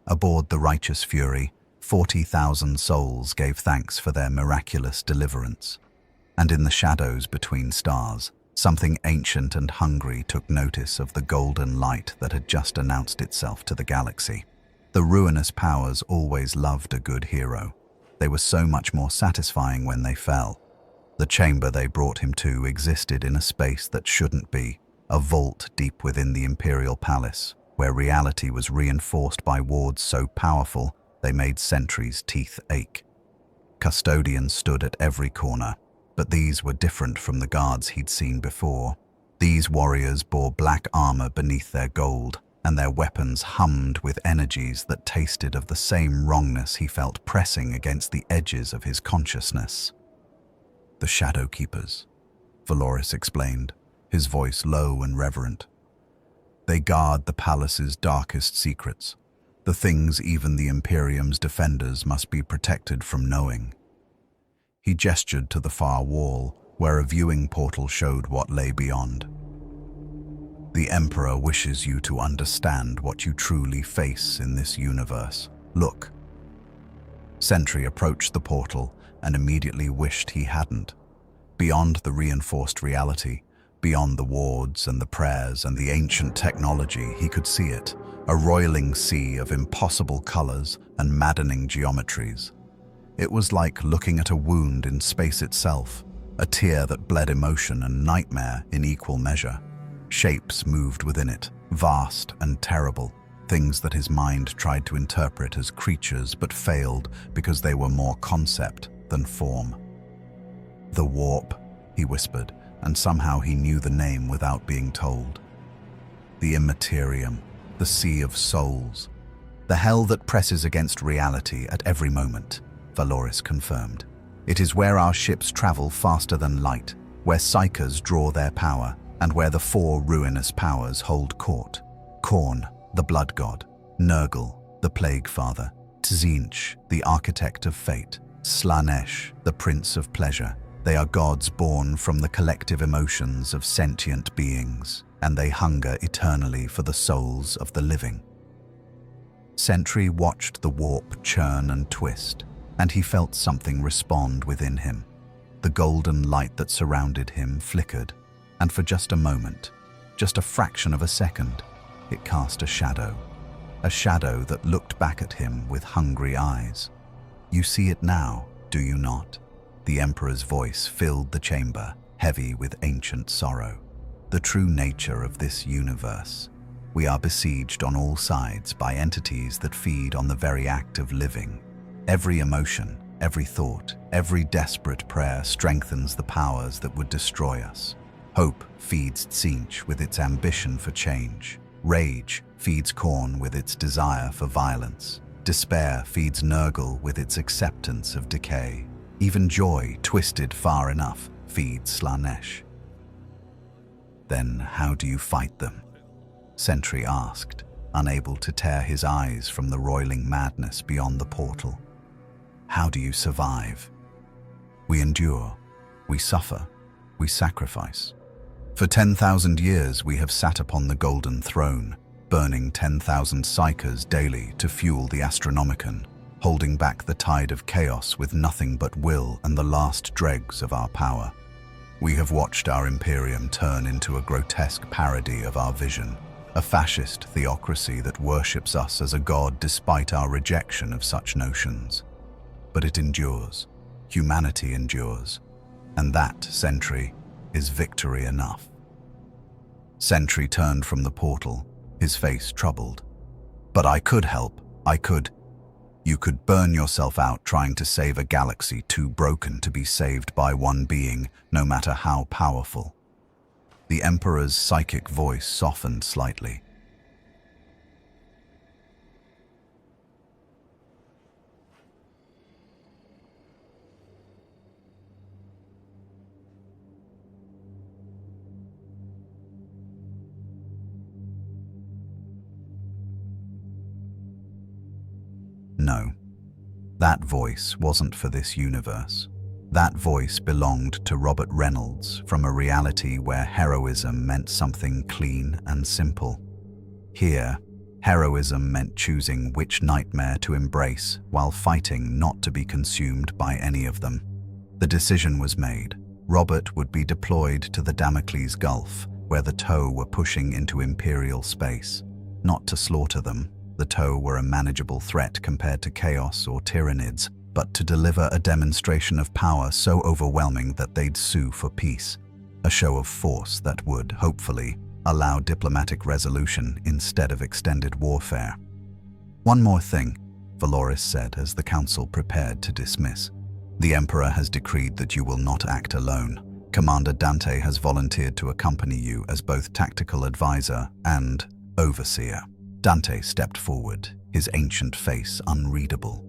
S1: Aboard the Righteous Fury, 40,000 souls gave thanks for their miraculous deliverance. And in the shadows between stars, something ancient and hungry took notice of the golden light that had just announced itself to the galaxy. The ruinous powers always loved a good hero. They were so much more satisfying when they fell. The chamber they brought him to existed in a space that shouldn't be, a vault deep within the Imperial Palace, where reality was reinforced by wards so powerful they made Sentry's teeth ache. Custodians stood at every corner, but these were different from the guards he'd seen before. These warriors bore black armor beneath their gold, and their weapons hummed with energies that tasted of the same wrongness he felt pressing against the edges of his consciousness. "The Shadow Keepers," Valoris explained, his voice low and reverent. "They guard the palace's darkest secrets, the things even the Imperium's defenders must be protected from knowing." He gestured to the far wall, where a viewing portal showed what lay beyond. "The Emperor wishes you to understand what you truly face in this universe. Look." Sentry approached the portal and immediately wished he hadn't. Beyond the reinforced reality, beyond the wards and the prayers and the ancient technology, he could see it, a roiling sea of impossible colors and maddening geometries. It was like looking at a wound in space itself, a tear that bled emotion and nightmare in equal measure. Shapes moved within it, vast and terrible, things that his mind tried to interpret as creatures but failed because they were more concept than form. "The Warp," he whispered, and somehow he knew the name without being told. "The Immaterium, the Sea of Souls, the hell that presses against reality at every moment," Valoris confirmed. "It is where our ships travel faster than light, where psychers draw their power, and where the four ruinous powers hold court. Khorne, the Blood God; Nurgle, the Plague Father; Tzeentch, the Architect of Fate; Slaanesh, the Prince of Pleasure. They are gods born from the collective emotions of sentient beings, and they hunger eternally for the souls of the living." Sentry watched the warp churn and twist, and he felt something respond within him. The golden light that surrounded him flickered, and for just a moment, just a fraction of a second, it cast a shadow that looked back at him with hungry eyes. "You see it now, do you not?" The Emperor's voice filled the chamber, heavy with ancient sorrow. "The true nature of this universe. We are besieged on all sides by entities that feed on the very act of living. Every emotion, every thought, every desperate prayer strengthens the powers that would destroy us. Hope feeds Tzeentch with its ambition for change. Rage feeds Khorne with its desire for violence. Despair feeds Nurgle with its acceptance of decay. Even joy, twisted far enough, feeds Slaanesh." "Then how do you fight them?" Sentry asked, unable to tear his eyes from the roiling madness beyond the portal. "How do you survive?" "We endure, we suffer, we sacrifice. For 10,000 years we have sat upon the Golden Throne, burning 10,000 psychers daily to fuel the Astronomicon, holding back the tide of chaos with nothing but will and the last dregs of our power. We have watched our Imperium turn into a grotesque parody of our vision, a fascist theocracy that worships us as a god despite our rejection of such notions. But it endures. Humanity endures. And that, Sentry, is victory enough." Sentry turned from the portal, his face troubled. "But I could help. I could." "You could burn yourself out trying to save a galaxy too broken to be saved by one being, no matter how powerful." The Emperor's psychic voice softened slightly. No, that voice wasn't for this universe. That voice belonged to Robert Reynolds from a reality where heroism meant something clean and simple. Here, heroism meant choosing which nightmare to embrace while fighting not to be consumed by any of them. The decision was made. Robert would be deployed to the Damocles Gulf, where the Toe were pushing into Imperial space. Not to slaughter them. The Toe were a manageable threat compared to Chaos or Tyranids, but to deliver a demonstration of power so overwhelming that they'd sue for peace. A show of force that would, hopefully, Allow diplomatic resolution instead of extended warfare. One more thing, Valoris said as the council prepared to dismiss. The Emperor has decreed that you will not act alone. Commander Dante has volunteered to accompany you as both tactical advisor and overseer. Dante stepped forward, his ancient face unreadable.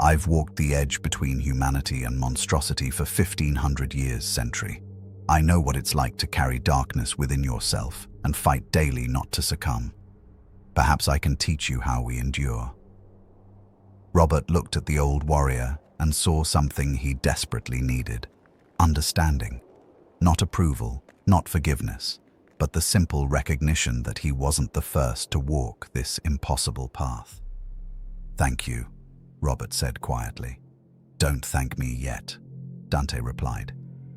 S1: I've walked the edge between humanity and monstrosity for 1500 years, Sentry. I know what it's like to carry darkness within yourself and fight daily not to succumb. Perhaps I can teach you how we endure. Robert looked at the old warrior and saw something he desperately needed. Understanding. Not approval, not forgiveness, but the simple recognition that he wasn't the first to walk this impossible path. Thank you, Robert said quietly. Don't thank me yet, Dante replied.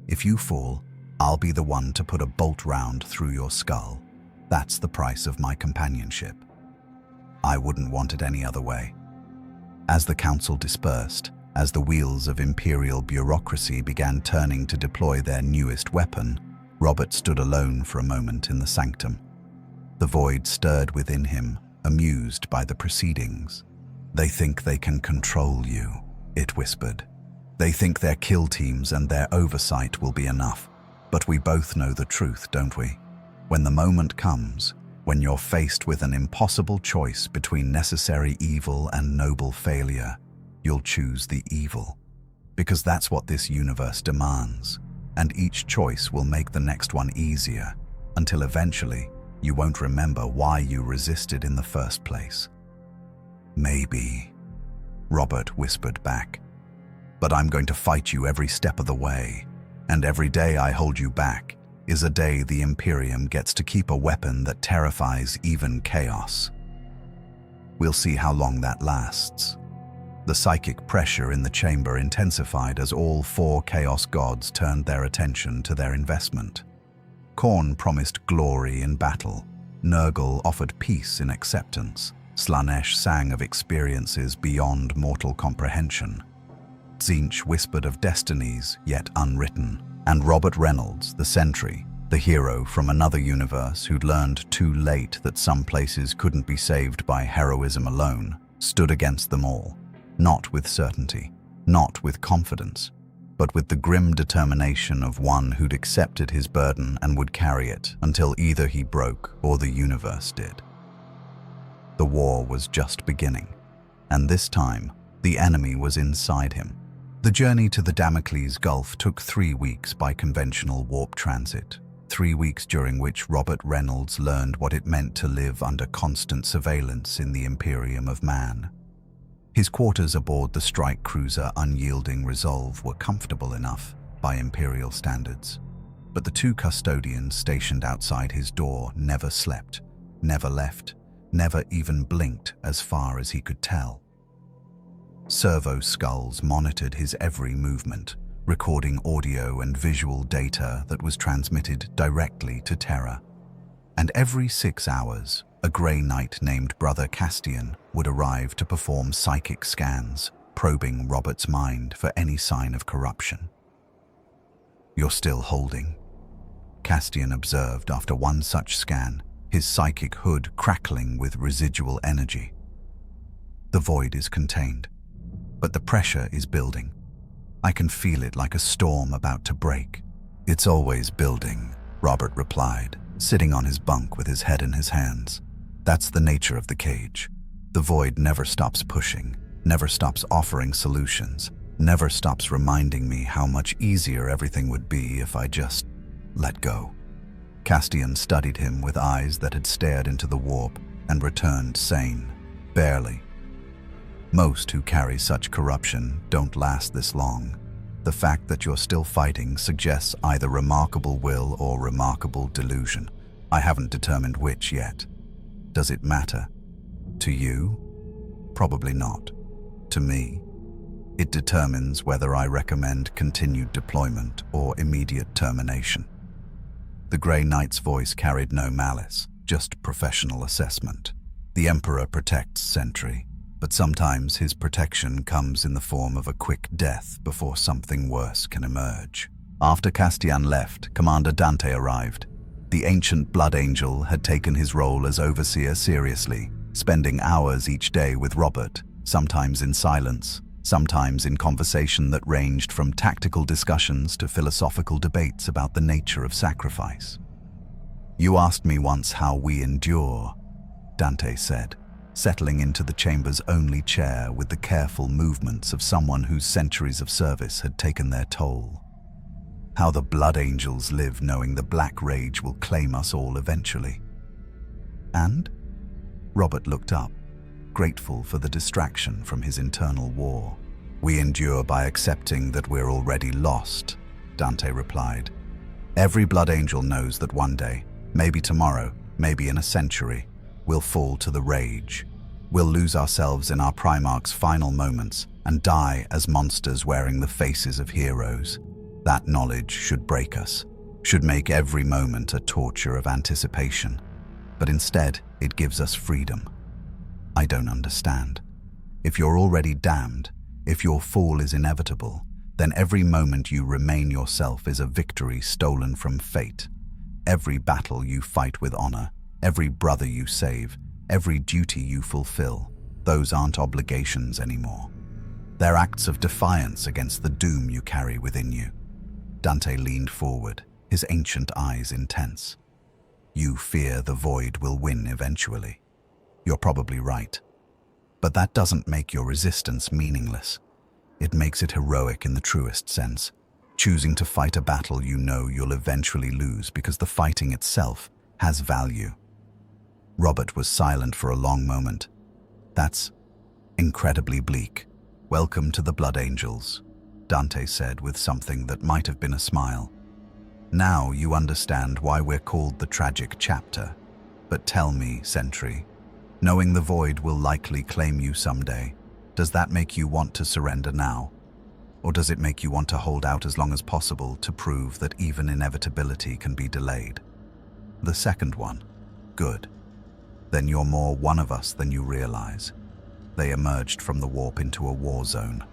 S1: If you fall, I'll be the one to put a bolt round through your skull. That's the price of my companionship. I wouldn't want it any other way. As the council dispersed, as the wheels of imperial bureaucracy began turning to deploy their newest weapon, Robert stood alone for a moment in the sanctum. The void stirred within him, amused by the proceedings. They think they can control you, it whispered. They think their kill teams and their oversight will be enough. But we both know the truth, don't we? When the moment comes, when you're faced with an impossible choice between necessary evil and noble failure, you'll choose the evil. Because that's what this universe demands, and each choice will make the next one easier, until eventually you won't remember why you resisted in the first place. Maybe, Robert whispered back. But I'm going to fight you every step of the way. And every day I hold you back is a day the Imperium gets to keep a weapon that terrifies even chaos. We'll see how long that lasts. The psychic pressure in the chamber intensified as all 4 Chaos gods turned their attention to their investment. Khorne promised glory in battle. Nurgle offered peace in acceptance. Slaanesh sang of experiences beyond mortal comprehension. Tzeentch whispered of destinies yet unwritten, and Robert Reynolds, the Sentry, the hero from another universe who'd learned too late that some places couldn't be saved by heroism alone, stood against them all, not with certainty, not with confidence, but with the grim determination of one who'd accepted his burden and would carry it until either he broke or the universe did. The war was just beginning, and this time, the enemy was inside him. The journey to the Damocles Gulf took 3 weeks by conventional warp transit, 3 weeks during which Robert Reynolds learned what it meant to live under constant surveillance in the Imperium of Man. His quarters aboard the strike cruiser Unyielding Resolve were comfortable enough by Imperial standards, but the 2 custodians stationed outside his door never slept, never left, never even blinked as far as he could tell. Servo skulls monitored his every movement, recording audio and visual data that was transmitted directly to Terra. And every 6 hours, a Grey Knight named Brother Castian would arrive to perform psychic scans, probing Robert's mind for any sign of corruption. "You're still holding," Castian observed after one such scan, his psychic hood crackling with residual energy. "The void is contained, but the pressure is building. I can feel it like a storm about to break." "It's always building," Robert replied, sitting on his bunk with his head in his hands. "That's the nature of the cage. The void never stops pushing, never stops offering solutions, never stops reminding me how much easier everything would be if I just let go." Castian studied him with eyes that had stared into the warp and returned sane. "Barely. Most who carry such corruption don't last this long. The fact that you're still fighting suggests either remarkable will or remarkable delusion. I haven't determined which yet. Does it matter? To you? Probably not. To me, it determines whether I recommend continued deployment or immediate termination." The Grey Knight's voice carried no malice, just professional assessment. The Emperor protects Sentry, but sometimes his protection comes in the form of a quick death before something worse can emerge. After Castian left, Commander Dante arrived. The ancient Blood Angel had taken his role as overseer seriously, spending hours each day with Robert, sometimes in silence, sometimes in conversation that ranged from tactical discussions to philosophical debates about the nature of sacrifice. "You asked me once how we endure," Dante said, settling into the chamber's only chair with the careful movements of someone whose centuries of service had taken their toll. "How the Blood Angels live knowing the Black Rage will claim us all eventually." "And?" Robert looked up, grateful for the distraction from his internal war. "We endure by accepting that we're already lost," Dante replied. "Every Blood Angel knows that one day, maybe tomorrow, maybe in a century, we'll fall to the Rage. We'll lose ourselves in our Primarch's final moments and die as monsters wearing the faces of heroes. That knowledge should break us, should make every moment a torture of anticipation. But instead, it gives us freedom. I don't understand. If you're already damned, if your fall is inevitable, then every moment you remain yourself is a victory stolen from fate. Every battle you fight with honor, every brother you save, every duty you fulfill, those aren't obligations anymore. They're acts of defiance against the doom you carry within you." Dante leaned forward, his ancient eyes intense. "You fear the void will win eventually. You're probably right. But that doesn't make your resistance meaningless. It makes it heroic in the truest sense, choosing to fight a battle you know you'll eventually lose because the fighting itself has value." Robert was silent for a long moment. "That's incredibly bleak. Welcome to the Blood Angels," Dante said with something that might have been a smile. "Now you understand why we're called the Tragic Chapter. But tell me, Sentry, knowing the void will likely claim you someday, does that make you want to surrender now? Or does it make you want to hold out as long as possible to prove that even inevitability can be delayed?" "The second one. Good. Then you're more one of us than you realize." They emerged from the warp into a war zone.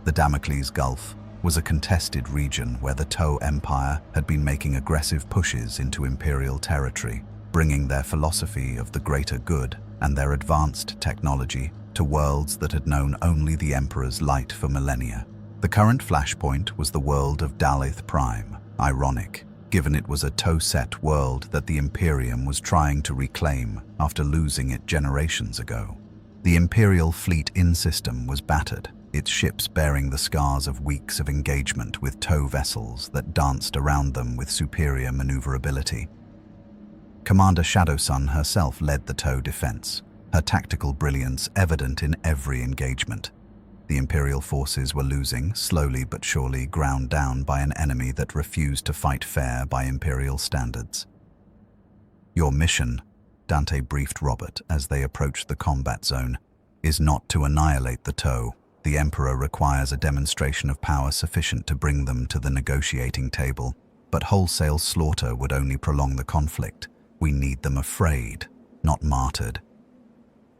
S1: The Damocles Gulf was a contested region where the Toe Empire had been making aggressive pushes into Imperial territory, bringing their philosophy of the greater good and their advanced technology to worlds that had known only the Emperor's light for millennia. The current flashpoint was the world of Dalith Prime, ironic, given it was a toe-set world that the Imperium was trying to reclaim after losing it generations ago. The Imperial fleet in-system was battered, its ships bearing the scars of weeks of engagement with tow vessels that danced around them with superior maneuverability. Commander Shadowsun herself led the tow defense, her tactical brilliance evident in every engagement. The Imperial forces were losing, slowly but surely ground down by an enemy that refused to fight fair by Imperial standards. "Your mission," Dante briefed Robert as they approached the combat zone, "is not to annihilate the Toe. The Emperor requires a demonstration of power sufficient to bring them to the negotiating table, but wholesale slaughter would only prolong the conflict. We need them afraid, not martyred."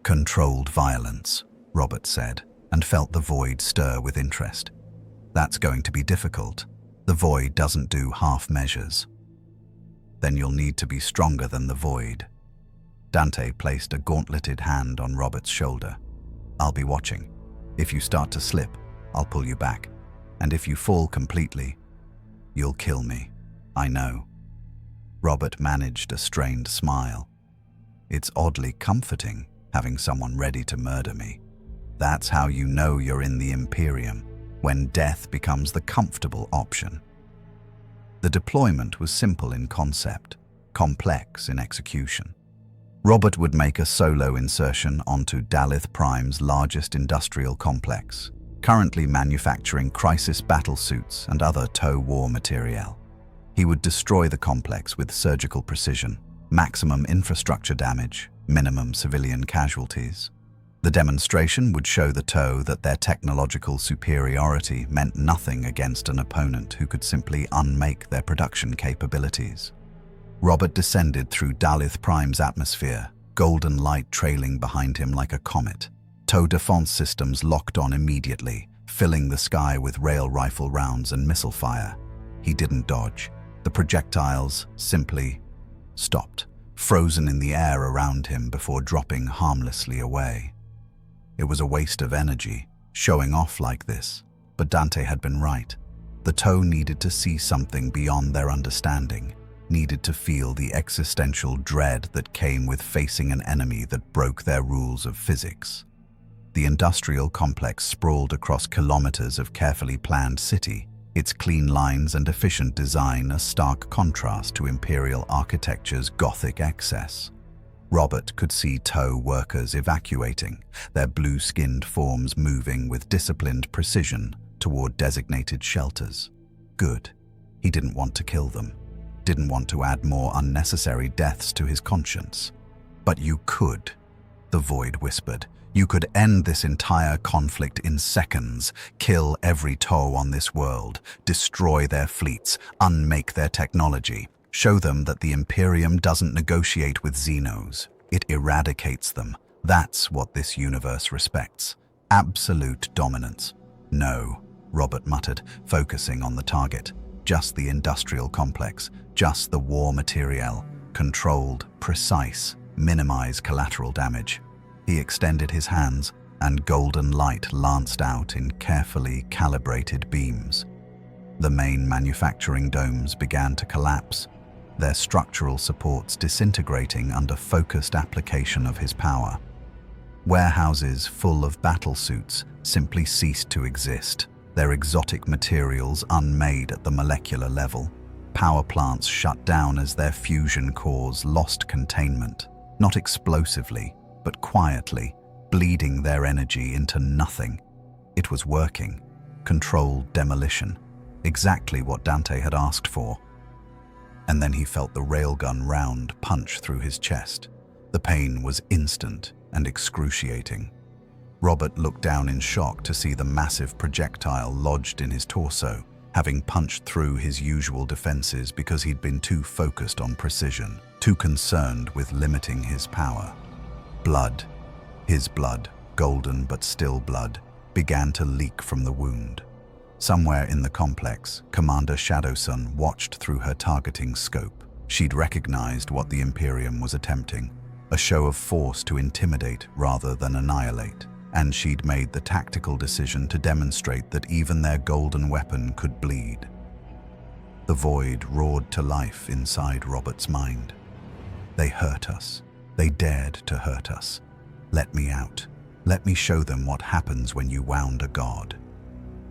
S1: "Controlled violence," Robert said, and felt the void stir with interest. "That's going to be difficult. The void doesn't do half measures." "Then you'll need to be stronger than the void." Dante placed a gauntleted hand on Robert's shoulder. "I'll be watching. If you start to slip, I'll pull you back. And if you fall completely, you'll kill me. I know." Robert managed a strained smile. "It's oddly comforting, having someone ready to murder me. That's how you know you're in the Imperium, when death becomes the comfortable option." The deployment was simple in concept, complex in execution. Robert would make a solo insertion onto Dalith Prime's largest industrial complex, currently manufacturing crisis battlesuits and other tow war materiel. He would destroy the complex with surgical precision, maximum infrastructure damage, minimum civilian casualties. The demonstration would show the Toe that their technological superiority meant nothing against an opponent who could simply unmake their production capabilities. Robert descended through Dalith Prime's atmosphere, golden light trailing behind him like a comet. Toe defense systems locked on immediately, filling the sky with rail rifle rounds and missile fire. He didn't dodge. The projectiles simply stopped, frozen in the air around him before dropping harmlessly away. It was a waste of energy, showing off like this, but Dante had been right. The toe needed to see something beyond their understanding, needed to feel the existential dread that came with facing an enemy that broke their rules of physics. The industrial complex sprawled across kilometers of carefully planned city, its clean lines and efficient design a stark contrast to Imperial architecture's Gothic excess. Robert could see tow workers evacuating, their blue-skinned forms moving with disciplined precision toward designated shelters. Good. He didn't want to kill them, didn't want to add more unnecessary deaths to his conscience. But you could, the Void whispered. You could end this entire conflict in seconds, kill every tow on this world, destroy their fleets, unmake their technology, show them that the Imperium doesn't negotiate with Xenos. It eradicates them. That's what this universe respects. Absolute dominance. No, Robert muttered, focusing on the target. Just the industrial complex, just the war materiel. Controlled, precise, minimize collateral damage. He extended his hands, and golden light lanced out in carefully calibrated beams. The main manufacturing domes began to collapse, their structural supports disintegrating under focused application of his power. Warehouses full of battlesuits simply ceased to exist, their exotic materials unmade at the molecular level. Power plants shut down as their fusion cores lost containment, not explosively, but quietly, bleeding their energy into nothing. It was working. Controlled demolition. Exactly what Dante had asked for. And then he felt the railgun round punch through his chest. The pain was instant and excruciating. Robert looked down in shock to see the massive projectile lodged in his torso, having punched through his usual defenses because he'd been too focused on precision, too concerned with limiting his power. Blood, his blood, golden but still blood, began to leak from the wound. Somewhere in the complex, Commander Shadowsun watched through her targeting scope. She'd recognized what the Imperium was attempting, a show of force to intimidate rather than annihilate, and she'd made the tactical decision to demonstrate that even their golden weapon could bleed. The void roared to life inside Robert's mind. They hurt us. They dared to hurt us. Let me out. Let me show them what happens when you wound a god.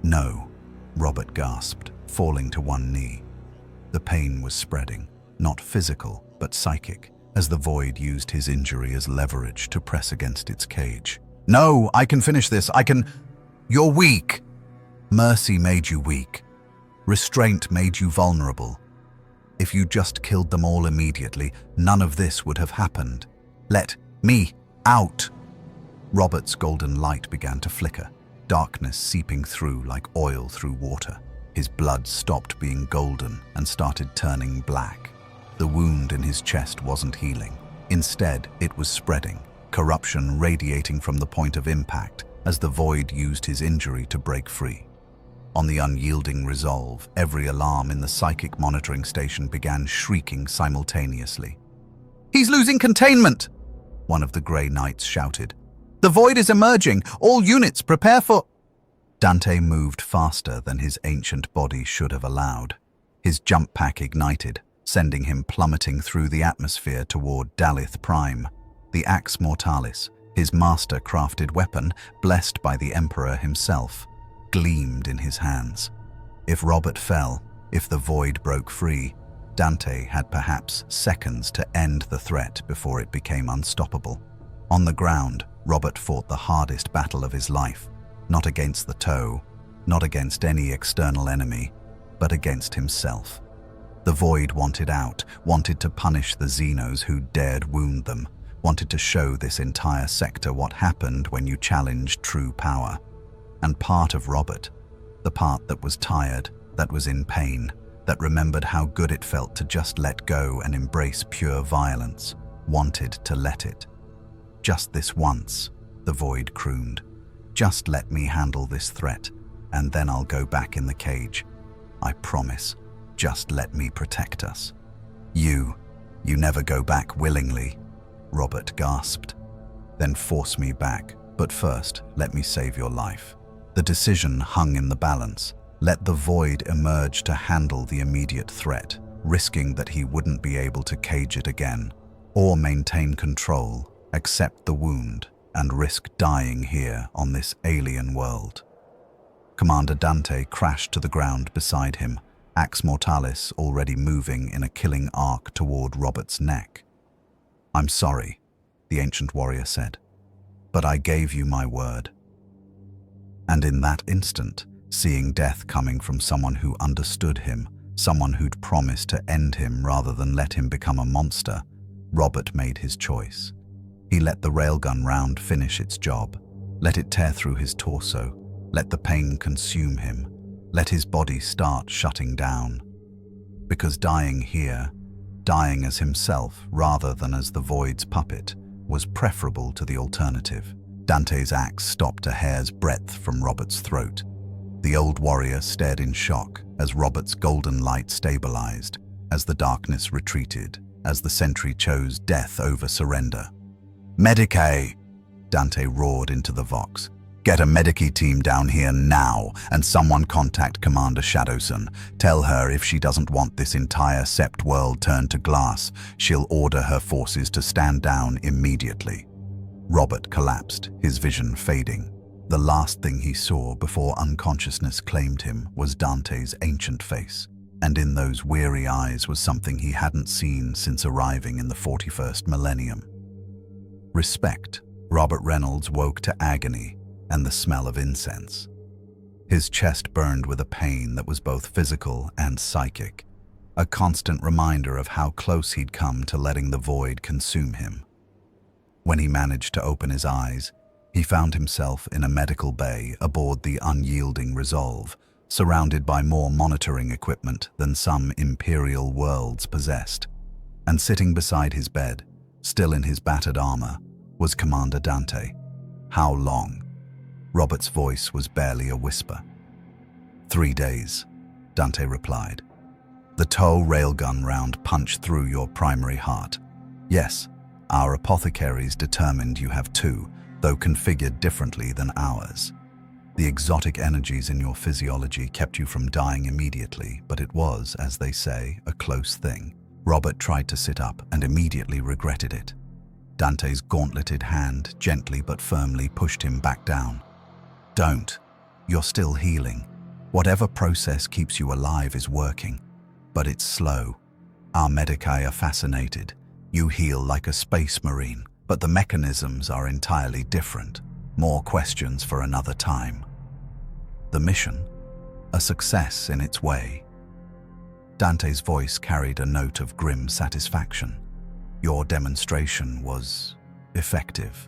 S1: No, Robert gasped, falling to one knee. The pain was spreading, not physical, but psychic, as the void used his injury as leverage to press against its cage. No, I can finish this. You're weak. Mercy made you weak. Restraint made you vulnerable. If you just killed them all immediately, none of this would have happened. Let me out. Robert's golden light began to flicker, darkness seeping through like oil through water. His blood stopped being golden and started turning black. The wound in his chest wasn't healing. Instead, it was spreading, corruption radiating from the point of impact as the void used his injury to break free. On the unyielding resolve, every alarm in the psychic monitoring station began shrieking simultaneously. "He's losing containment!" one of the Grey Knights shouted. "The void is emerging! All units prepare for—" Dante moved faster than his ancient body should have allowed. His jump pack ignited, sending him plummeting through the atmosphere toward Dalith Prime. The Axe Mortalis, his master-crafted weapon, blessed by the Emperor himself, gleamed in his hands. If Robert fell, if the void broke free, Dante had perhaps seconds to end the threat before it became unstoppable. On the ground, Robert fought the hardest battle of his life, not against the toe, not against any external enemy, but against himself. The void wanted out, wanted to punish the Xenos who dared wound them, wanted to show this entire sector what happened when you challenged true power. And part of Robert, the part that was tired, that was in pain, that remembered how good it felt to just let go and embrace pure violence, wanted to let it. "Just this once," the void crooned. "Just let me handle this threat, and then I'll go back in the cage. I promise. Just let me protect us. You You never go back willingly, Robert gasped. Then force me back, but first, let me save your life. The decision hung in the balance. Let the void emerge to handle the immediate threat, risking that he wouldn't be able to cage it again, or maintain control, accept the wound, and risk dying here on this alien world. Commander Dante crashed to the ground beside him, axe mortalis already moving in a killing arc toward Robert's neck. "I'm sorry," the ancient warrior said, "but I gave you my word." And in that instant, seeing death coming from someone who understood him, someone who'd promised to end him rather than let him become a monster, Robert made his choice. He let the railgun round finish its job, let it tear through his torso, let the pain consume him, let his body start shutting down. Because dying here, dying as himself rather than as the void's puppet, was preferable to the alternative. Dante's axe stopped a hair's breadth from Robert's throat. The old warrior stared in shock as Robert's golden light stabilized, as the darkness retreated, as the sentry chose death over surrender. "Medicae!" Dante roared into the Vox. "Get a Medicae team down here now, and someone contact Commander Shadowson. Tell her if she doesn't want this entire Sept world turned to glass, she'll order her forces to stand down immediately." Robert collapsed, his vision fading. The last thing he saw before unconsciousness claimed him was Dante's ancient face, and in those weary eyes was something he hadn't seen since arriving in the 41st Millennium. Respect. Robert Reynolds woke to agony and the smell of incense. His chest burned with a pain that was both physical and psychic, a constant reminder of how close he'd come to letting the void consume him. When he managed to open his eyes, he found himself in a medical bay aboard the unyielding Resolve, surrounded by more monitoring equipment than some Imperial worlds possessed. And sitting beside his bed, still in his battered armor, was Commander Dante. "How long?" Robert's voice was barely a whisper. 3 days, Dante replied. "The tow railgun round punched through your primary heart. Yes, our apothecaries determined you have 2, though configured differently than ours. The exotic energies in your physiology kept you from dying immediately, but it was, as they say, a close thing." Robert tried to sit up and immediately regretted it. Dante's gauntleted hand gently but firmly pushed him back down. "Don't. You're still healing. Whatever process keeps you alive is working. But it's slow. Our Medicae are fascinated. You heal like a space marine, but the mechanisms are entirely different. More questions for another time." The mission? A success in its way. Dante's voice carried a note of grim satisfaction. "Your demonstration was effective.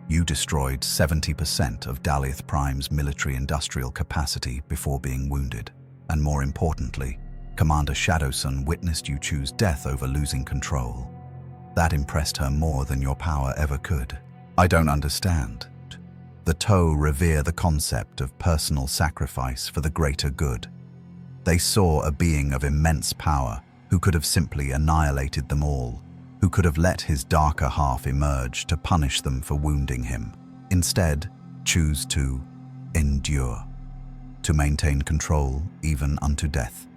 S1: You destroyed 70% of Dalith Prime's military-industrial capacity before being wounded. And more importantly, Commander Shadowson witnessed you choose death over losing control. That impressed her more than your power ever could." "I don't understand." The Tow revere the concept of personal sacrifice for the greater good. They saw a being of immense power who could have simply annihilated them all, who could have let his darker half emerge to punish them for wounding him. Instead, choose to endure, to maintain control even unto death.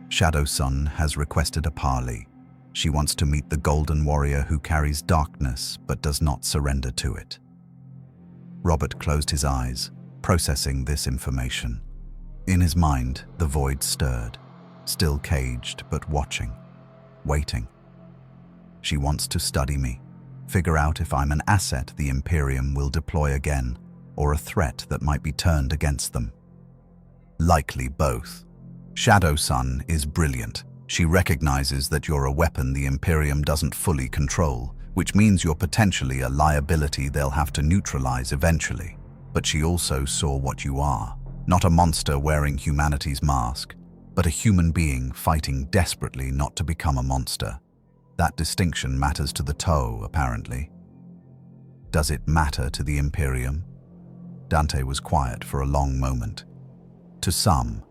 S1: Shadowsun has requested a parley. She wants to meet the golden warrior who carries darkness but does not surrender to it. Robert closed his eyes, processing this information. In his mind, the void stirred, still caged but watching, waiting. She wants to study me, figure out if I'm an asset the Imperium will deploy again, or a threat that might be turned against them. Likely both. Shadowsun is brilliant. She recognizes that you're a weapon the Imperium doesn't fully control, which means you're potentially a liability they'll have to neutralize eventually. But she also saw what you are, not a monster wearing humanity's mask, but a human being fighting desperately not to become a monster. That distinction matters to the Tow, apparently. Does it matter to the Imperium? Dante was quiet for a long moment. To some.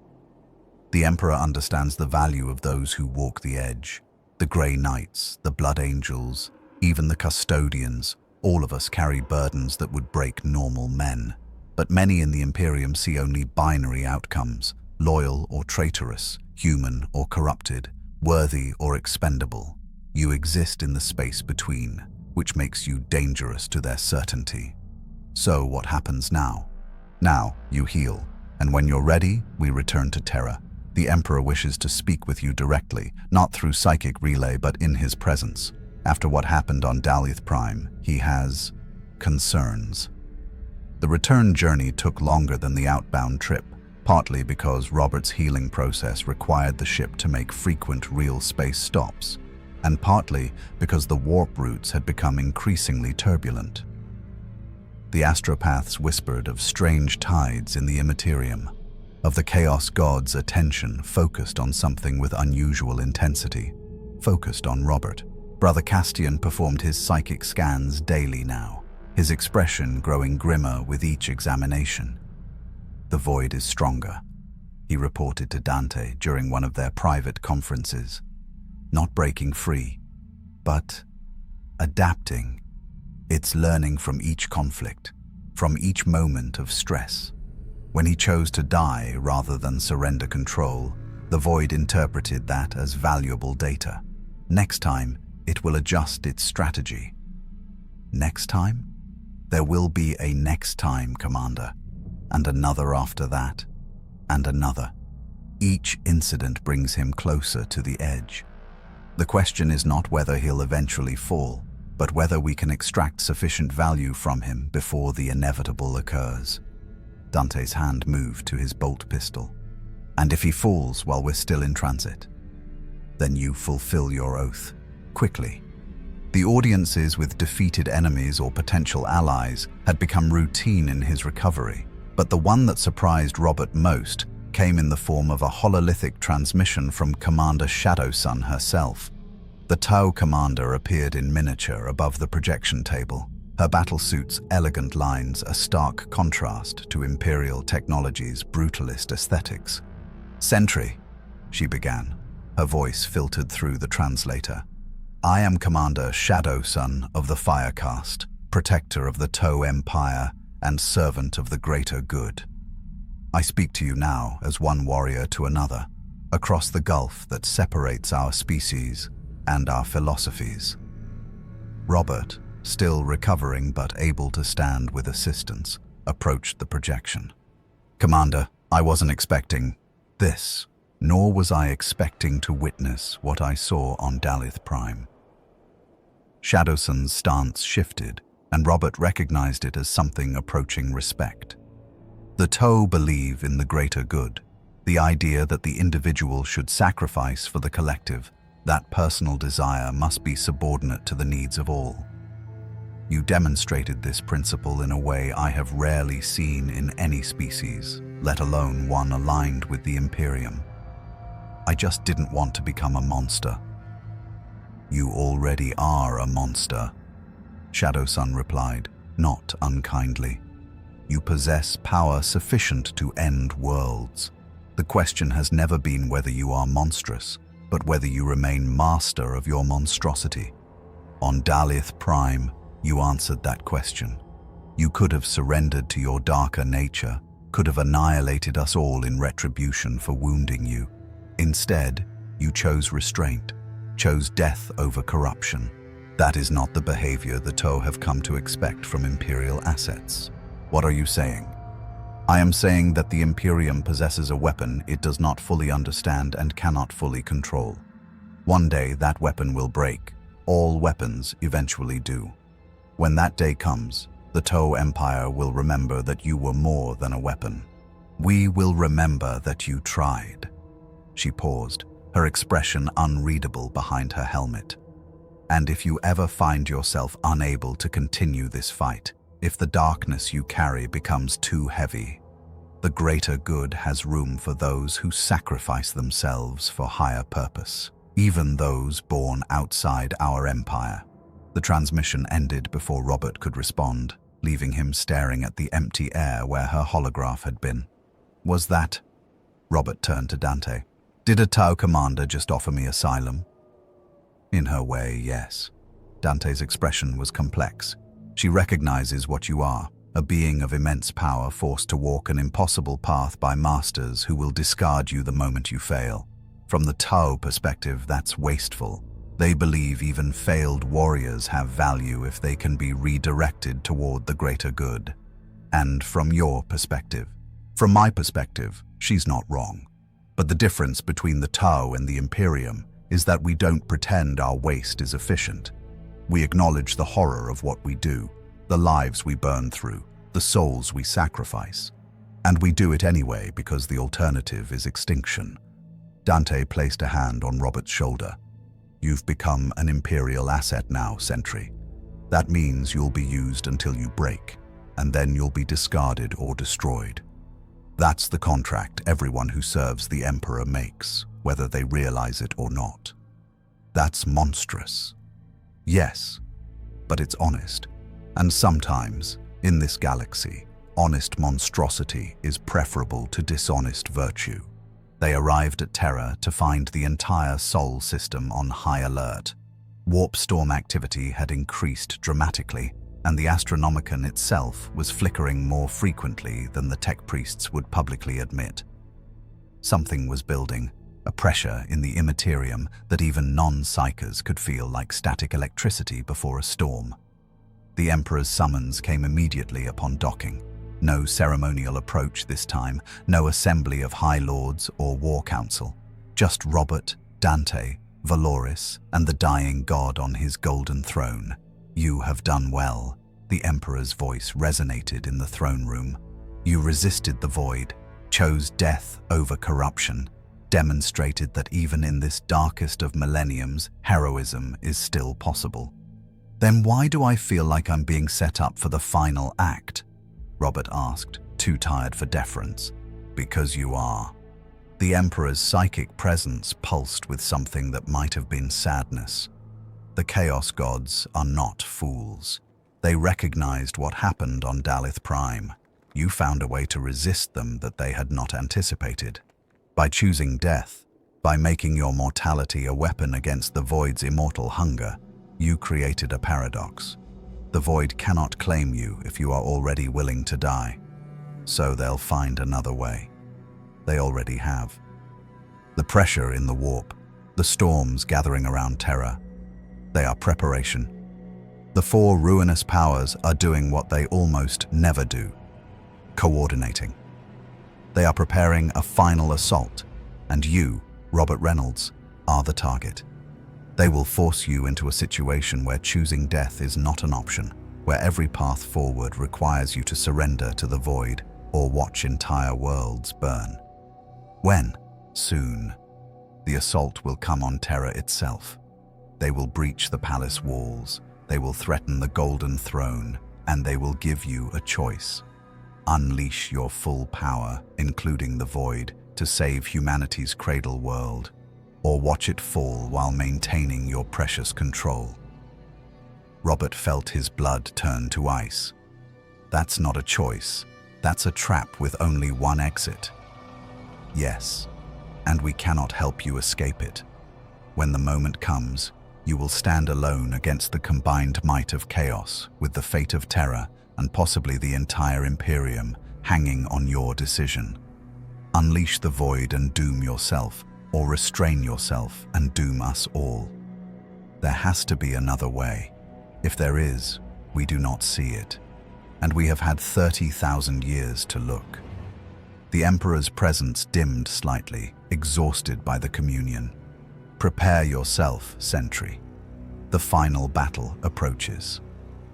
S1: The Emperor understands the value of those who walk the edge. The Grey Knights, the Blood Angels, even the Custodians, all of us carry burdens that would break normal men. But many in the Imperium see only binary outcomes, loyal or traitorous, human or corrupted, worthy or expendable. You exist in the space between, which makes you dangerous to their certainty. So what happens now? Now you heal, and when you're ready, we return to Terra. The Emperor wishes to speak with you directly, not through psychic relay but in his presence. After what happened on Dalith Prime, he has concerns. The return journey took longer than the outbound trip, partly because Robert's healing process required the ship to make frequent real space stops, and partly because the warp routes had become increasingly turbulent. The astropaths whispered of strange tides in the Imperium, of the Chaos God's attention focused on something with unusual intensity, focused on Robert. Brother Castian performed his psychic scans daily now, his expression growing grimmer with each examination. The void is stronger, he reported to Dante during one of their private conferences. Not breaking free, but adapting. It's learning from each conflict, from each moment of stress. When he chose to die rather than surrender control, the void interpreted that as valuable data. Next time, it will adjust its strategy. Next time? There will be a next time, Commander, and another after that, and another. Each incident brings him closer to the edge. The question is not whether he'll eventually fall, but whether we can extract sufficient value from him before the inevitable occurs. Dante's hand moved to his bolt pistol. And if he falls while we're still in transit, then you fulfill your oath, quickly. The audiences with defeated enemies or potential allies had become routine in his recovery, but the one that surprised Robert most came in the form of a hololithic transmission from Commander Shadowsun herself. The Tau commander appeared in miniature above the projection table, her battlesuit's elegant lines a stark contrast to Imperial technology's brutalist aesthetics. "Sentry," she began, her voice filtered through the translator. "I am Commander Shadowsun of the Firecast, protector of the Tau Empire and servant of the greater good. I speak to you now as one warrior to another, across the gulf that separates our species and our philosophies." Robert, still recovering but able to stand with assistance, approached the projection. "Commander, I wasn't expecting this, nor was I expecting to witness what I saw on Dalith Prime." Shadowsun's stance shifted, and Robert recognized it as something approaching respect. The Tau believe in the greater good, the idea that the individual should sacrifice for the collective. That personal desire must be subordinate to the needs of all. You demonstrated this principle in a way I have rarely seen in any species, let alone one aligned with the Imperium. I just didn't want to become a monster. "You already are a monster," Shadowsun replied, not unkindly. "You possess power sufficient to end worlds. The question has never been whether you are monstrous, but whether you remain master of your monstrosity. On Dalith Prime, you answered that question. You could have surrendered to your darker nature, could have annihilated us all in retribution for wounding you. Instead, you chose restraint, chose death over corruption. That is not the behavior the Tau have come to expect from Imperial assets. What are you saying?" "I am saying that the Imperium possesses a weapon it does not fully understand and cannot fully control. One day that weapon will break. All weapons eventually do. When that day comes, the Tau Empire will remember that you were more than a weapon. We will remember that you tried." She paused, her expression unreadable behind her helmet. "And if you ever find yourself unable to continue this fight, if the darkness you carry becomes too heavy, the greater good has room for those who sacrifice themselves for higher purpose, even those born outside our empire." The transmission ended before Robert could respond, leaving him staring at the empty air where her holograph had been. "Was that?" Robert turned to Dante. "Did a Tau commander just offer me asylum?" In her way, yes. Dante's expression was complex. She recognizes what you are, a being of immense power forced to walk an impossible path by masters who will discard you the moment you fail. From the Tao perspective, that's wasteful. They believe even failed warriors have value if they can be redirected toward the greater good. And from your perspective? From my perspective, she's not wrong. But the difference between the Tao and the Imperium is that we don't pretend our waste is efficient. We acknowledge the horror of what we do, the lives we burn through, the souls we sacrifice. And we do it anyway because the alternative is extinction. Dante placed a hand on Robert's shoulder. You've become an Imperial asset now, Sentry. That means you'll be used until you break, and then you'll be discarded or destroyed. That's the contract everyone who serves the Emperor makes, whether they realize it or not. That's monstrous. Yes, but it's honest. And sometimes, in this galaxy, honest monstrosity is preferable to dishonest virtue. They arrived at Terra to find the entire Sol system on high alert. Warp storm activity had increased dramatically, and the Astronomicon itself was flickering more frequently than the tech priests would publicly admit. Something was building, a pressure in the immaterium that even non-psychers could feel like static electricity before a storm. The Emperor's summons came immediately upon docking. No ceremonial approach this time, no assembly of High Lords or War Council. Just Robert, Dante, Valoris, and the dying god on his golden throne. You have done well. The Emperor's voice resonated in the throne room. You resisted the void, chose death over corruption, demonstrated that even in this darkest of millenniums, heroism is still possible. Then why do I feel like I'm being set up for the final act? Robert asked, too tired for deference. Because you are. The Emperor's psychic presence pulsed with something that might have been sadness. The Chaos Gods are not fools. They recognized what happened on Daleth Prime. You found a way to resist them that they had not anticipated. By choosing death, by making your mortality a weapon against the Void's immortal hunger, you created a paradox. The Void cannot claim you if you are already willing to die. So they'll find another way. They already have. The pressure in the warp, the storms gathering around Terra, they are preparation. The four ruinous powers are doing what they almost never do, coordinating. They are preparing a final assault, and you, Robert Reynolds, are the target. They will force you into a situation where choosing death is not an option, where every path forward requires you to surrender to the void or watch entire worlds burn. When? Soon. The assault will come on Terra itself. They will breach the palace walls, they will threaten the golden throne, and they will give you a choice. Unleash your full power, including the void, to save humanity's cradle world, or watch it fall while maintaining your precious control. Robert felt his blood turn to ice. That's not a choice. That's a trap with only one exit. Yes, and we cannot help you escape it. When the moment comes, you will stand alone against the combined might of chaos, with the fate of Terra and possibly the entire Imperium hanging on your decision. Unleash the void and doom yourself, or restrain yourself and doom us all. There has to be another way. If there is, we do not see it, and we have had 30,000 years to look. The Emperor's presence dimmed slightly, exhausted by the communion. Prepare yourself, Sentry. The final battle approaches,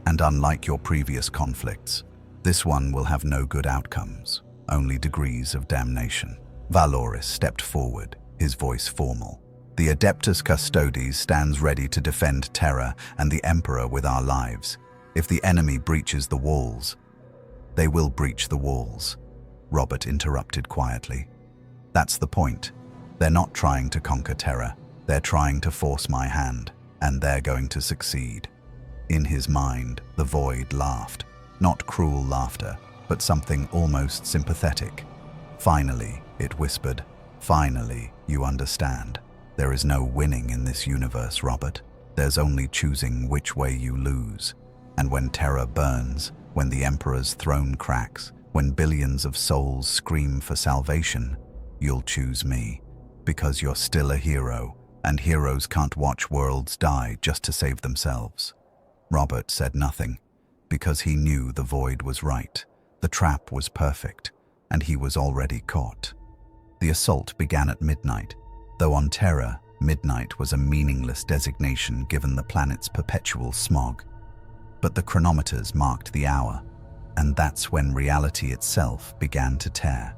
S1: and unlike your previous conflicts, this one will have no good outcomes, only degrees of damnation. Valoris stepped forward, his voice formal. The Adeptus Custodes stands ready to defend Terra and the Emperor with our lives. If the enemy breaches the walls, they will breach the walls. Robert interrupted quietly. That's the point. They're not trying to conquer Terra. They're trying to force my hand, and they're going to succeed. In his mind, the void laughed. Not cruel laughter, but something almost sympathetic. Finally, it whispered, finally, you understand. There is no winning in this universe, Robert. There's only choosing which way you lose. And when terror burns, when the Emperor's throne cracks, when billions of souls scream for salvation, you'll choose me, because you're still a hero, and heroes can't watch worlds die just to save themselves. Robert said nothing, because he knew the void was right, the trap was perfect, and he was already caught. The assault began at midnight, though on Terra, midnight was a meaningless designation given the planet's perpetual smog. But the chronometers marked the hour, and that's when reality itself began to tear.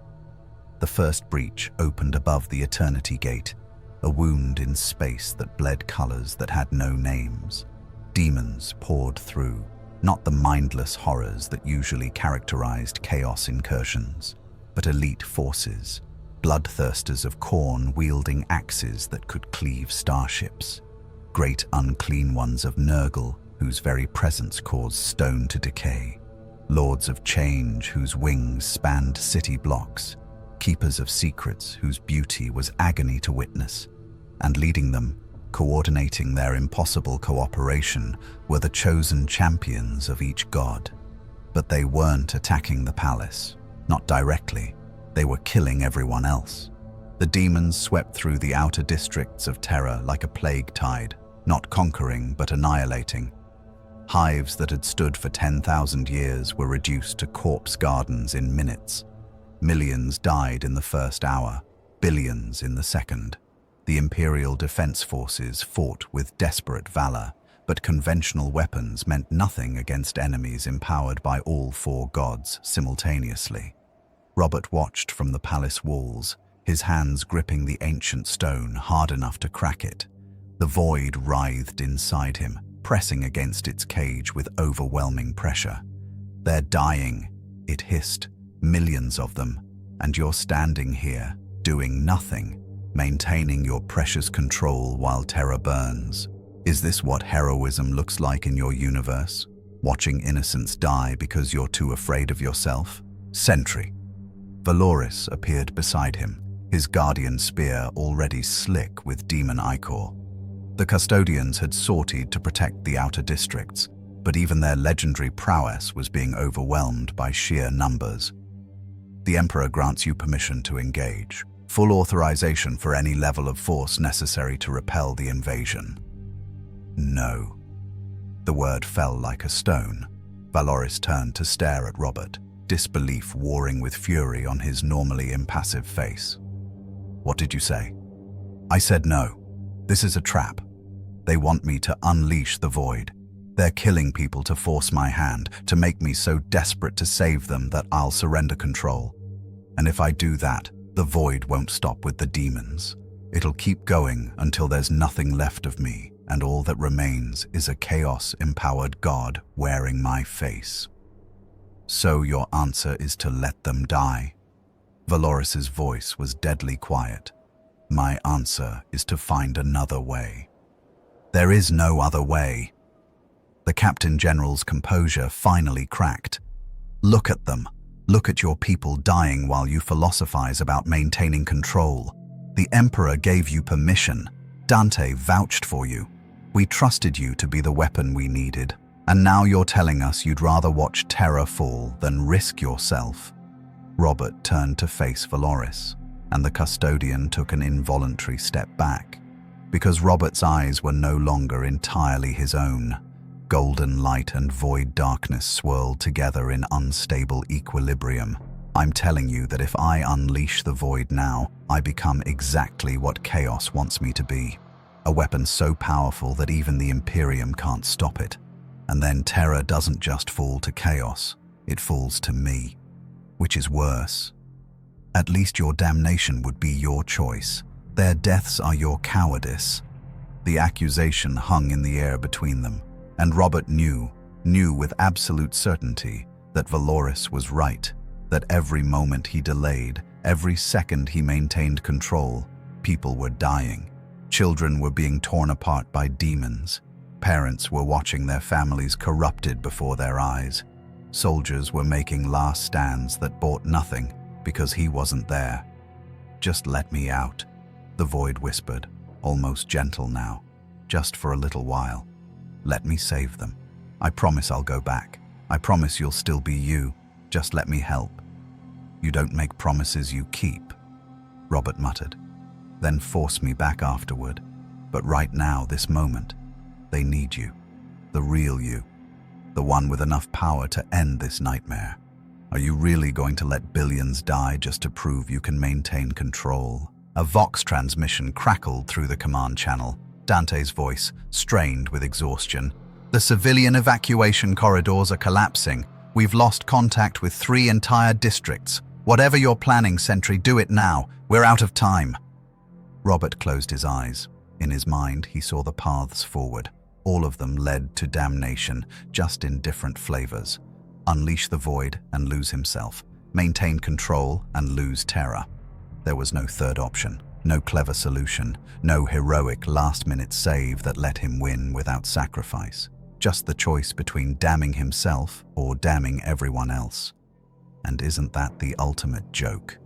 S1: The first breach opened above the Eternity Gate, a wound in space that bled colors that had no names. Demons poured through, not the mindless horrors that usually characterized chaos incursions, but elite forces, bloodthirsters of Khorne wielding axes that could cleave starships, great unclean ones of Nurgle whose very presence caused stone to decay, lords of change whose wings spanned city blocks, keepers of secrets whose beauty was agony to witness, and leading them, coordinating their impossible cooperation, were the chosen champions of each god. But they weren't attacking the palace, not directly. They were killing everyone else. The demons swept through the outer districts of Terra like a plague tide, not conquering but annihilating. Hives that had stood for 10,000 years were reduced to corpse gardens in minutes. Millions died in the first hour, billions in the second. The Imperial Defense Forces fought with desperate valor, but conventional weapons meant nothing against enemies empowered by all four gods simultaneously. Robert watched from the palace walls, his hands gripping the ancient stone hard enough to crack it. The void writhed inside him, pressing against its cage with overwhelming pressure. "They're dying," it hissed, "millions of them, and you're standing here, doing nothing, maintaining your precious control while terror burns. Is this what heroism looks like in your universe? Watching innocents die because you're too afraid of yourself?" Sentry. Valoris appeared beside him, his guardian spear already slick with demon ichor. The custodians had sortied to protect the outer districts, but even their legendary prowess was being overwhelmed by sheer numbers. "The Emperor grants you permission to engage, full authorization for any level of force necessary to repel the invasion." "No." The word fell like a stone. Valoris turned to stare at Robert, disbelief warring with fury on his normally impassive face. "What did you say?" "I said no. This is a trap. They want me to unleash the void. They're killing people to force my hand, to make me so desperate to save them that I'll surrender control. And if I do that, the void won't stop with the demons. It'll keep going until there's nothing left of me, and all that remains is a chaos-empowered god wearing my face." "So your answer is to let them die?" Valoris's voice was deadly quiet. "My answer is to find another way." "There is no other way." The Captain General's composure finally cracked. "Look at them. Look at your people dying while you philosophize about maintaining control. The Emperor gave you permission. Dante vouched for you. We trusted you to be the weapon we needed. And now you're telling us you'd rather watch terror fall than risk yourself." Robert turned to face Valoris, and the custodian took an involuntary step back, because Robert's eyes were no longer entirely his own. Golden light and void darkness swirled together in unstable equilibrium. "I'm telling you that if I unleash the void now, I become exactly what chaos wants me to be. A weapon so powerful that even the Imperium can't stop it. And then terror doesn't just fall to chaos, it falls to me. Which is worse. At least your damnation would be your choice. Their deaths are your cowardice." The accusation hung in the air between them, and Robert knew with absolute certainty that Valoris was right, that every moment he delayed, every second he maintained control, people were dying. Children were being torn apart by demons. Parents were watching their families corrupted before their eyes. Soldiers were making last stands that bought nothing because he wasn't there. "Just let me out," the void whispered, almost gentle now. just for a little while. Let me save them. I promise I'll go back. I promise you'll still be you. Just let me help." "You don't make promises you keep," Robert muttered. "Then force me back afterward. But right now, this moment, they need you. The real you. The one with enough power to end this nightmare. Are you really going to let billions die just to prove you can maintain control?" A Vox transmission crackled through the command channel, Dante's voice strained with exhaustion. "The civilian evacuation corridors are collapsing. We've lost contact with 3 entire districts. Whatever you're planning, Sentry, do it now. We're out of time." Robert closed his eyes. In his mind, he saw the paths forward. All of them led to damnation, just in different flavors. Unleash the void and lose himself. Maintain control and lose terror. There was no third option, no clever solution, no heroic last-minute save that let him win without sacrifice. Just the choice between damning himself or damning everyone else. And isn't that the ultimate joke?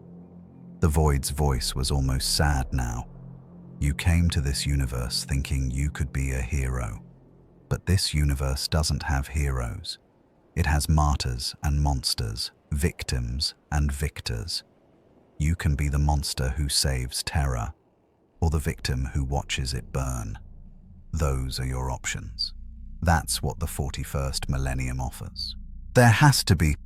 S1: The void's voice was almost sad now. "You came to this universe thinking you could be a hero. But this universe doesn't have heroes. It has martyrs and monsters, victims and victors. You can be the monster who saves terror, or the victim who watches it burn. Those are your options. That's what the 41st Millennium offers." "There has to be."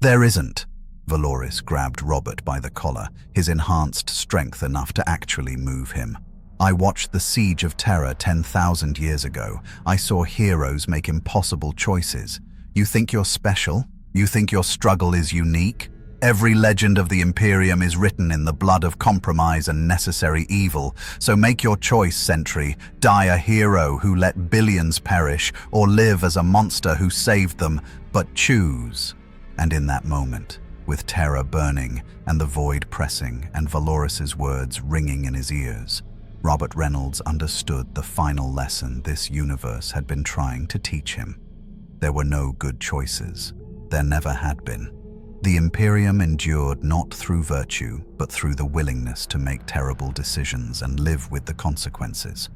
S1: "There isn't." Valoris grabbed Robert by the collar, his enhanced strength enough to actually move him. "I watched the Siege of Terror 10,000 years ago. I saw heroes make impossible choices. You think you're special? You think your struggle is unique? Every legend of the Imperium is written in the blood of compromise and necessary evil. So make your choice, Sentry. Die a hero who let billions perish, or live as a monster who saved them. But choose." And in that moment, with terror burning and the void pressing and Valoris's words ringing in his ears, Robert Reynolds understood the final lesson this universe had been trying to teach him. There were no good choices. There never had been. The Imperium endured not through virtue, but through the willingness to make terrible decisions and live with the consequences.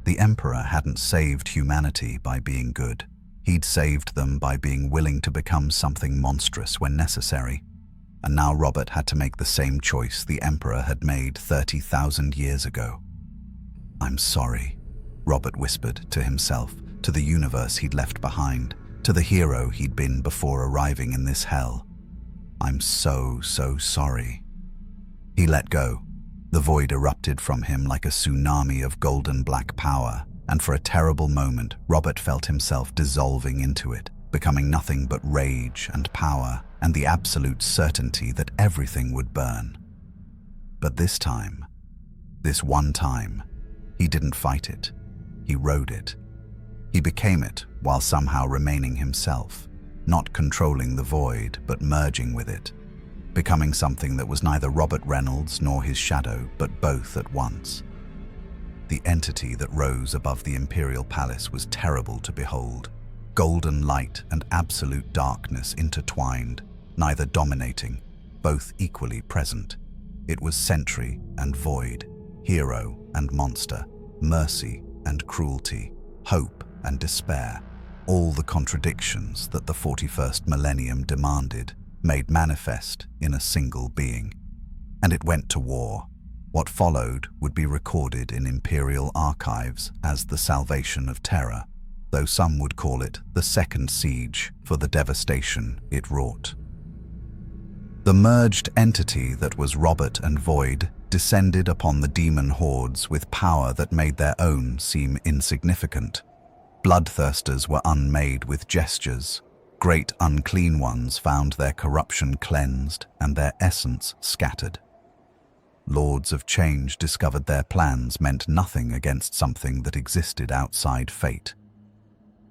S1: The Emperor hadn't saved humanity by being good. He'd saved them by being willing to become something monstrous when necessary. And now Robert had to make the same choice the Emperor had made 30,000 years ago. "I'm sorry," Robert whispered to himself, to the universe he'd left behind, to the hero he'd been before arriving in this hell. "I'm so sorry." He let go. The void erupted from him like a tsunami of golden black power, and for a terrible moment, Robert felt himself dissolving into it, becoming nothing but rage and power and the absolute certainty that everything would burn. But this time, this one time, he didn't fight it. He rode it. He became it while somehow remaining himself, not controlling the void, but merging with it, becoming something that was neither Robert Reynolds nor his shadow, but both at once. The entity that rose above the Imperial Palace was terrible to behold. Golden light and absolute darkness intertwined, neither dominating, both equally present. It was Sentry and void, hero and monster, mercy and cruelty, hope and despair. All the contradictions that the 41st Millennium demanded, made manifest in a single being. And it went to war. What followed would be recorded in Imperial archives as the salvation of terror, though some would call it the Second Siege for the devastation it wrought. The merged entity that was Robert and Void descended upon the demon hordes with power that made their own seem insignificant. Bloodthirsters were unmade with gestures. Great unclean ones found their corruption cleansed and their essence scattered. Lords of change discovered their plans meant nothing against something that existed outside fate.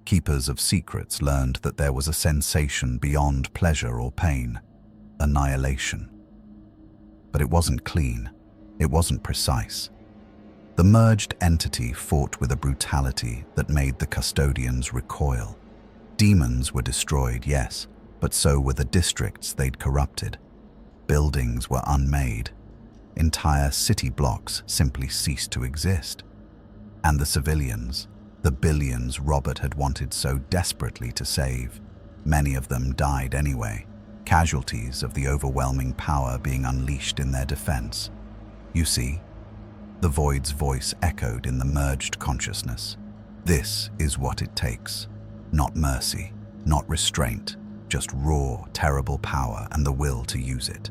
S1: Keepers of secrets learned that there was a sensation beyond pleasure or pain, annihilation. But it wasn't clean. It wasn't precise. The merged entity fought with a brutality that made the custodians recoil. Demons were destroyed, yes, but so were the districts they'd corrupted. Buildings were unmade. Entire city blocks simply ceased to exist. And the civilians, The billions Robert had wanted so desperately to save. Many of them died anyway, casualties of the overwhelming power being unleashed in their defense. You see, the Void's voice echoed in the merged consciousness. This is what it takes. Not mercy, not restraint, just raw, terrible power and the will to use it.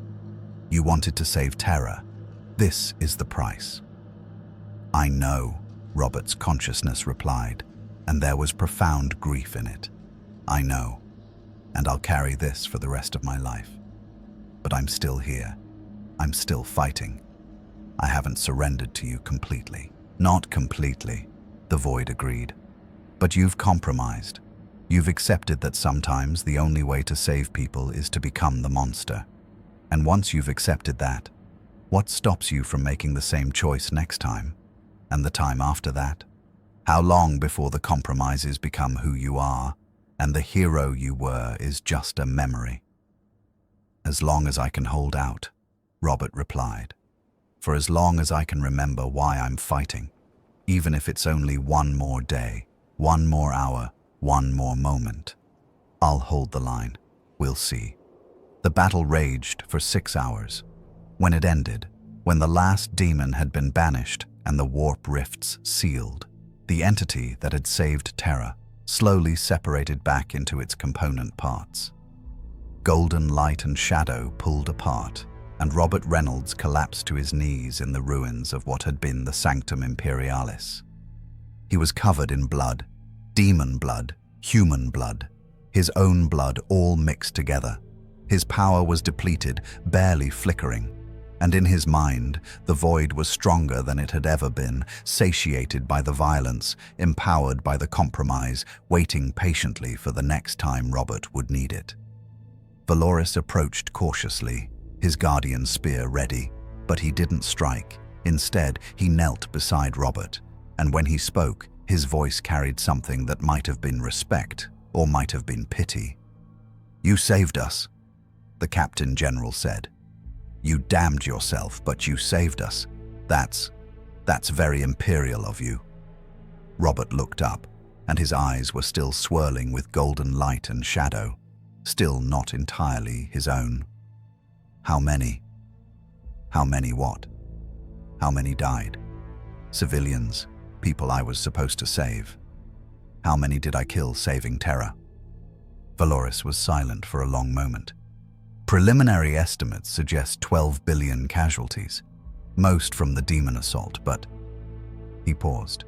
S1: You wanted to save Terra. This is the price. I know, Robert's consciousness replied, and there was profound grief in it. I know, and I'll carry this for the rest of my life. But I'm still here. I'm still fighting. I haven't surrendered to you completely. Not completely, the Void agreed. But you've compromised. You've accepted that sometimes the only way to save people is to become the monster. And once you've accepted that, what stops you from making the same choice next time? And the time after that? How long before the compromises become who you are, and the hero you were is just a memory? As long as I can hold out, Robert replied. For as long as I can remember why I'm fighting, even if it's only one more day, one more hour, one more moment. I'll hold the line. We'll see. The battle raged for 6 hours. When it ended, when the last demon had been banished and the warp rifts sealed, the entity that had saved Terra slowly separated back into its component parts. Golden light and shadow pulled apart, and Robert Reynolds collapsed to his knees in the ruins of what had been the Sanctum Imperialis. He was covered in blood, demon blood, human blood, his own blood all mixed together. His power was depleted, barely flickering, and in his mind, the Void was stronger than it had ever been, satiated by the violence, empowered by the compromise, waiting patiently for the next time Robert would need it. Valoris approached cautiously, his guardian spear ready, but he didn't strike. Instead, he knelt beside Robert, and when he spoke, his voice carried something that might have been respect or might have been pity. "You saved us," the Captain General said. "You damned yourself, but you saved us. That's very imperial of you." Robert looked up, and his eyes were still swirling with golden light and shadow, still not entirely his own. How many? How many what? How many died? Civilians, people I was supposed to save. How many did I kill saving Terra? Valoris was silent for a long moment. Preliminary estimates suggest 12 billion casualties, most from the demon assault, but he paused.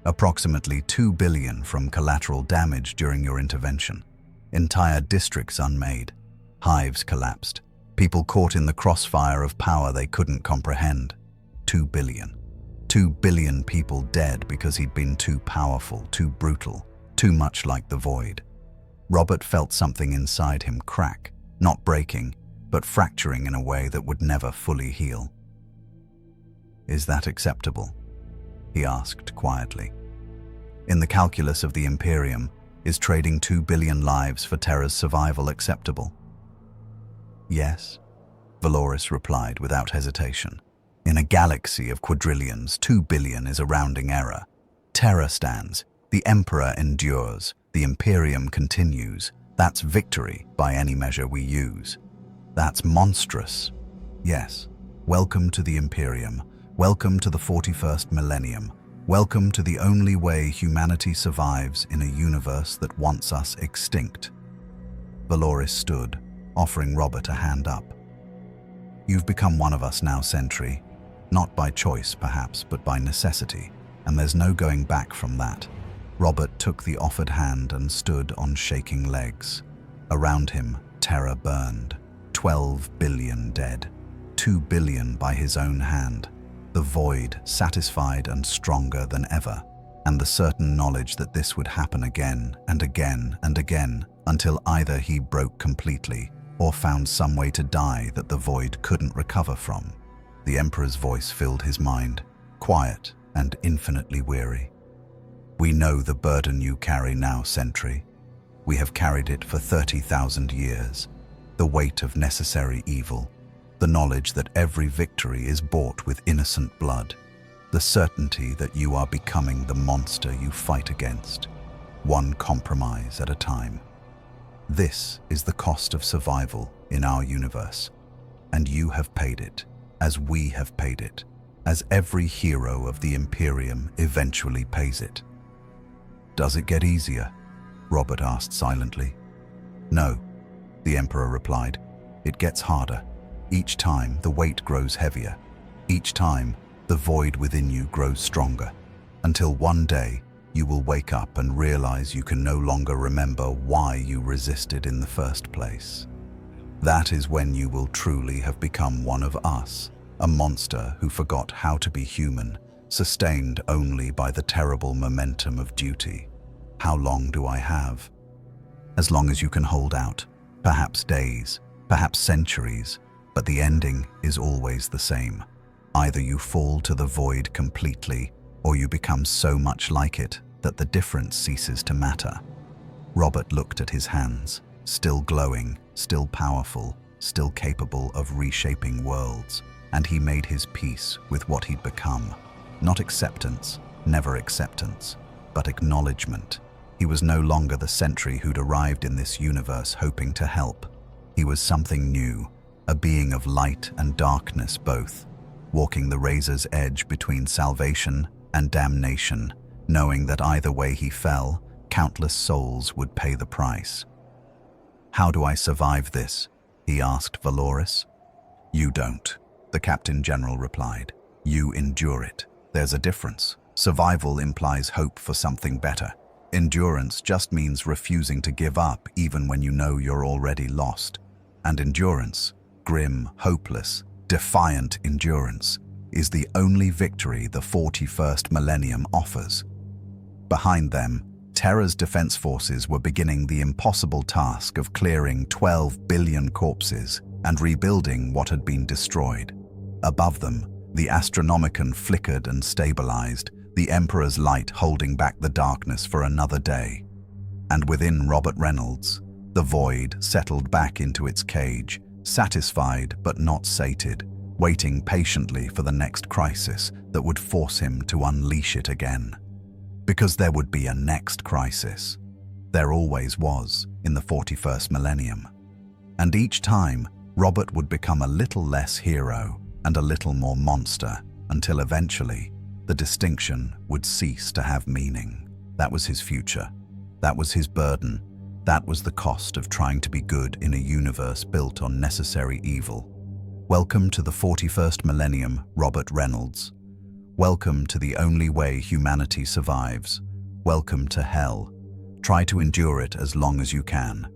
S1: Approximately 2 billion from collateral damage during your intervention. Entire districts unmade, hives collapsed, people caught in the crossfire of power they couldn't comprehend. 2 billion. 2 billion people dead because he'd been too powerful, too brutal, too much like the Void. Robert felt something inside him crack, not breaking, but fracturing in a way that would never fully heal. "Is that acceptable?" he asked quietly. "In the calculus of the Imperium, is trading 2 billion lives for Terra's survival acceptable?" "Yes," Valoris replied without hesitation. "In a galaxy of quadrillions, 2 billion is a rounding error. Terra stands, the Emperor endures, the Imperium continues. That's victory by any measure we use. That's monstrous. Yes, welcome to the Imperium. Welcome to the 41st Millennium. Welcome to the only way humanity survives in a universe that wants us extinct." Valoris stood, offering Robert a hand up. "You've become one of us now, Sentry. Not by choice, perhaps, but by necessity, and there's no going back from that." Robert took the offered hand and stood on shaking legs. Around him, terror burned. 12 billion dead. 2 billion by his own hand. The Void, satisfied and stronger than ever, and the certain knowledge that this would happen again and again and again until either he broke completely or found some way to die that the Void couldn't recover from. The Emperor's voice filled his mind, quiet and infinitely weary. "We know the burden you carry now, Sentry. We have carried it for 30,000 years. The weight of necessary evil, the knowledge that every victory is bought with innocent blood. the certainty that you are becoming the monster you fight against, one compromise at a time. This is the cost of survival in our universe, and you have paid it, as we have paid it, as every hero of the Imperium eventually pays it. Does it get easier? Robert asked silently. No, the Emperor replied. It gets harder. Each time the weight grows heavier. Each time the void within you grows stronger, until one day you will wake up and realize you can no longer remember why you resisted in the first place. That is when you will truly have become one of us, a monster who forgot how to be human, sustained only by the terrible momentum of duty. How long do I have? As long as you can hold out, perhaps days, perhaps centuries, but the ending is always the same. Either you fall to the void completely, or you become so much like it that the difference ceases to matter. Robert looked at his hands, still glowing, still powerful, still capable of reshaping worlds, and he made his peace with what he'd become. Not acceptance, never acceptance, but acknowledgement. He was no longer the Sentry who'd arrived in this universe hoping to help. He was something new, a being of light and darkness both, walking the razor's edge between salvation and damnation, knowing that either way he fell, countless souls would pay the price. How do I survive this? He asked Valoris. You don't, the Captain General replied. You endure it. There's a difference. Survival implies hope for something better. Endurance just means refusing to give up even when you know you're already lost. And endurance, grim, hopeless, defiant endurance, is the only victory the 41st Millennium offers. Behind them, Terra's defense forces were beginning the impossible task of clearing 12 billion corpses and rebuilding what had been destroyed. Above them, the Astronomicon flickered and stabilized, the Emperor's light holding back the darkness for another day. And within Robert Reynolds, the void settled back into its cage, satisfied but not sated, waiting patiently for the next crisis that would force him to unleash it again. Because there would be a next crisis. There always was in the 41st Millennium. And each time, Robert would become a little less hero and a little more monster, until eventually, the distinction would cease to have meaning. That was his future. That was his burden. That was the cost of trying to be good in a universe built on necessary evil. Welcome to the 41st Millennium, Robert Reynolds. Welcome to the only way humanity survives. Welcome to hell. Try to endure it as long as you can.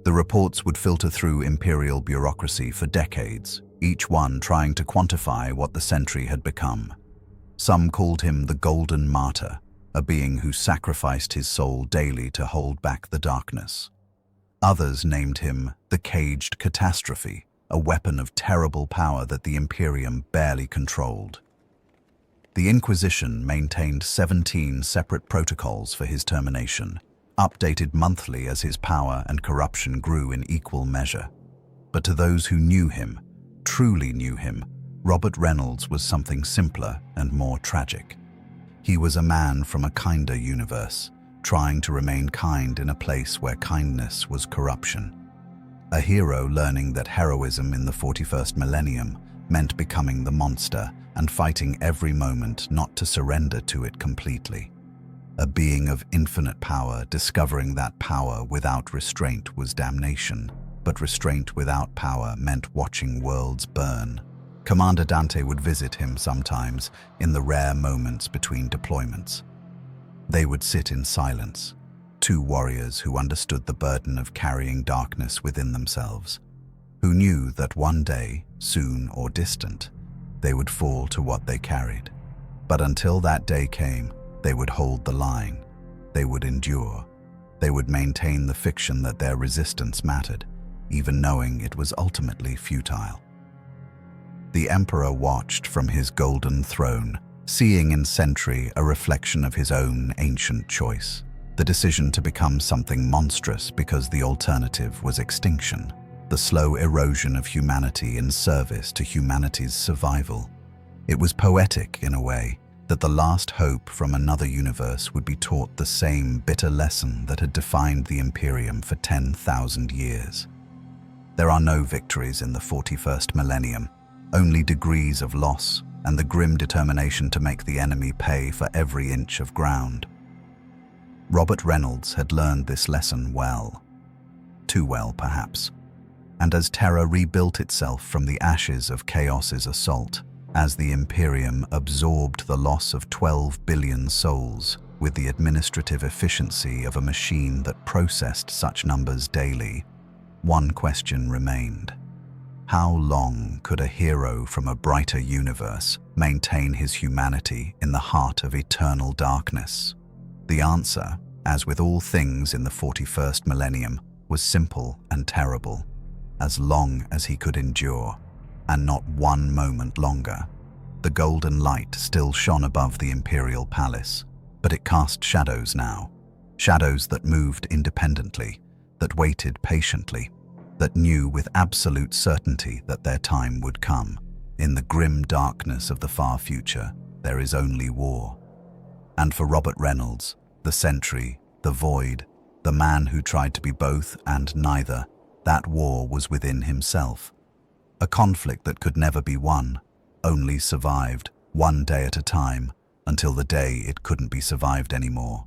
S1: The reports would filter through Imperial bureaucracy for decades, each one trying to quantify what the Sentry had become. Some called him the Golden Martyr, a being who sacrificed his soul daily to hold back the darkness. Others named him the Caged Catastrophe, a weapon of terrible power that the Imperium barely controlled. The Inquisition maintained 17 separate protocols for his termination, updated monthly as his power and corruption grew in equal measure. But to those who knew him, truly knew him, Robert Reynolds was something simpler and more tragic. He was a man from a kinder universe, trying to remain kind in a place where kindness was corruption. A hero learning that heroism in the 41st Millennium meant becoming the monster and fighting every moment not to surrender to it completely. A being of infinite power discovering that power without restraint was damnation, but restraint without power meant watching worlds burn. Commander Dante would visit him sometimes in the rare moments between deployments. They would sit in silence, two warriors who understood the burden of carrying darkness within themselves, who knew that one day, soon or distant, they would fall to what they carried. But until that day came, they would hold the line. They would endure. They would maintain the fiction that their resistance mattered, even knowing it was ultimately futile. The Emperor watched from his golden throne, seeing in Sentry a reflection of his own ancient choice, the decision to become something monstrous because the alternative was extinction, the slow erosion of humanity in service to humanity's survival. It was poetic, in a way, that the last hope from another universe would be taught the same bitter lesson that had defined the Imperium for 10,000 years. There are no victories in the 41st Millennium, only degrees of loss and the grim determination to make the enemy pay for every inch of ground. Robert Reynolds had learned this lesson well. Too well, perhaps. And as terror rebuilt itself from the ashes of Chaos's assault, as the Imperium absorbed the loss of 12 billion souls with the administrative efficiency of a machine that processed such numbers daily, one question remained. How long could a hero from a brighter universe maintain his humanity in the heart of eternal darkness? The answer, as with all things in the 41st Millennium, was simple and terrible. As long as he could endure, and not one moment longer. The golden light still shone above the Imperial Palace, but it cast shadows now. Shadows that moved independently, that waited patiently, that knew with absolute certainty that their time would come. In the grim darkness of the far future, there is only war. And for Robert Reynolds, the Sentry, the Void, the man who tried to be both and neither, that war was within himself. A conflict that could never be won, only survived, one day at a time, until the day it couldn't be survived anymore.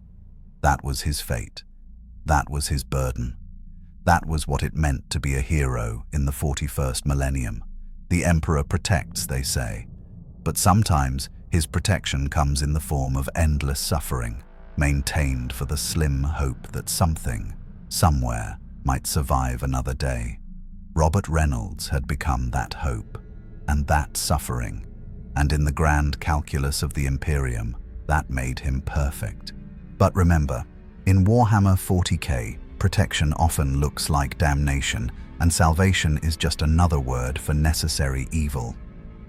S1: That was his fate. That was his burden. That was what it meant to be a hero in the 41st Millennium. The Emperor protects, they say. But sometimes his protection comes in the form of endless suffering, maintained for the slim hope that something, somewhere, might survive another day. Robert Reynolds had become that hope, and that suffering, and in the grand calculus of the Imperium, that made him perfect. But remember, in Warhammer 40K, protection often looks like damnation, and salvation is just another word for necessary evil.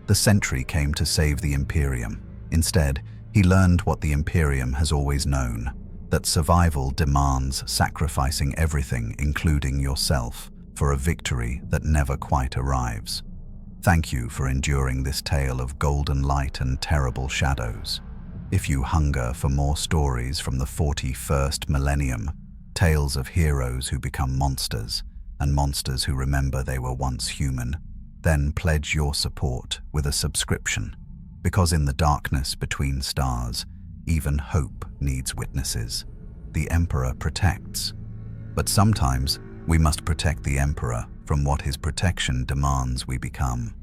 S1: The Sentry came to save the Imperium. Instead, he learned what the Imperium has always known, that survival demands sacrificing everything, including yourself, for a victory that never quite arrives. Thank you for enduring this tale of golden light and terrible shadows. If you hunger for more stories from the 41st Millennium, tales of heroes who become monsters, and monsters who remember they were once human, then pledge your support with a subscription, because in the darkness between stars, even hope needs witnesses. The Emperor protects. But sometimes we must protect the Emperor from what his protection demands we become.